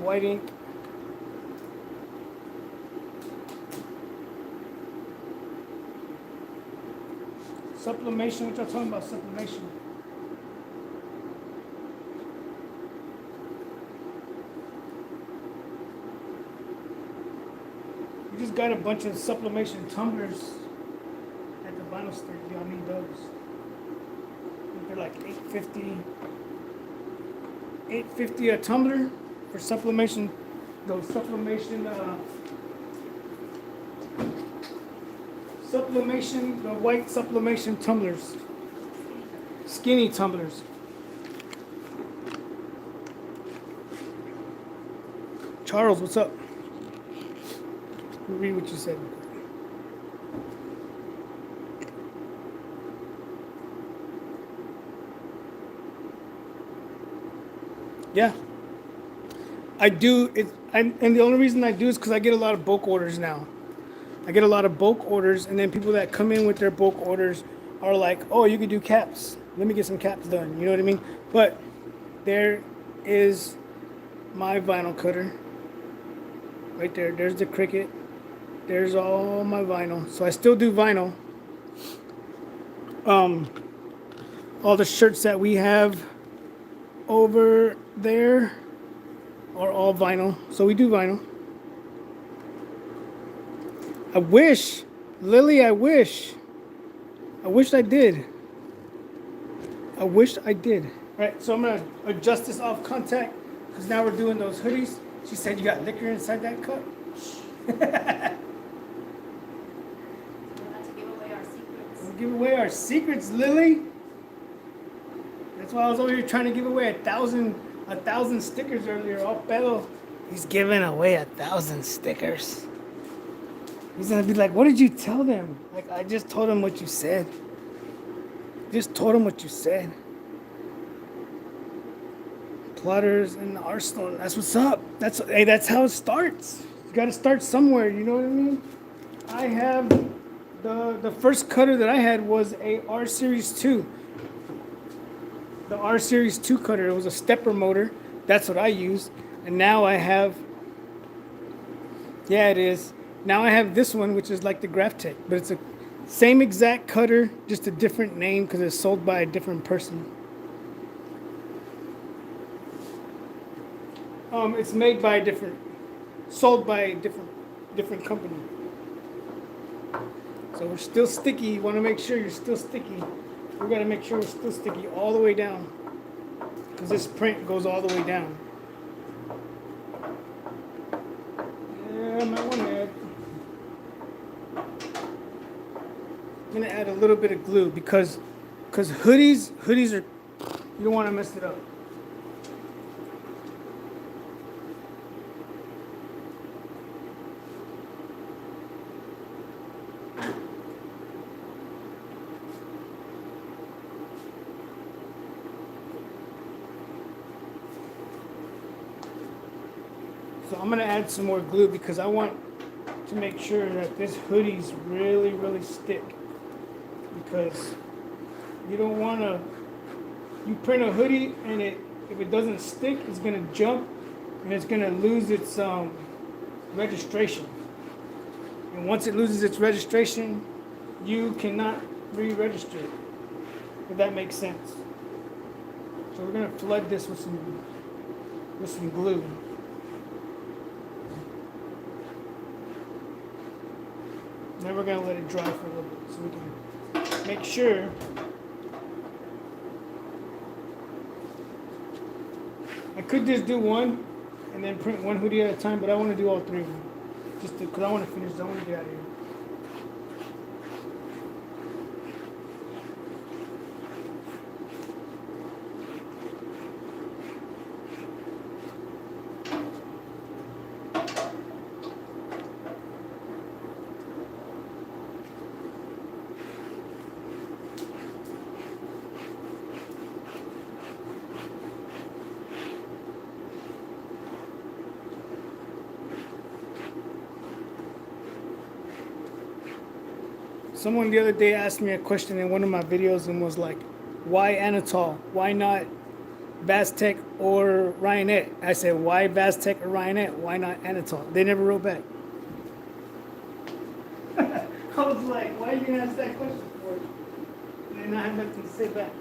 white ink. Sublimation, what y'all talking about sublimation? We just got a bunch of sublimation tumblers at the vinyl store. Y'all need those. I think they're like $8.50 a tumbler for sublimation. Those sublimation, the white sublimation tumblers, skinny tumblers. Charles, what's up? Read what you said. Yeah, I do. And the only reason I do is because I get a lot of bulk orders now. I get a lot of bulk orders, and then people that come in with their bulk orders are like, "Oh, you could do caps. Let me get some caps done." You know what I mean? But there is my vinyl cutter right there. There's the Cricut. There's all my vinyl. So I still do vinyl. All the shirts that we have over there are all vinyl. So we do vinyl. I wish, Lily, I wish I did. I wish I did. All right, so I'm gonna adjust this off contact because now we're doing those hoodies. She said you got liquor inside that cup. We're about to give away our secrets. We'll give away our secrets, Lily. That's why I was over here trying to give away a thousand stickers earlier. Oh, pedo. He's giving away 1,000 stickers. He's gonna be like, "What did you tell them?" Like, I just told him what you said. Just told him what you said. Plotters and Arsenal. That's what's up. That's how it starts. You gotta start somewhere. You know what I mean? I have the first cutter that I had was a R Series 2. The R Series 2 cutter. It was a stepper motor. That's what I used. And now I have. Yeah, it is. Now I have this one, which is like the Grovetown, but it's a same exact cutter, just a different name because it's sold by a different person. It's made by sold by a different company. So we're still sticky. You want to make sure you're still sticky. We got to make sure we're still sticky all the way down because this print goes all the way down. Yeah, I might want to add. I'm gonna add a little bit of glue because hoodies are, you don't want to mess it up. So I'm gonna add some more glue because I want to make sure that this hoodie's really, really stick. Because you don't want to, you print a hoodie and if it doesn't stick, it's going to jump and it's going to lose its registration. And once it loses its registration, you cannot re-register it, if that makes sense. So we're going to flood this with some glue. Then we're going to let it dry for a little bit so we can make sure I could just do one and then print one hoodie at a time, but I want to do all three of them just because I want to finish. I want to get out of here. Someone the other day asked me a question in one of my videos and was like, "Why Anatol? Why not Vaztec or Ryanette. I said, why Vaztec or Ryanette? Why not Anatol? They never wrote back. I was like, why are you gonna ask that question for? And I have nothing to say back.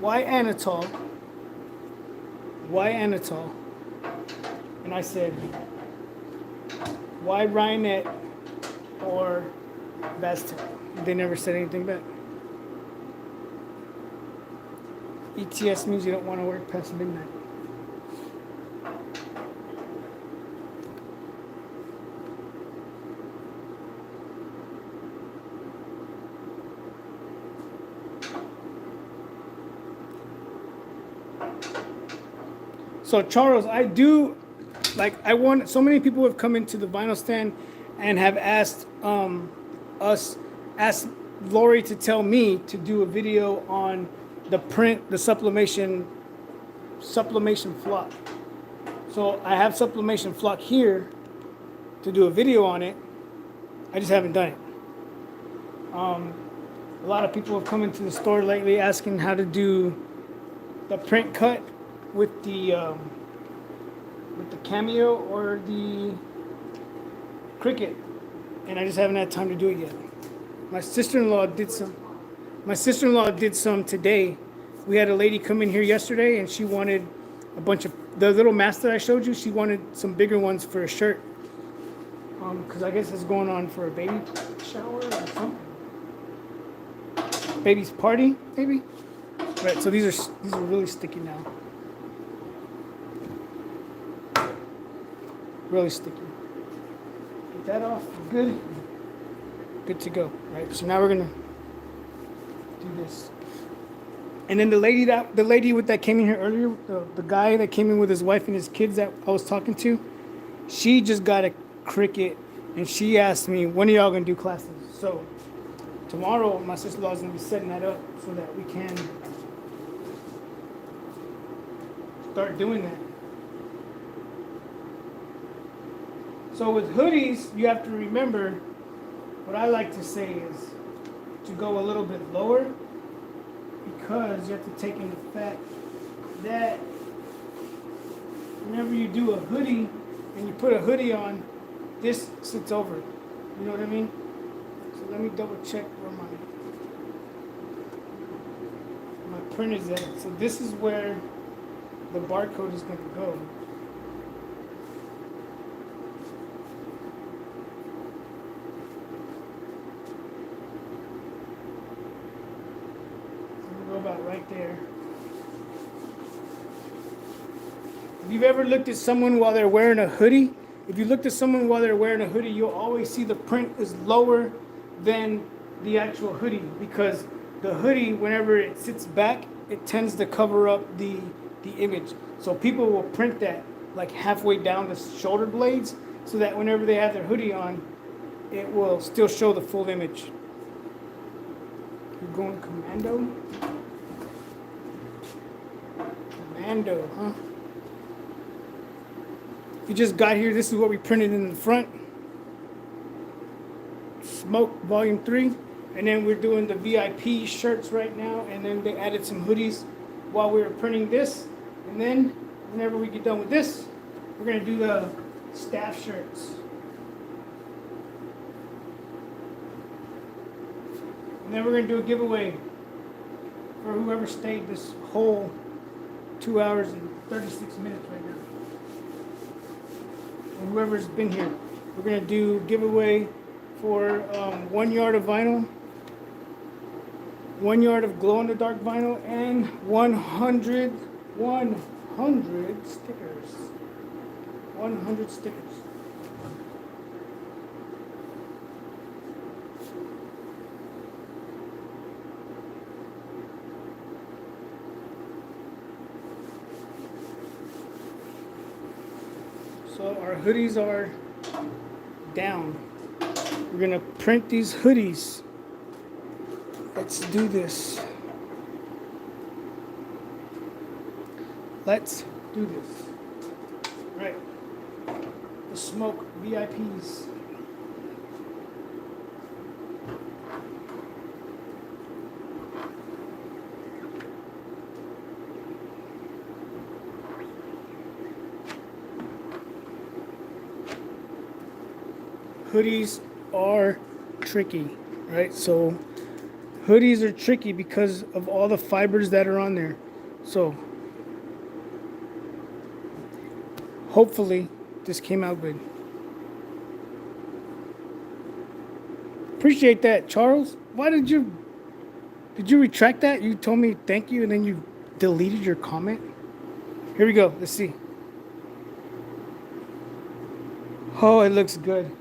Why Anatol? Why Anatol? And I said, why Ryanette or Vaztec? They never said anything back. ETS means you don't want to work past midnight. So Charles, I do, like, I want, so many people have come into the vinyl stand and have asked asked Lori to tell me to do a video on the print, the sublimation flock. So I have sublimation flock here to do a video on it. I just haven't done it. A lot of people have come into the store lately asking how to do the print cut with the Cameo or the Cricut, and I just haven't had time to do it yet. My sister-in-law did some. My sister-in-law did some today. We had a lady come in here yesterday, and she wanted a bunch of the little masks that I showed you. She wanted some bigger ones for a shirt, because I guess it's going on for a baby shower or something. Baby's party, maybe. Right. So these are really sticky now. Really sticky. Get that off. Good. Good to go. Right. So now we're gonna do this. And then the lady that came in here earlier, the guy that came in with his wife and his kids that I was talking to, she just got a Cricut, and she asked me, when are y'all gonna do classes? So tomorrow, my sister-in-law is gonna be setting that up so that we can start doing that. So with hoodies, you have to remember, what I like to say is to go a little bit lower, because you have to take into fact that whenever you do a hoodie and you put a hoodie on, this sits over it. You know what I mean? So let me double check where my print is at. So this is where the barcode is going to go. About right there. If you've ever looked at someone while they're wearing a hoodie, you'll always see the print is lower than the actual hoodie, because the hoodie, whenever it sits back, it tends to cover up the image. So people will print that like halfway down the shoulder blades, so that whenever they have their hoodie on, it will still show the full image. You're going commando? Commando, huh? If you just got here, this is what we printed in the front. Smoke Vol.3. And then we're doing the VIP shirts right now. And then they added some hoodies while we were printing this. And then whenever we get done with this, we're going to do the staff shirts. And then we're going to do a giveaway for whoever stayed this whole 2 hours and 36 minutes right now. And whoever's been here, we're going to do giveaway for 1 yard of vinyl, 1 yard of glow-in-the-dark vinyl, and 100 stickers. 100 stickers. So our hoodies are down. We're gonna print these hoodies. Let's do this. Let's do this. Right. The smoke VIPs. hoodies are tricky, right? So hoodies are tricky because of all the fibers that are on there. So hopefully this came out good. Appreciate that, Charles. Why did you retract that? You told me thank you and then you deleted your comment. Here we go. Let's see. Oh, it looks good.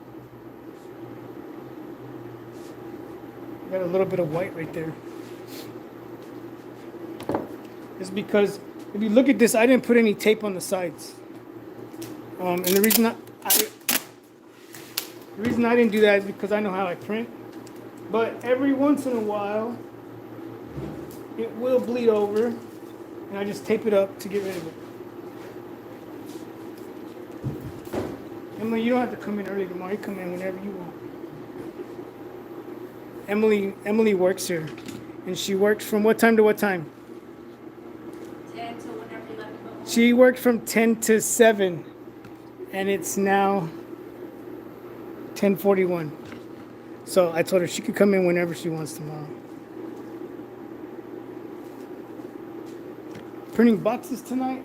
Got a little bit of white right there. It's because if you look at this, I didn't put any tape on the sides. And the reason I didn't do that is because I know how I print. But every once in a while, it will bleed over, and I just tape it up to get rid of it. Emily, you don't have to come in early tomorrow. You come in whenever you want. Emily works here, and she works from what time to what time? 10 till whenever you let me go. She worked from 10 to 7, and it's now 10:41. So I told her she could come in whenever she wants tomorrow. Printing boxes tonight?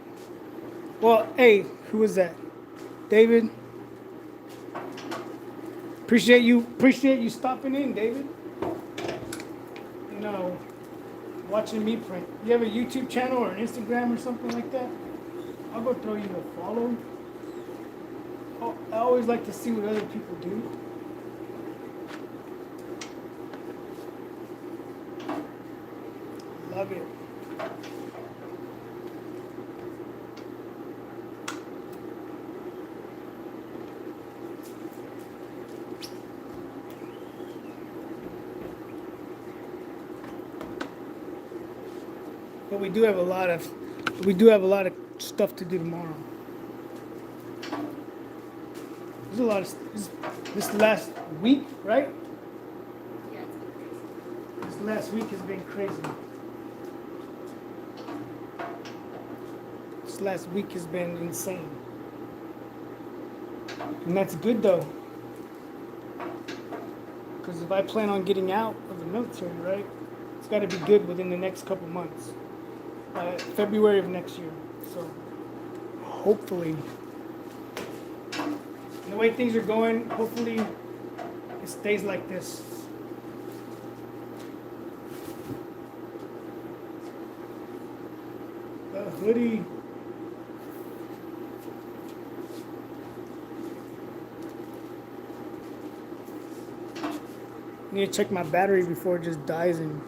Well, hey, who was that? David? Appreciate you stopping in, David. You know, watching me print. You have a YouTube channel or an Instagram or something like that? I'll go throw you a follow. Oh, I always like to see what other people do. Love it. But we do have a lot of stuff to do tomorrow. There's a lot of this last week, right? Yeah, it's been crazy. This last week has been crazy. This last week has been insane. And that's good though. Because if I plan on getting out of the military, right, it's got to be good within the next couple months. February of next year. So hopefully, and the way things are going, hopefully it stays like this. The hoodie. Need to check my battery before it just dies and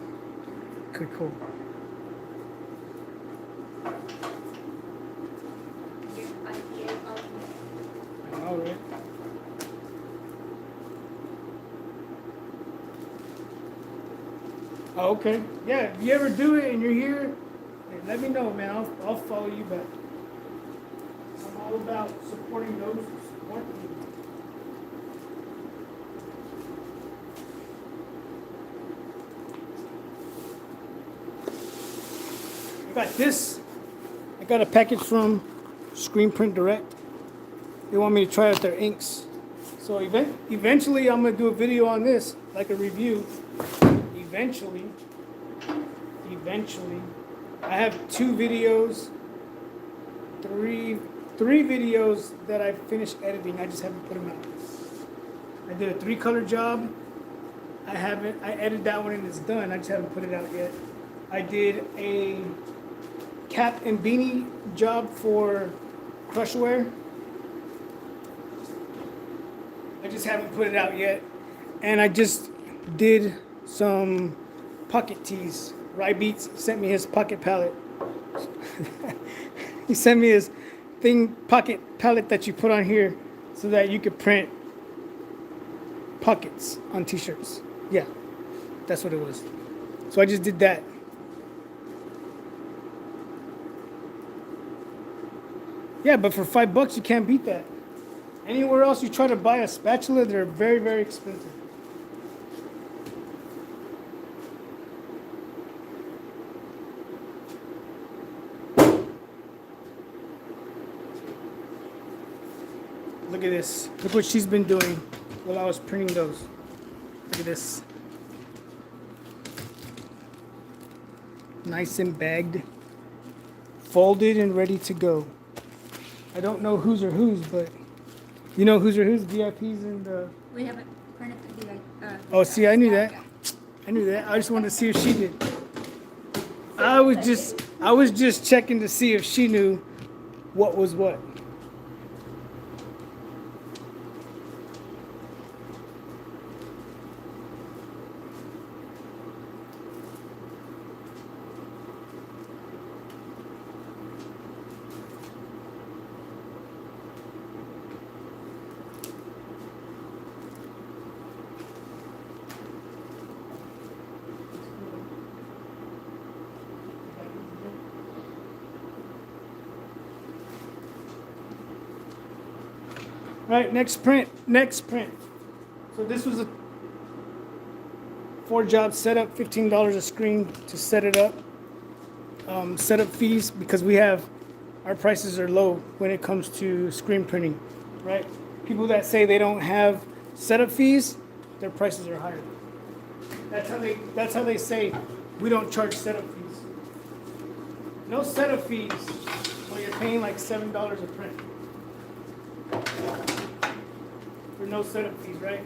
could cool. Your IPA of All right. Oh, okay. Yeah, if you ever do it and you're here, hey, let me know, man. I'll follow you back. I'm all about supporting those who support me. I got this. I got a package from Screen Print Direct. They want me to try out their inks. So eventually I'm gonna do a video on this, like a review. Eventually. I have 2 videos, three videos that I finished editing. I just haven't put them out. I did a 3-color job. I edited that one and it's done. I just haven't put it out yet. I did a cap and beanie job for Crushwear. I just haven't put it out yet. And I just did some pocket tees. Rye Beats sent me his pocket palette. He sent me his pocket palette that you put on here so that you could print pockets on t-shirts. Yeah, that's what it was. So I just did that. Yeah, but for $5 you can't beat that. Anywhere else you try to buy a spatula, they're very, very expensive. Look at this. Look what she's been doing. while I was printing those. Look at this. Nice and bagged, folded and ready to go. I don't know whose are whose, but you know whose are whose, VIPs and We haven't printed the VI. Oh, see, I knew staff that. yet. I knew that. I just wanted to see if she did. I was just checking to see if she knew what was what. Right, next print. So this was a 4-job setup, $15 a screen to set it up. Setup fees, because our prices are low when it comes to screen printing, right? People that say they don't have setup fees, their prices are higher. That's how they say we don't charge setup fees. No setup fees, so you're paying like $7 a print. For no setup fees, right?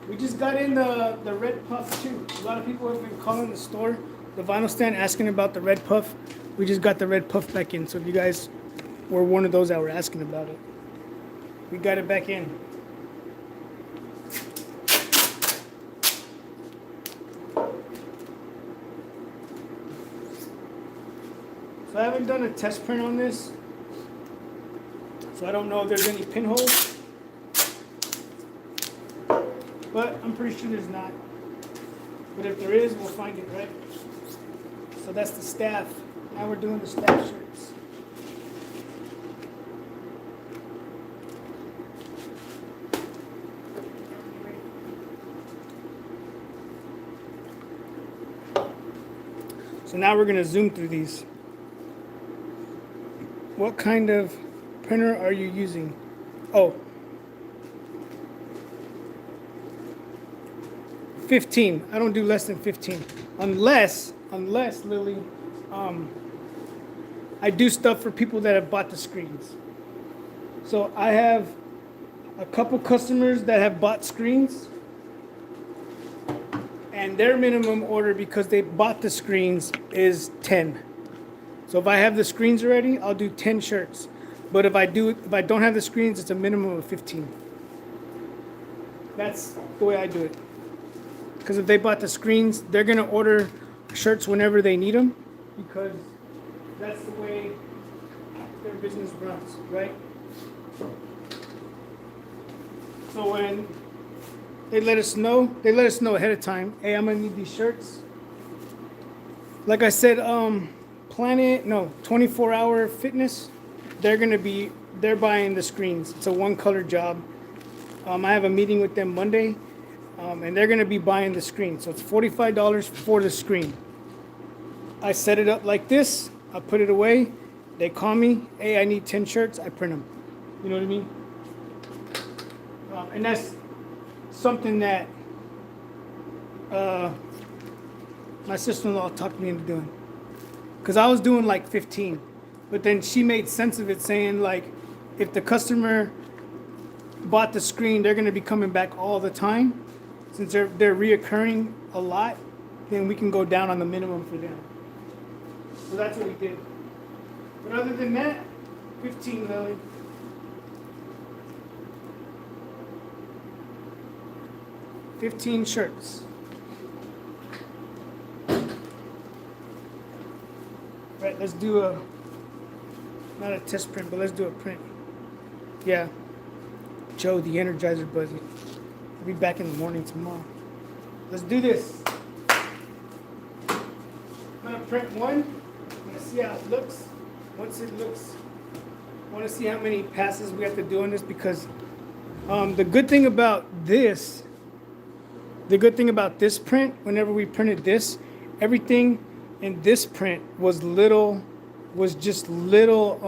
We just got in the red puff too. A lot of people have been calling the store, the vinyl stand, asking about the red puff. We just got the red puff back in. So if you guys were one of those that were asking about it, we got it back in. So I haven't done a test print on this, so I don't know if there's any pinholes. But I'm pretty sure there's not. But if there is, we'll find it, right? So that's the staff. Now we're doing the staff shirts. So now we're going to zoom through these. What kind of printer are you using? Oh, 15. I don't do less than 15. Unless Lily, I do stuff for people that have bought the screens. So I have a couple customers that have bought screens, and their minimum order, because they bought the screens, is 10. So if I have the screens already, I'll do 10 shirts. But if I don't have the screens, it's a minimum of 15. That's the way I do it. Because if they bought the screens, they're going to order shirts whenever they need them, because that's the way their business runs, right? So when they let us know ahead of time, hey, I'm going to need these shirts. Like I said, 24-hour fitness, they're buying the screens. It's a one-color job. I have a meeting with them Monday. And they're going to be buying the screen. So it's $45 for the screen. I set it up like this. I put it away. They call me. Hey, I need 10 shirts. I print them. You know what I mean? And that's something that my sister-in-law talked me into doing. Because I was doing like 15. But then she made sense of it, saying like, if the customer bought the screen, they're going to be coming back all the time. Since they're reoccurring a lot, then we can go down on the minimum for them. So that's what we did. But other than that, 15 Lily. $15 shirts. Right, let's do not a test print, but let's do a print. Yeah. Joe, the Energizer Buzzy. I'll be back in the morning tomorrow. Let's do this. I'm gonna print one. I'm gonna see how it looks. Once it looks, I want to see how many passes we have to do on this because the good thing about this print, whenever we printed this, everything in this print was just little,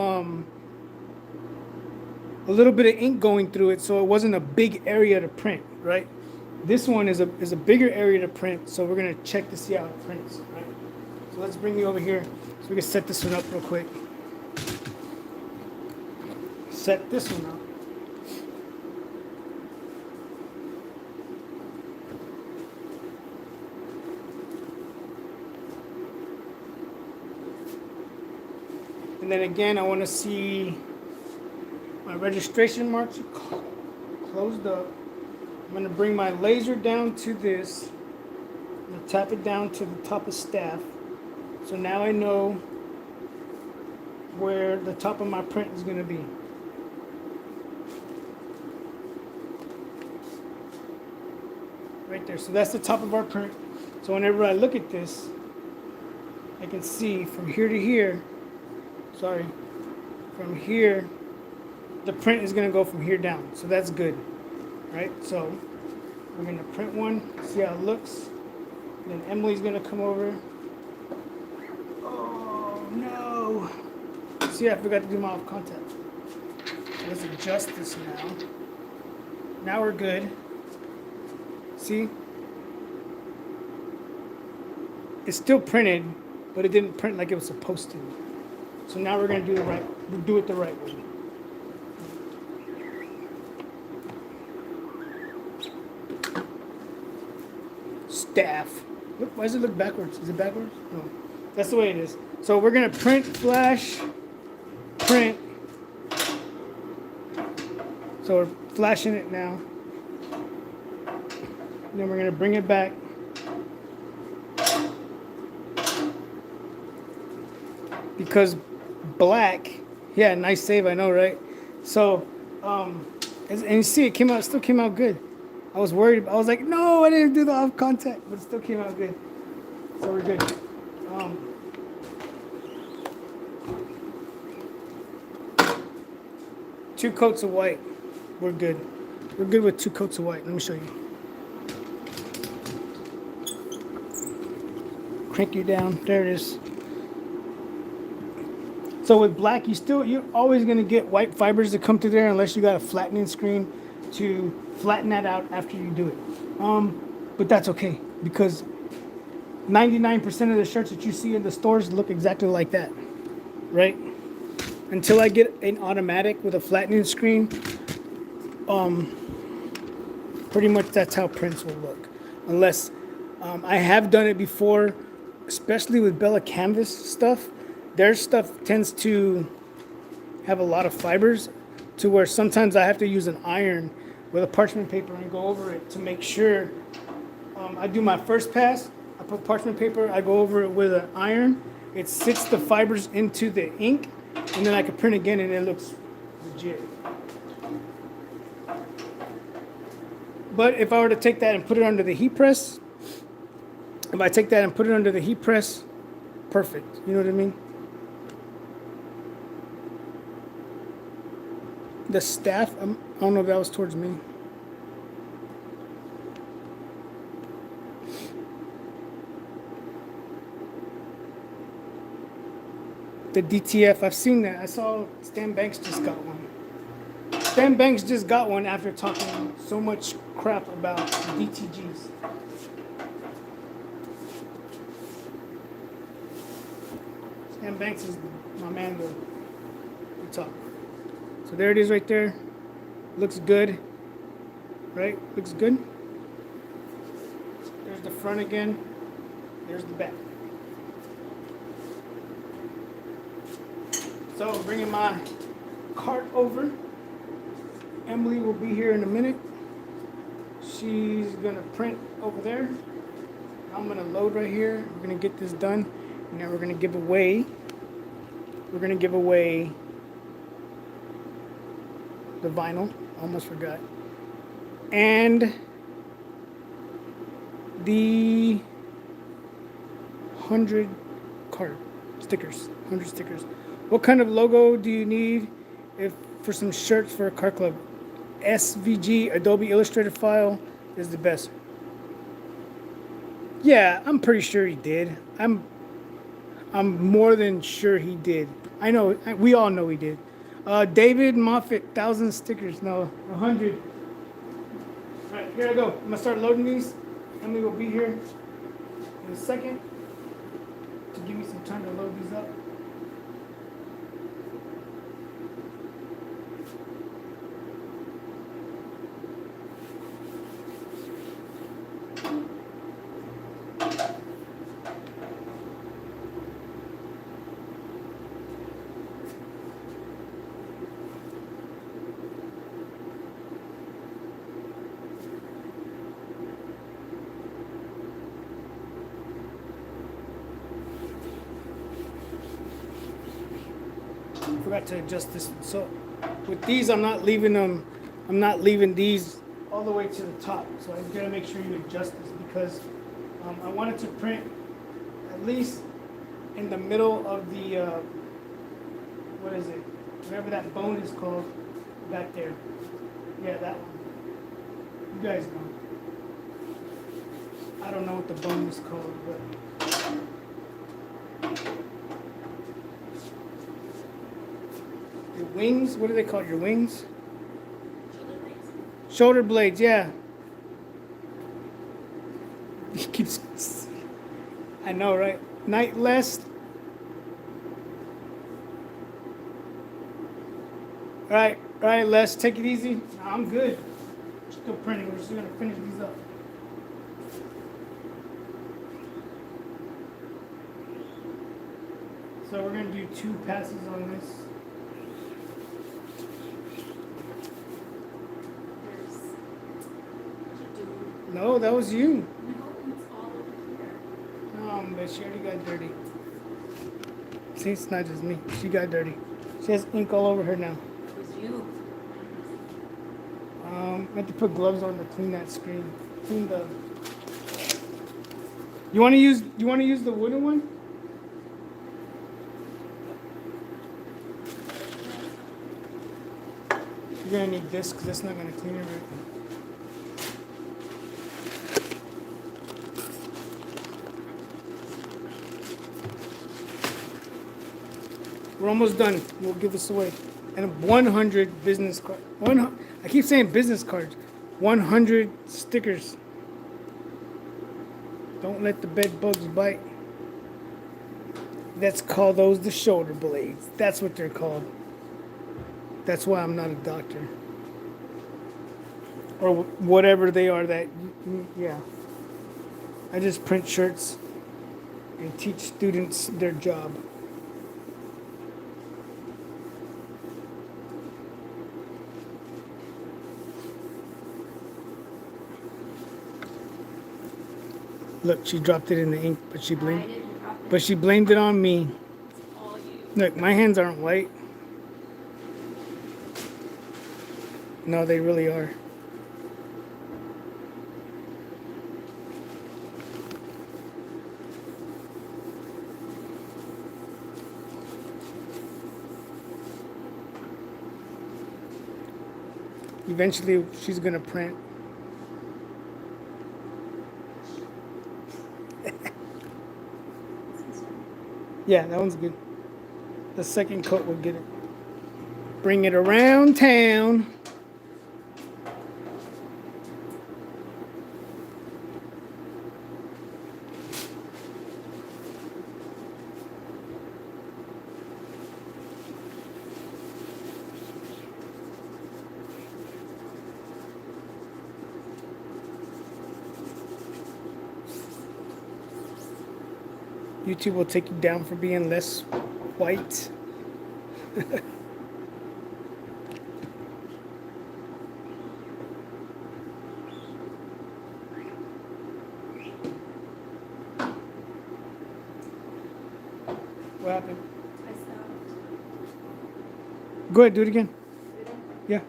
a little bit of ink going through it, so it wasn't a big area to print, right? This one is a bigger area to print, so we're gonna check to see how it prints, right? So let's bring you over here so we can set this one up real quick. Set this one up. And then again, I want to see my registration marks closed up. I'm going to bring my laser down to this. I'm going to tap it down to the top of staff. So now I know where the top of my print is going to be. Right there. So that's the top of our print. So whenever I look at this, I can see from here to here, from here, the print is going to go from here down. So that's good. Right? So we're going to print one, see how it looks. Then Emily's going to come over. Oh, no. See, I forgot to do my off contact. Let's adjust this now. Now we're good. See? It's still printed, but it didn't print like it was supposed to. So now we're going to do it the right way. Staff. Look, why does it look backwards? Is it backwards? No. That's the way it is. So we're going to print, flash, print. So we're flashing it now. And then we're going to bring it back. Because black, yeah, nice save, I know, right? So, and you see, it still came out good. I was worried. I was like, no, I didn't do the off contact, but it still came out good. So we're good. Two coats of white. We're good. We're good with 2 coats of white. Let me show you. Crank you down. There it is. So with black, you're always gonna get white fibers that come through there unless you got a flattening screen to flatten that out after you do it. But that's okay because 99% of the shirts that you see in the stores look exactly like that, right? Until I get an automatic with a flattening screen, pretty much that's how prints will look. Unless I have done it before, especially with Bella Canvas stuff. Their stuff tends to have a lot of fibers to where sometimes I have to use an iron with a parchment paper and go over it to make sure. I do my first pass, I put parchment paper, I go over it with an iron, it sits the fibers into the ink, and then I can print again and it looks legit. But if I were to take that and put it under the heat press, perfect, you know what I mean? The staff, I don't know if that was towards me. The DTF, I've seen that. I saw Stan Banks just got one. Stan Banks just got one after talking so much crap about DTGs. Stan Banks is my man to talk. So there it is right there. Looks good. Right? Looks good. There's the front again. There's the back. So bringing my cart over. Emily will be here in a minute. She's gonna print over there. I'm gonna load right here. We're gonna get this done. And now we're gonna give away. The vinyl, almost forgot, and the 100 card. stickers. 100 stickers. What kind of logo do you need if for some shirts for a car club? SVG Adobe Illustrator file is the best. Yeah, I'm pretty sure he did. I'm more than sure he did. I know. We all know he did. David Moffat, 1,000 stickers. No, 100. All right, here I go. I'm gonna start loading these. Emily will be here in a second to give me some time to load these up. Forgot to adjust this. So with these, I'm not leaving them. I'm not leaving these all the way to the top. So I gotta make sure you adjust this because I wanted to print at least in the middle of the what is it? Whatever that bone is called back there. Yeah, that one. You guys know. I don't know what the bone is called, but. Your wings? What do they call it? Your wings? Shoulder blades, yeah. He keeps. I know, right? Night lest. All right, Les, take it easy. No, I'm good. Still printing. We're just gonna finish these up. So we're gonna do 2 passes on this. No, that was you. No, it's all over here. But she already got dirty. See, it's not just me. She got dirty. She has ink all over her now. It was you. I have to put gloves on to clean that screen. Clean the. You want to use the wooden one? You're gonna need this because that's not gonna clean it right. We're almost done. We'll give this away. And 100 business cards. I keep saying business cards. 100 stickers. Don't let the bed bugs bite. Let's call those the shoulder blades. That's what they're called. That's why I'm not a doctor. Or whatever they are that, yeah. I just print shirts and teach students their job. Look, she dropped it in the ink, but she I blamed, didn't drop it. but she blamed it on me. It's all you. Look, my hands aren't white. No, they really are. Eventually, she's gonna print. Yeah, that one's good. The second coat will get it. Bring it around town. YouTube will take you down for being less white. What happened? I stopped. Go ahead, do it again. Did it? Yeah.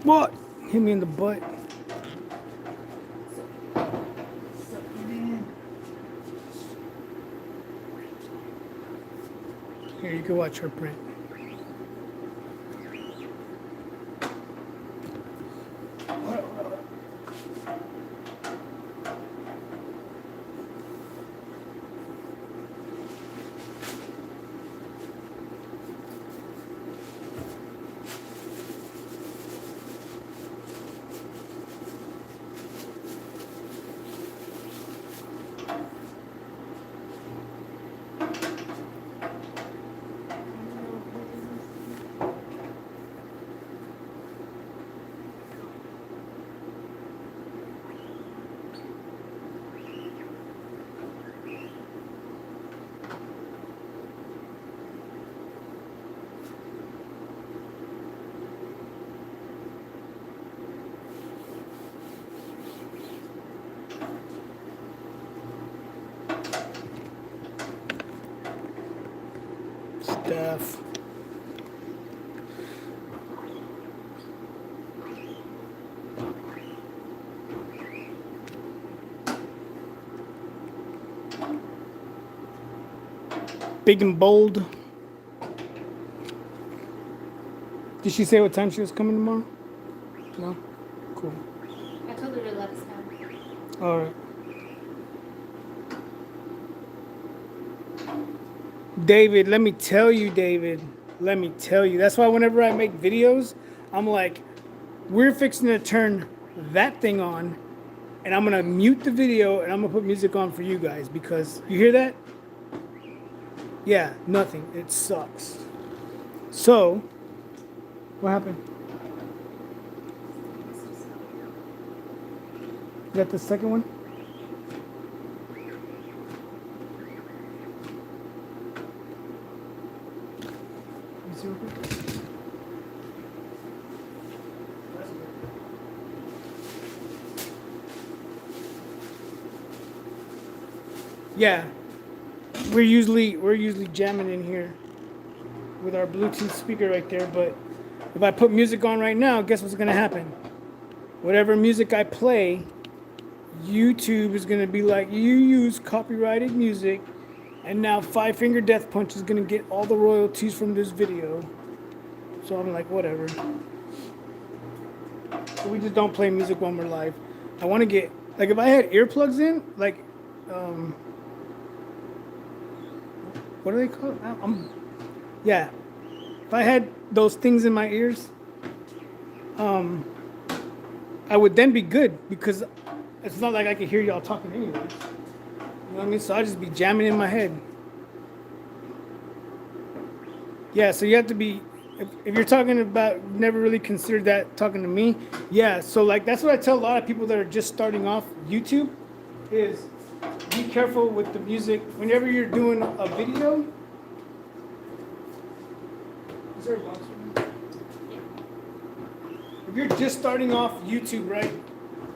What? Hit me in the butt. Here, you can watch her print. Stuff. Big and bold. Did she say what time she was coming tomorrow? No? Cool. I told her to let us know. All right. David, let me tell you, That's why whenever I make videos, I'm like, we're fixing to turn that thing on, and I'm going to mute the video, and I'm going to put music on for you guys, because you hear that? Yeah, nothing. It sucks. So, what happened? You got the second one? Let me see real quick. Yeah, we're usually jamming in here with our Bluetooth speaker right there. But if I put music on right now, guess what's gonna happen? Whatever music I play, YouTube is gonna be like, you use copyrighted music, and now Five Finger Death Punch is gonna get all the royalties from this video. So I'm like, whatever. So we just don't play music when we're live. I want to get, like, if I had earplugs in, like, what are they called? Yeah. If I had those things in my ears, I would then be good, because it's not like I could hear y'all talking anyway. You know what I mean? So I just be jamming in my head. Yeah, so you have to be, if you're talking about, never really considered that talking to me. Yeah, so like that's what I tell a lot of people that are just starting off YouTube is be careful with the music. Whenever you're doing a video, is there a box for me? If you're just starting off YouTube, right,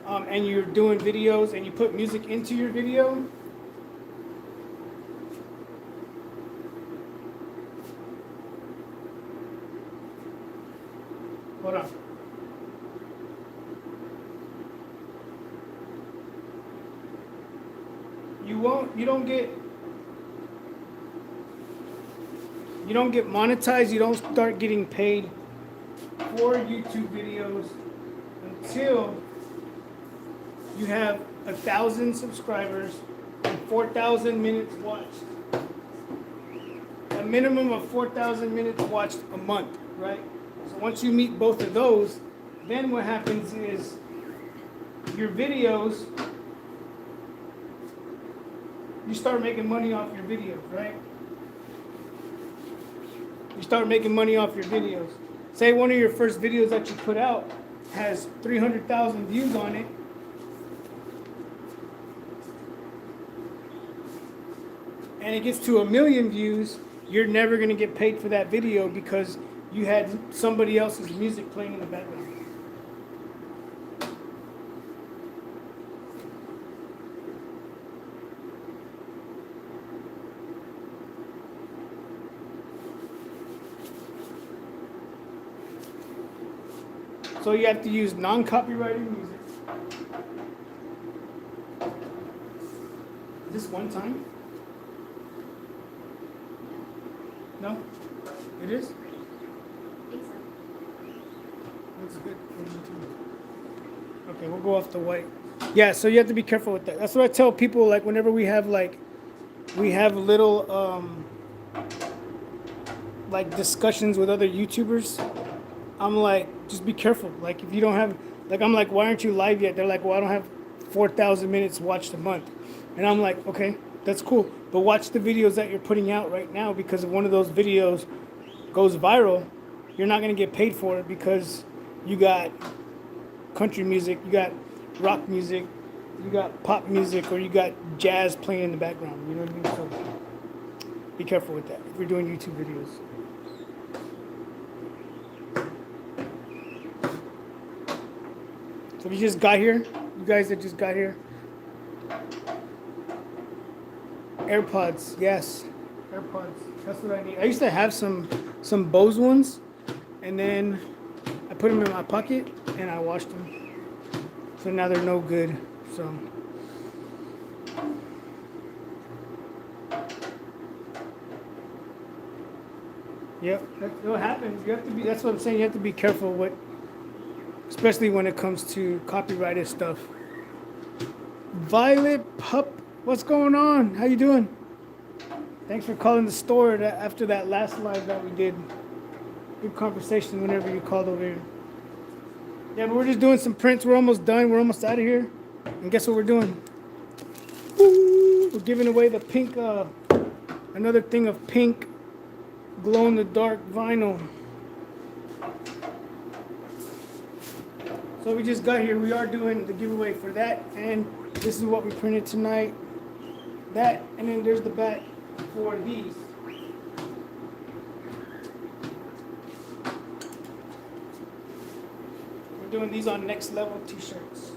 and you're doing videos and you put music into your video, hold on. You don't get monetized, you don't start getting paid for YouTube videos until you have 1,000 subscribers and 4,000 minutes watched. A minimum of 4,000 minutes watched a month, right? So once you meet both of those, then what happens is your videos, you start making money off your videos, right? You start making money off your videos. Say one of your first videos that you put out has 300,000 views on it. And it gets to 1 million views, you're never going to get paid for that video because you had somebody else's music playing in the background. So you have to use non-copyrighted music. Is this one time? No? It is? I think so. Looks good. Okay, we'll go off the white. Yeah, so you have to be careful with that. That's what I tell people, like, whenever we have little like discussions with other YouTubers. I'm like, just be careful. Like, if you don't have, like, I'm like, why aren't you live yet? They're like, well, I don't have 4,000 minutes watched a month. And I'm like, okay, that's cool. But watch the videos that you're putting out right now, because if one of those videos goes viral, you're not going to get paid for it because you got country music, you got rock music, you got pop music, or you got jazz playing in the background. You know what I mean? So be careful with that if you're doing YouTube videos. So if you just got here, you guys that just got here, AirPods, yes, AirPods. That's what I need. I used to have some Bose ones, and then I put them in my pocket and I washed them. So now they're no good. So. Yep, that's what happens. You have to be. That's what I'm saying. You have to be careful with, especially when it comes to copyrighted stuff. Violet Pup, what's going on? How you doing? Thanks for calling the store after that last live that we did. Good conversation whenever you called over here. Yeah, but we're just doing some prints. We're almost done. We're almost out of here. And guess what we're doing? Woo! We're giving away the pink, another thing of pink glow-in-the-dark vinyl. So we just got here. We are doing the giveaway for that, and this is what we printed tonight. That, and then there's the back for these. We're doing these on Next Level t-shirts.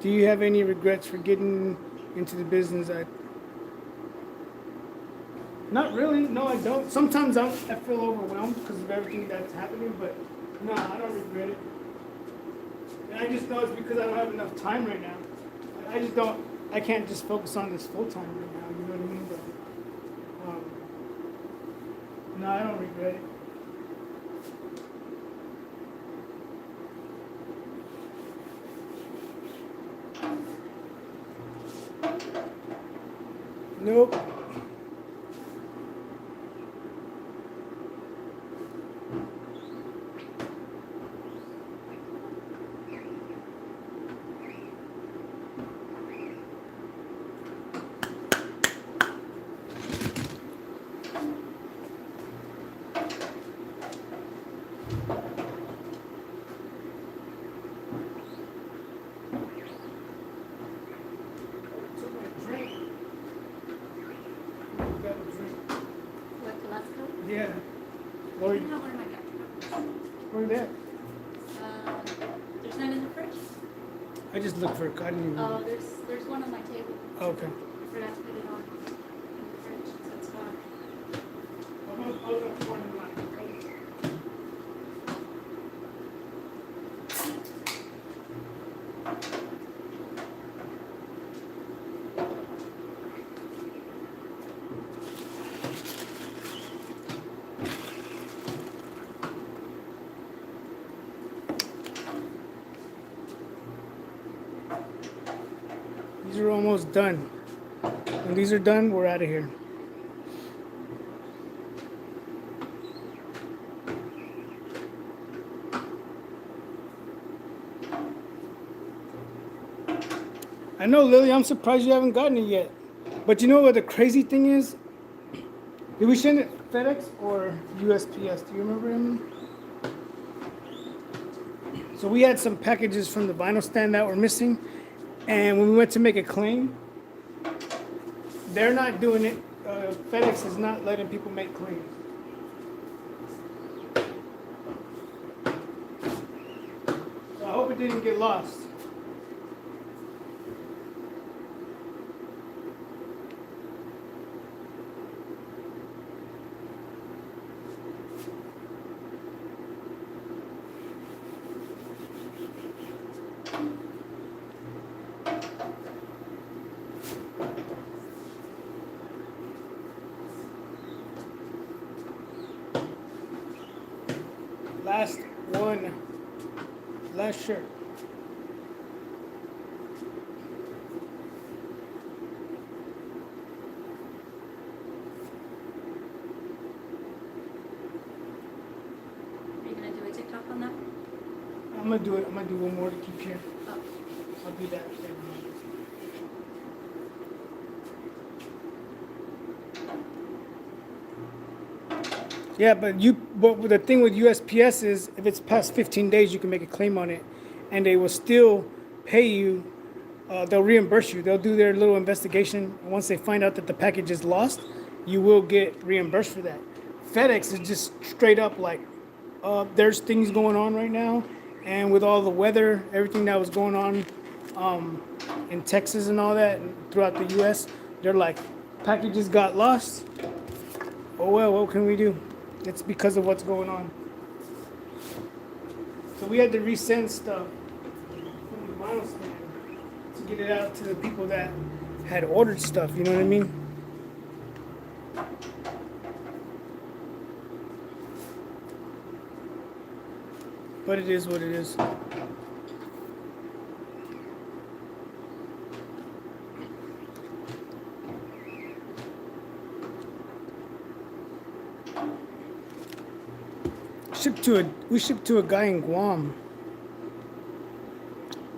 Do you have any regrets for getting into the business? Not really. No, I don't. Sometimes I feel overwhelmed because of everything that's happening, but no, I don't regret it. And I just know it's because I don't have enough time right now. I just don't. I can't just focus on this full time right now. You know what I mean? But no, I don't regret it. Nope. Took my drink. Got a drink. What, Tabasco? Yeah. I Lori, don't have one in my backpack. where that? There's none in the fridge? I just looked for a cotton. Oh, there's one on my table. Okay. I forgot to put it on in the fridge, so it's gone. I was gonna pour it in mine. These are almost done. When these are done, we're out of here. I know, Lily. I'm surprised you haven't gotten it yet. But you know what the crazy thing is? Did we send it FedEx or USPS? Do you remember him? So we had some packages from the vinyl stand that were missing, and when we went to make a claim, they're not doing it. FedEx is not letting people make claims. So I hope it didn't get lost. Last one. Last shirt. Are you gonna do a TikTok on that? I'm gonna do it. I'm gonna do one more to keep here. Oh, I'll do that. Yeah, but the thing with USPS is if it's past 15 days, you can make a claim on it, and they will still pay you. They'll reimburse you. They'll do their little investigation. And once they find out that the package is lost, you will get reimbursed for that. FedEx is just straight up like, there's things going on right now, and with all the weather, everything that was going on in Texas and all that, and throughout the U.S., they're like, packages got lost. Oh well, what can we do? It's because of what's going on. So we had to resend stuff from the vinyl stand to get it out to the people that had ordered stuff, you know what I mean? But it is what it is. We shipped to a guy in Guam.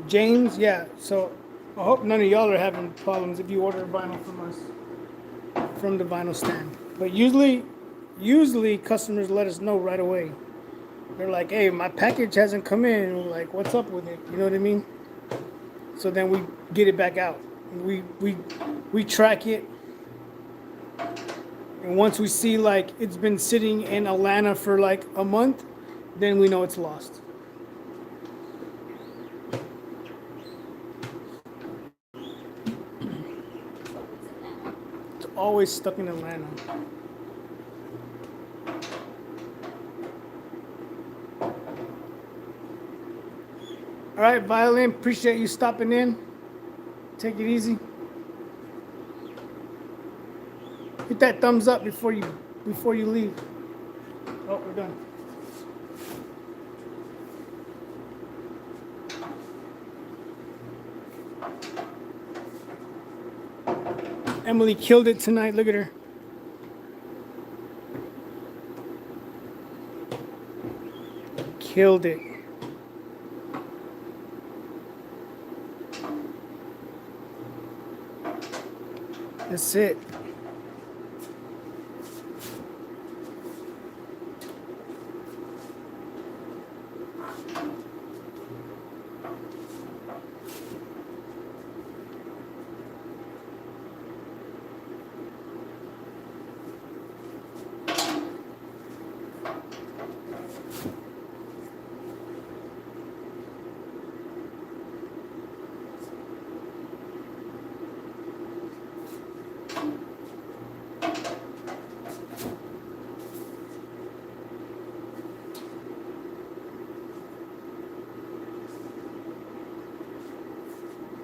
James, yeah. So I hope none of y'all are having problems if you order vinyl from us, from the vinyl stand. But usually customers let us know right away. They're like, "Hey, my package hasn't come in." And we're like, "What's up with it?" You know what I mean? So then we get it back out. We track it. And once we see like it's been sitting in Atlanta for like a month, then we know it's lost. It's always stuck in Atlanta. All right, Violin, appreciate you stopping in. Take it easy. Hit that thumbs up before you leave. Oh, we're done. Emily killed it tonight. Look at her. Killed it. That's it.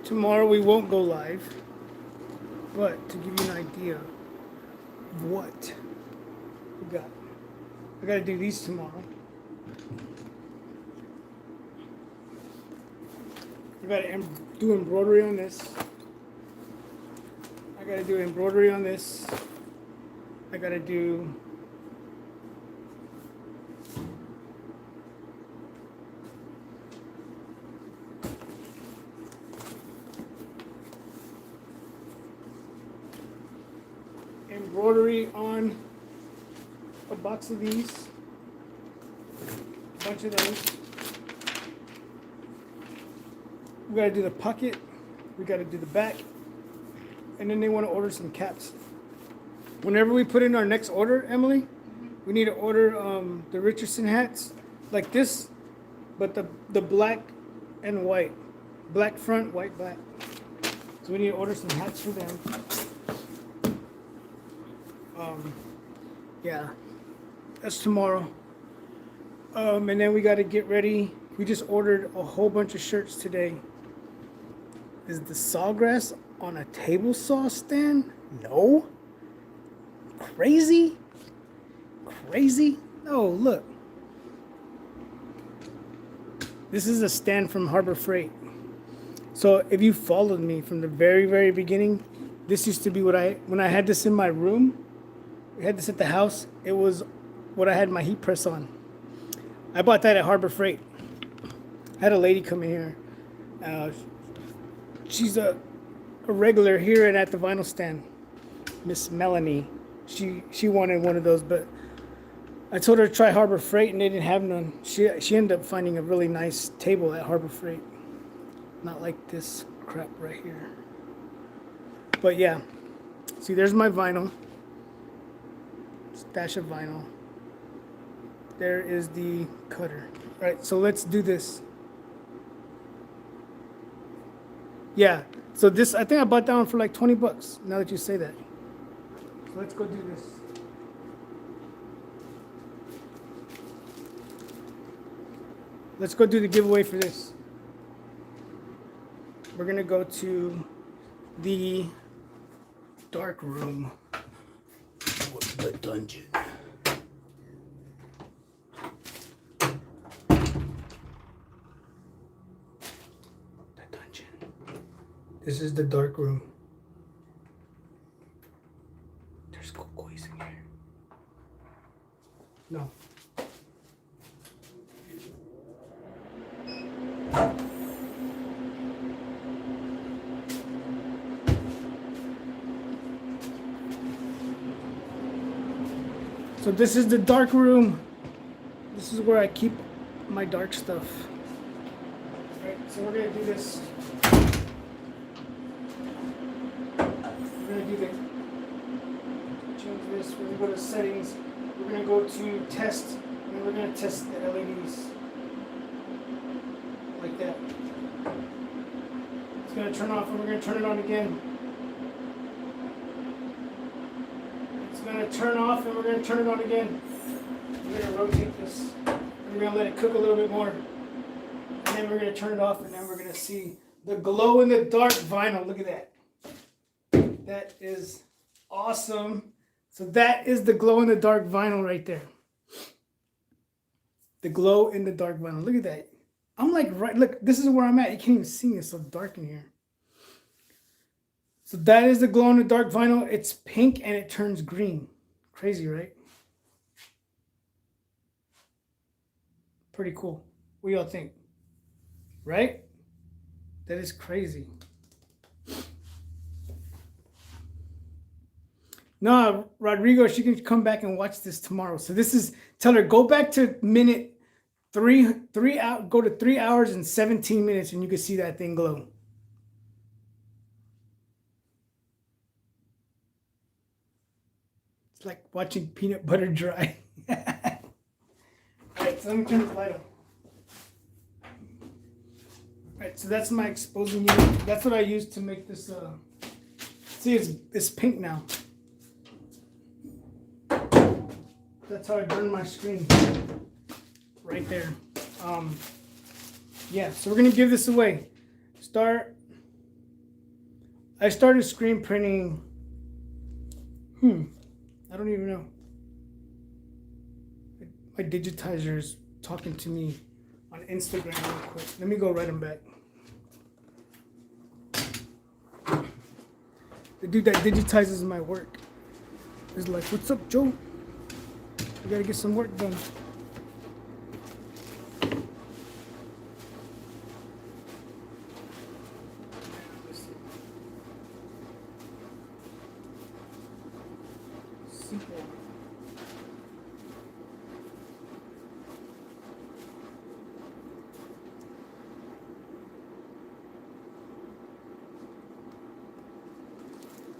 Tomorrow we won't go live, but to give you an idea of what we got, I gotta do these tomorrow. I gotta do embroidery on this. I gotta do embroidery on this. I gotta do embroidery on a box of these. A bunch of those. We gotta do the pocket. We gotta do the back. And then they want to order some caps. Whenever we put in our next order, Emily, we need to order the Richardson hats like this, but the black and white. Black front, white back. So we need to order some hats for them. Yeah, that's tomorrow. And then we got to get ready. We just ordered a whole bunch of shirts today. Is the sawgrass on a table saw stand? No. Crazy? Crazy? No, look. This is a stand from Harbor Freight. So if you followed me from the very, very beginning, this used to be when I had this in my room, we had this at the house, it was what I had my heat press on. I bought that at Harbor Freight. I had a lady come in here. She's a regular here and at the vinyl stand. Miss Melanie. She wanted one of those, but I told her to try Harbor Freight and they didn't have none. She ended up finding a really nice table at Harbor Freight. Not like this crap right here. But yeah. See, there's my vinyl. Stash of vinyl. There is the cutter. All right, so let's do this. Yeah, so this, I think I bought that one for like 20 bucks, now that you say that. So let's go do this. Let's go do the giveaway for this. We're gonna go to the dark room. The dungeon. This is the dark room. There's cocoys in here. No. So this is the dark room. This is where I keep my dark stuff. Alright, so we're gonna do this. We're gonna do the change this. We're gonna go to settings. We're gonna go to test, and we're gonna test the LEDs like that. It's gonna turn off, and we're gonna turn it on again. It's gonna turn off, and we're gonna turn it on again. We're gonna rotate this. We're gonna let it cook a little bit more, and then we're gonna turn it off, and then we're gonna see the glow in the dark vinyl. Look at that. That is awesome. So that is the glow in the dark vinyl right there. The glow in the dark vinyl. Look at that. I'm like, right, look, this is where I'm at. You can't even see me. It's so dark in here. So that is the glow in the dark vinyl. It's pink and it turns green. Crazy, right? Pretty cool. What do y'all think? Right? That is crazy. No, Rodrigo, she can come back and watch this tomorrow. So this is, tell her, go back to minute go to 3 hours and 17 minutes and you can see that thing glow. It's like watching peanut butter dry. All right, so let me turn the light on. All right, so that's my exposing unit. That's what I use to make this, see, it's pink now. That's how I burn my screen. Right there. Yeah, so we're gonna give this away. I started screen printing. I don't even know. My digitizer is talking to me on Instagram real quick. Let me go write them back. The dude that digitizes my work is like, "What's up, Joe? We gotta get some work done." simple.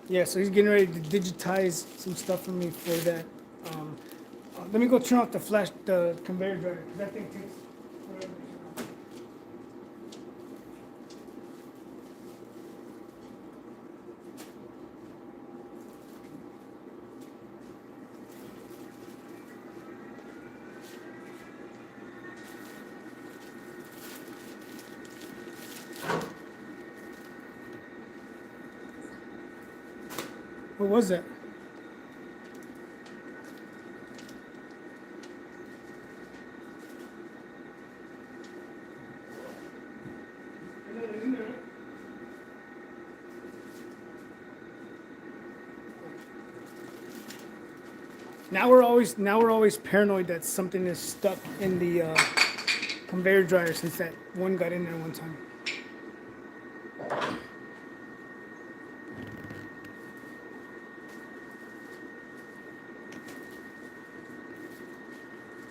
Yeah, so he's getting ready to digitize some stuff for me for that. Let me go turn off the conveyor dryer, 'cause that thing takes forever to turn off. What was that? Now we're always paranoid that something is stuck in the conveyor dryer since that one got in there one time.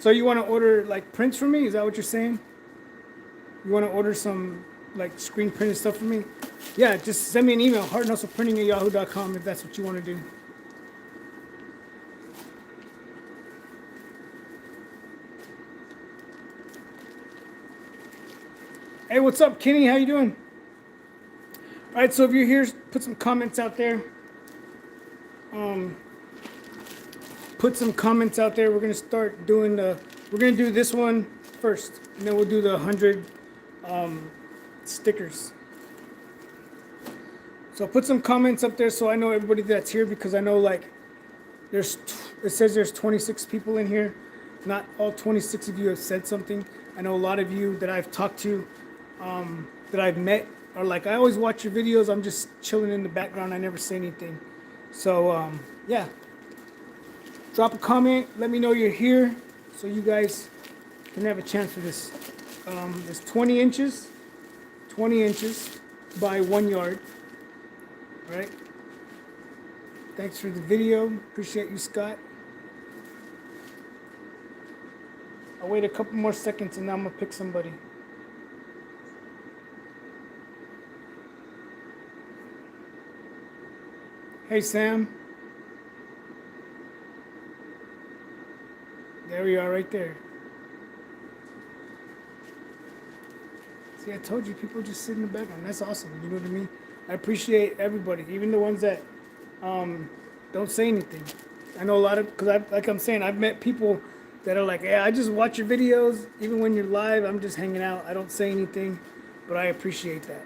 So you want to order like prints from me? Is that what you're saying? You want to order some like screen printed stuff from me? Yeah, just send me an email, heartandhustleprinting@yahoo.com if that's what you want to do. Hey, what's up, Kenny? How you doing? All right, so if you're here, put some comments out there. Put some comments out there. We're gonna start doing we're gonna do this one first, and then we'll do the 100 stickers. So put some comments up there so I know everybody that's here, because I know like it says there's 26 people in here. Not all 26 of you have said something. I know a lot of you that I've talked to, that I've met, are like, I always watch your videos. I'm just chilling in the background. I never say anything. So yeah, drop a comment. Let me know you're here, so you guys can have a chance for this. It's 20 inches by 1 yard. All right. Thanks for the video. Appreciate you, Scott. I'll wait a couple more seconds and then I'm gonna pick somebody. Hey, Sam. There we are, right there. See, I told you, people just sit in the background. That's awesome. You know what I mean? I appreciate everybody, even the ones that don't say anything. I know a lot of, because like I'm saying, I've met people that are like, yeah, I just watch your videos. Even when you're live, I'm just hanging out. I don't say anything, but I appreciate that.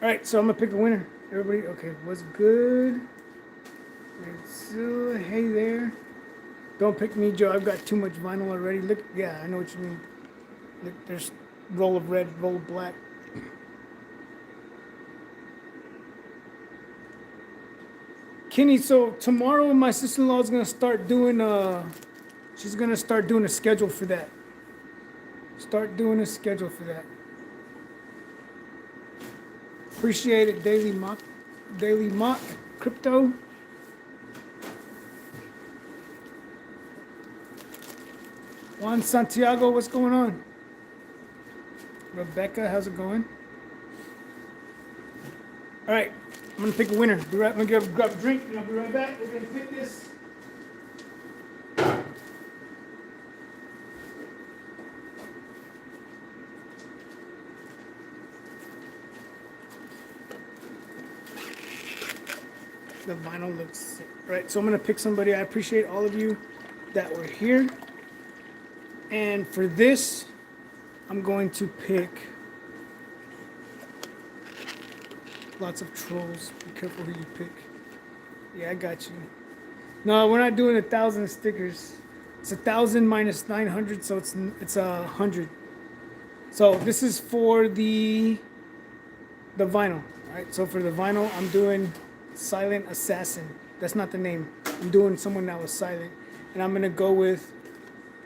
All right, so I'm going to pick a winner. Everybody, okay, what's good? So, hey there. Don't pick me, Joe. I've got too much vinyl already. Look, yeah, I know what you mean. Look, there's roll of red, roll of black. Kenny, so tomorrow my sister-in-law is gonna start doing she's gonna start doing a schedule for that. Start doing a schedule for that. Appreciate it, Daily Mock Crypto. Juan Santiago, what's going on? Rebecca, how's it going? All right, I'm gonna pick a winner. I'm gonna grab a drink and I'll be right back. We're gonna pick this. The vinyl looks sick. Right, so I'm gonna pick somebody. I appreciate all of you that were here. And for this, I'm going to pick lots of trolls. Be careful who you pick. Yeah, I got you. No, we're not doing 1,000 stickers. It's 1,000 minus 900, so it's 100. So this is for the vinyl. All right. So for the vinyl, I'm doing Silent Assassin. That's not the name. I'm doing someone that was silent, and I'm gonna go with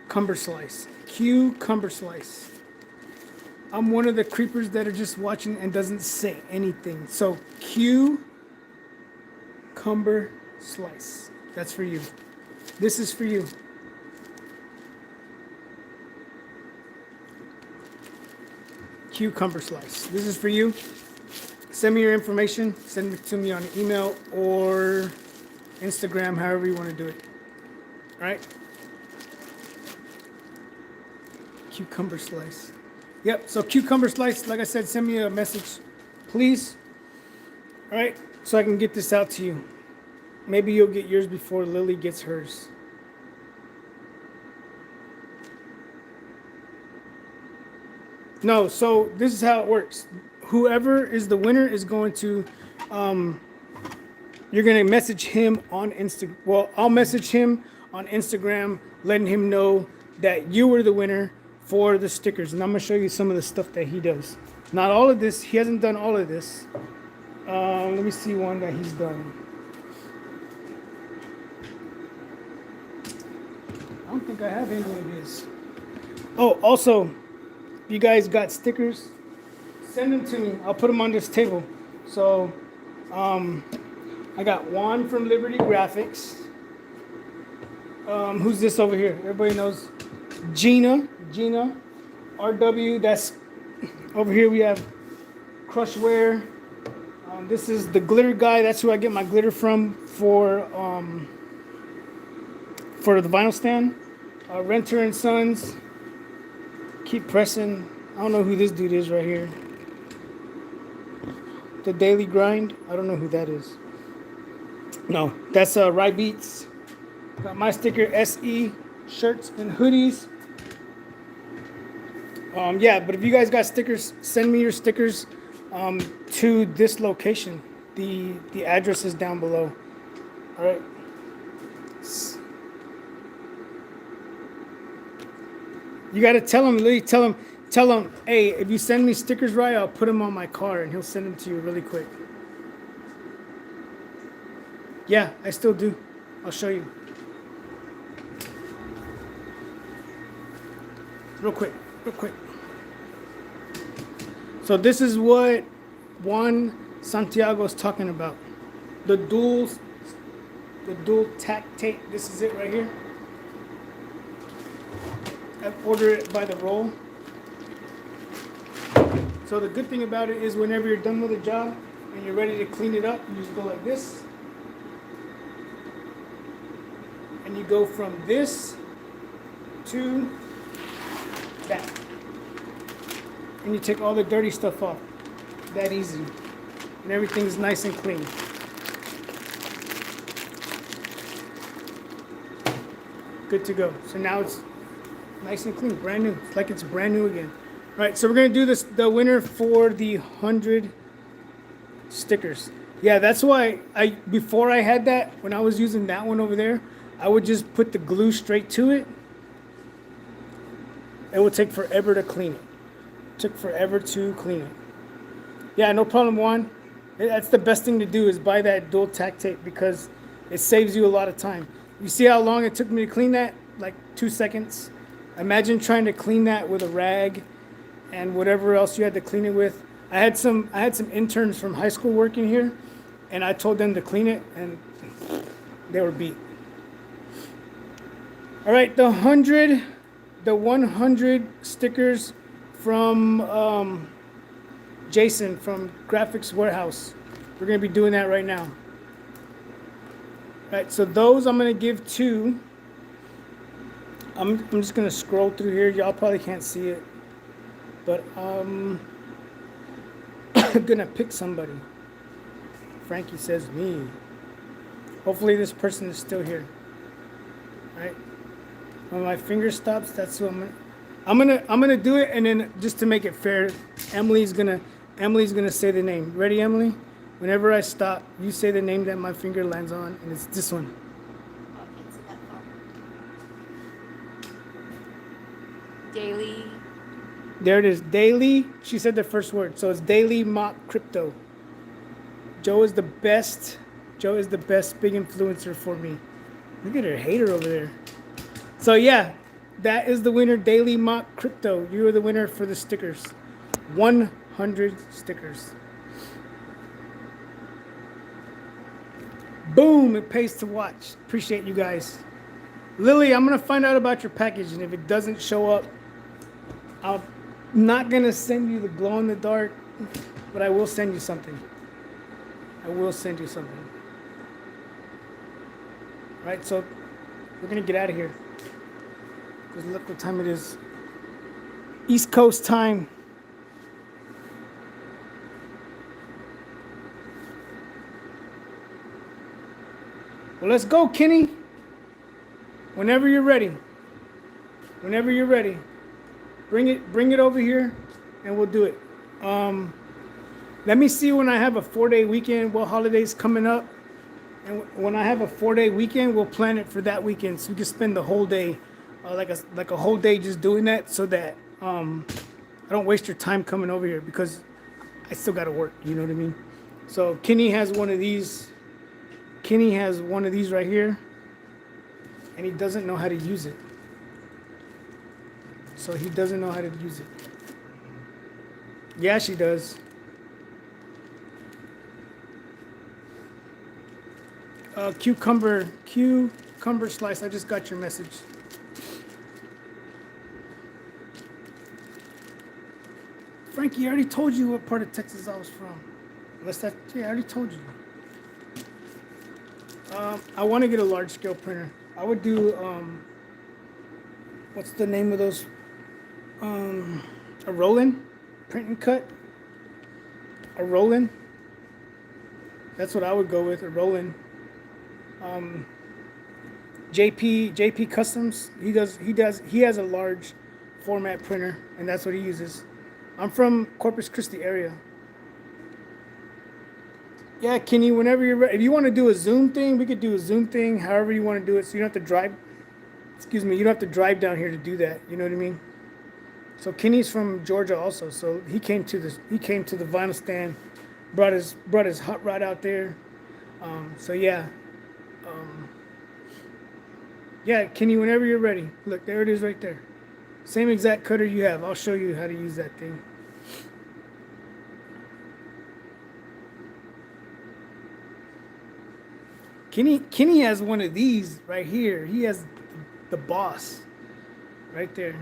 Cumber Slice. Cumber Slice. I'm one of the creepers that are just watching and doesn't say anything. So Cumber slice. That's for you. This is for you. Cucumber slice. This is for you. Send me your information. Send it to me on email or Instagram, however you want to do it. All right? Cucumber slice. Yep, so cucumber slice, like I said, send me a message, please. All right, so I can get this out to you. Maybe you'll get yours before Lily gets hers. No, so this is how it works. Whoever is the winner is going to, you're going to message him on Instagram. Well, I'll message him on Instagram, letting him know that you were the winner for the stickers. And I'm going to show you some of the stuff that he does. Not all of this. He hasn't done all of this. Let me see one that he's done. I don't think I have any of his. Oh, also, you guys got stickers? Send them to me. I'll put them on this table. So, I got Juan from Liberty Graphics. Who's this over here? Everybody knows Gina, RW. That's over here. We have Crushware. This is the glitter guy. That's who I get my glitter from for the vinyl stand. Renter and Sons. Keep pressing. I don't know who this dude is right here. The Daily Grind. I don't know who that is. No, that's Rye Beats. Got my sticker SE shirts and hoodies. Yeah, but if you guys got stickers, send me your stickers to this location. The address is down below. All right. You got to tell him, Lee, tell him, hey, if you send me stickers right, I'll put them on my car and he'll send them to you really quick. Yeah, I still do. I'll show you. Real quick. So this is what Juan Santiago is talking about. The dual tack tape. This is it right here. I order it by the roll. So the good thing about it is whenever you're done with a job and you're ready to clean it up, you just go like this. And you go from this to that. And you take all the dirty stuff off. That easy. And everything's nice and clean. Good to go. So now it's nice and clean, brand new. It's like it's brand new again. All right, so we're gonna do this, the winner for the 100 stickers. Yeah, that's why before I had that, when I was using that one over there, I would just put the glue straight to it. It would take forever to clean it. Took forever to clean it. Yeah, no problem, Juan. That's the best thing to do is buy that dual tack tape because it saves you a lot of time. You see how long it took me to clean that? Like 2 seconds. Imagine trying to clean that with a rag and whatever else you had to clean it with. I had some interns from high school working here, and I told them to clean it, and they were beat. All right, the 100 stickers from Jason from Graphics Warehouse. We're gonna be doing that right now. All right, so those I'm gonna give to. I'm just gonna scroll through here. Y'all probably can't see it, but I'm gonna pick somebody. Frankie says me. Hopefully this person is still here. All right. When my finger stops, that's who I'm gonna do it, and then just to make it fair, Emily's gonna say the name. Ready, Emily? Whenever I stop, you say the name that my finger lands on, and it's this one. Daily. There it is. Daily. She said the first word, so it's Daily Mock Crypto. Joe is the best. Joe is the best big influencer for me. Look at her hater over there. So yeah, that is the winner, Daily Mock Crypto. You are the winner for the stickers. 100 stickers. Boom, it pays to watch. Appreciate you guys. Lily, I'm gonna find out about your package, and if it doesn't show up, I'm not gonna send you the glow in the dark, but I will send you something. I will send you something. All right, so we're gonna get out of here. Because look what time it is. East Coast time. Well, let's go, Kenny. Whenever you're ready. Whenever you're ready. Bring it over here and we'll do it. Let me see when I have a 4-day weekend, what holidays coming up. And when I have a 4-day weekend, we'll plan it for that weekend so we can spend the whole day, like a whole day just doing that, so that I don't waste your time coming over here, because I still got to work. You know what I mean? So Kenny has one of these. Kenny has one of these right here, and he doesn't know how to use it. So he doesn't know how to use it. Yeah, she does. Cucumber slice. I just got your message. Frankie, I already told you what part of Texas I was from. I already told you. I want to get a large scale printer. I would do, what's the name of those? A Roland? Print and cut? A Roland? That's what I would go with, a Roland. JP Customs, he has a large format printer, and that's what he uses. I'm from Corpus Christi area. Yeah, Kenny, whenever you're ready. If you want to do a Zoom thing, we could do a Zoom thing, however you want to do it. So you don't have to drive, you don't have to drive down here to do that. You know what I mean? So Kenny's from Georgia also. So he came to the vinyl stand, brought his hot rod out there. So yeah. Yeah, Kenny, whenever you're ready. Look, there it is right there. Same exact cutter you have. I'll show you how to use that thing. Kenny has one of these right here. He has the Boss right there.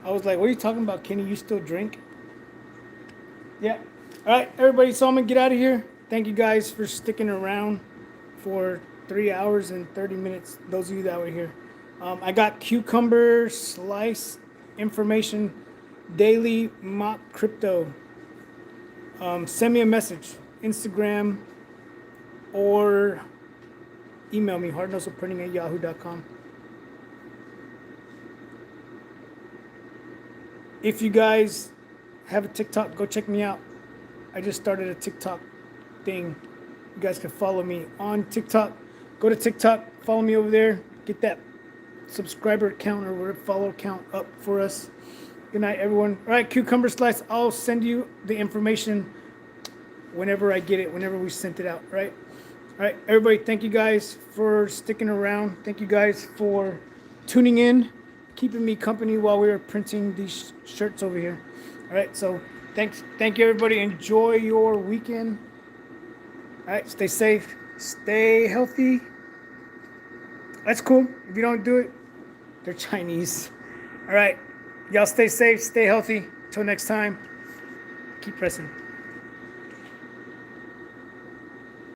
I was like, what are you talking about, Kenny? You still drink? Yeah. All right, everybody. So I'm going to get out of here. Thank you guys for sticking around for 3 hours and 30 minutes. Those of you that were here. I got cucumber slice information, daily mock crypto. Send me a message, Instagram, or email me, hardnosoprinting@yahoo.com. If you guys have a TikTok, go check me out. I just started a TikTok thing. You guys can follow me on TikTok. Go to TikTok, follow me over there. Get that subscriber count or whatever, follow count up for us. Good night, everyone. All right, cucumber slice. I'll send you the information whenever I get it, whenever we sent it out, right? All right, everybody, thank you guys for sticking around. Thank you guys for tuning in, keeping me company while we were printing these shirts over here. All right, so thank you, everybody. Enjoy your weekend. All right, stay safe, stay healthy. That's cool. If you don't do it, they're Chinese. All right, y'all stay safe, stay healthy. Till next time, keep pressing.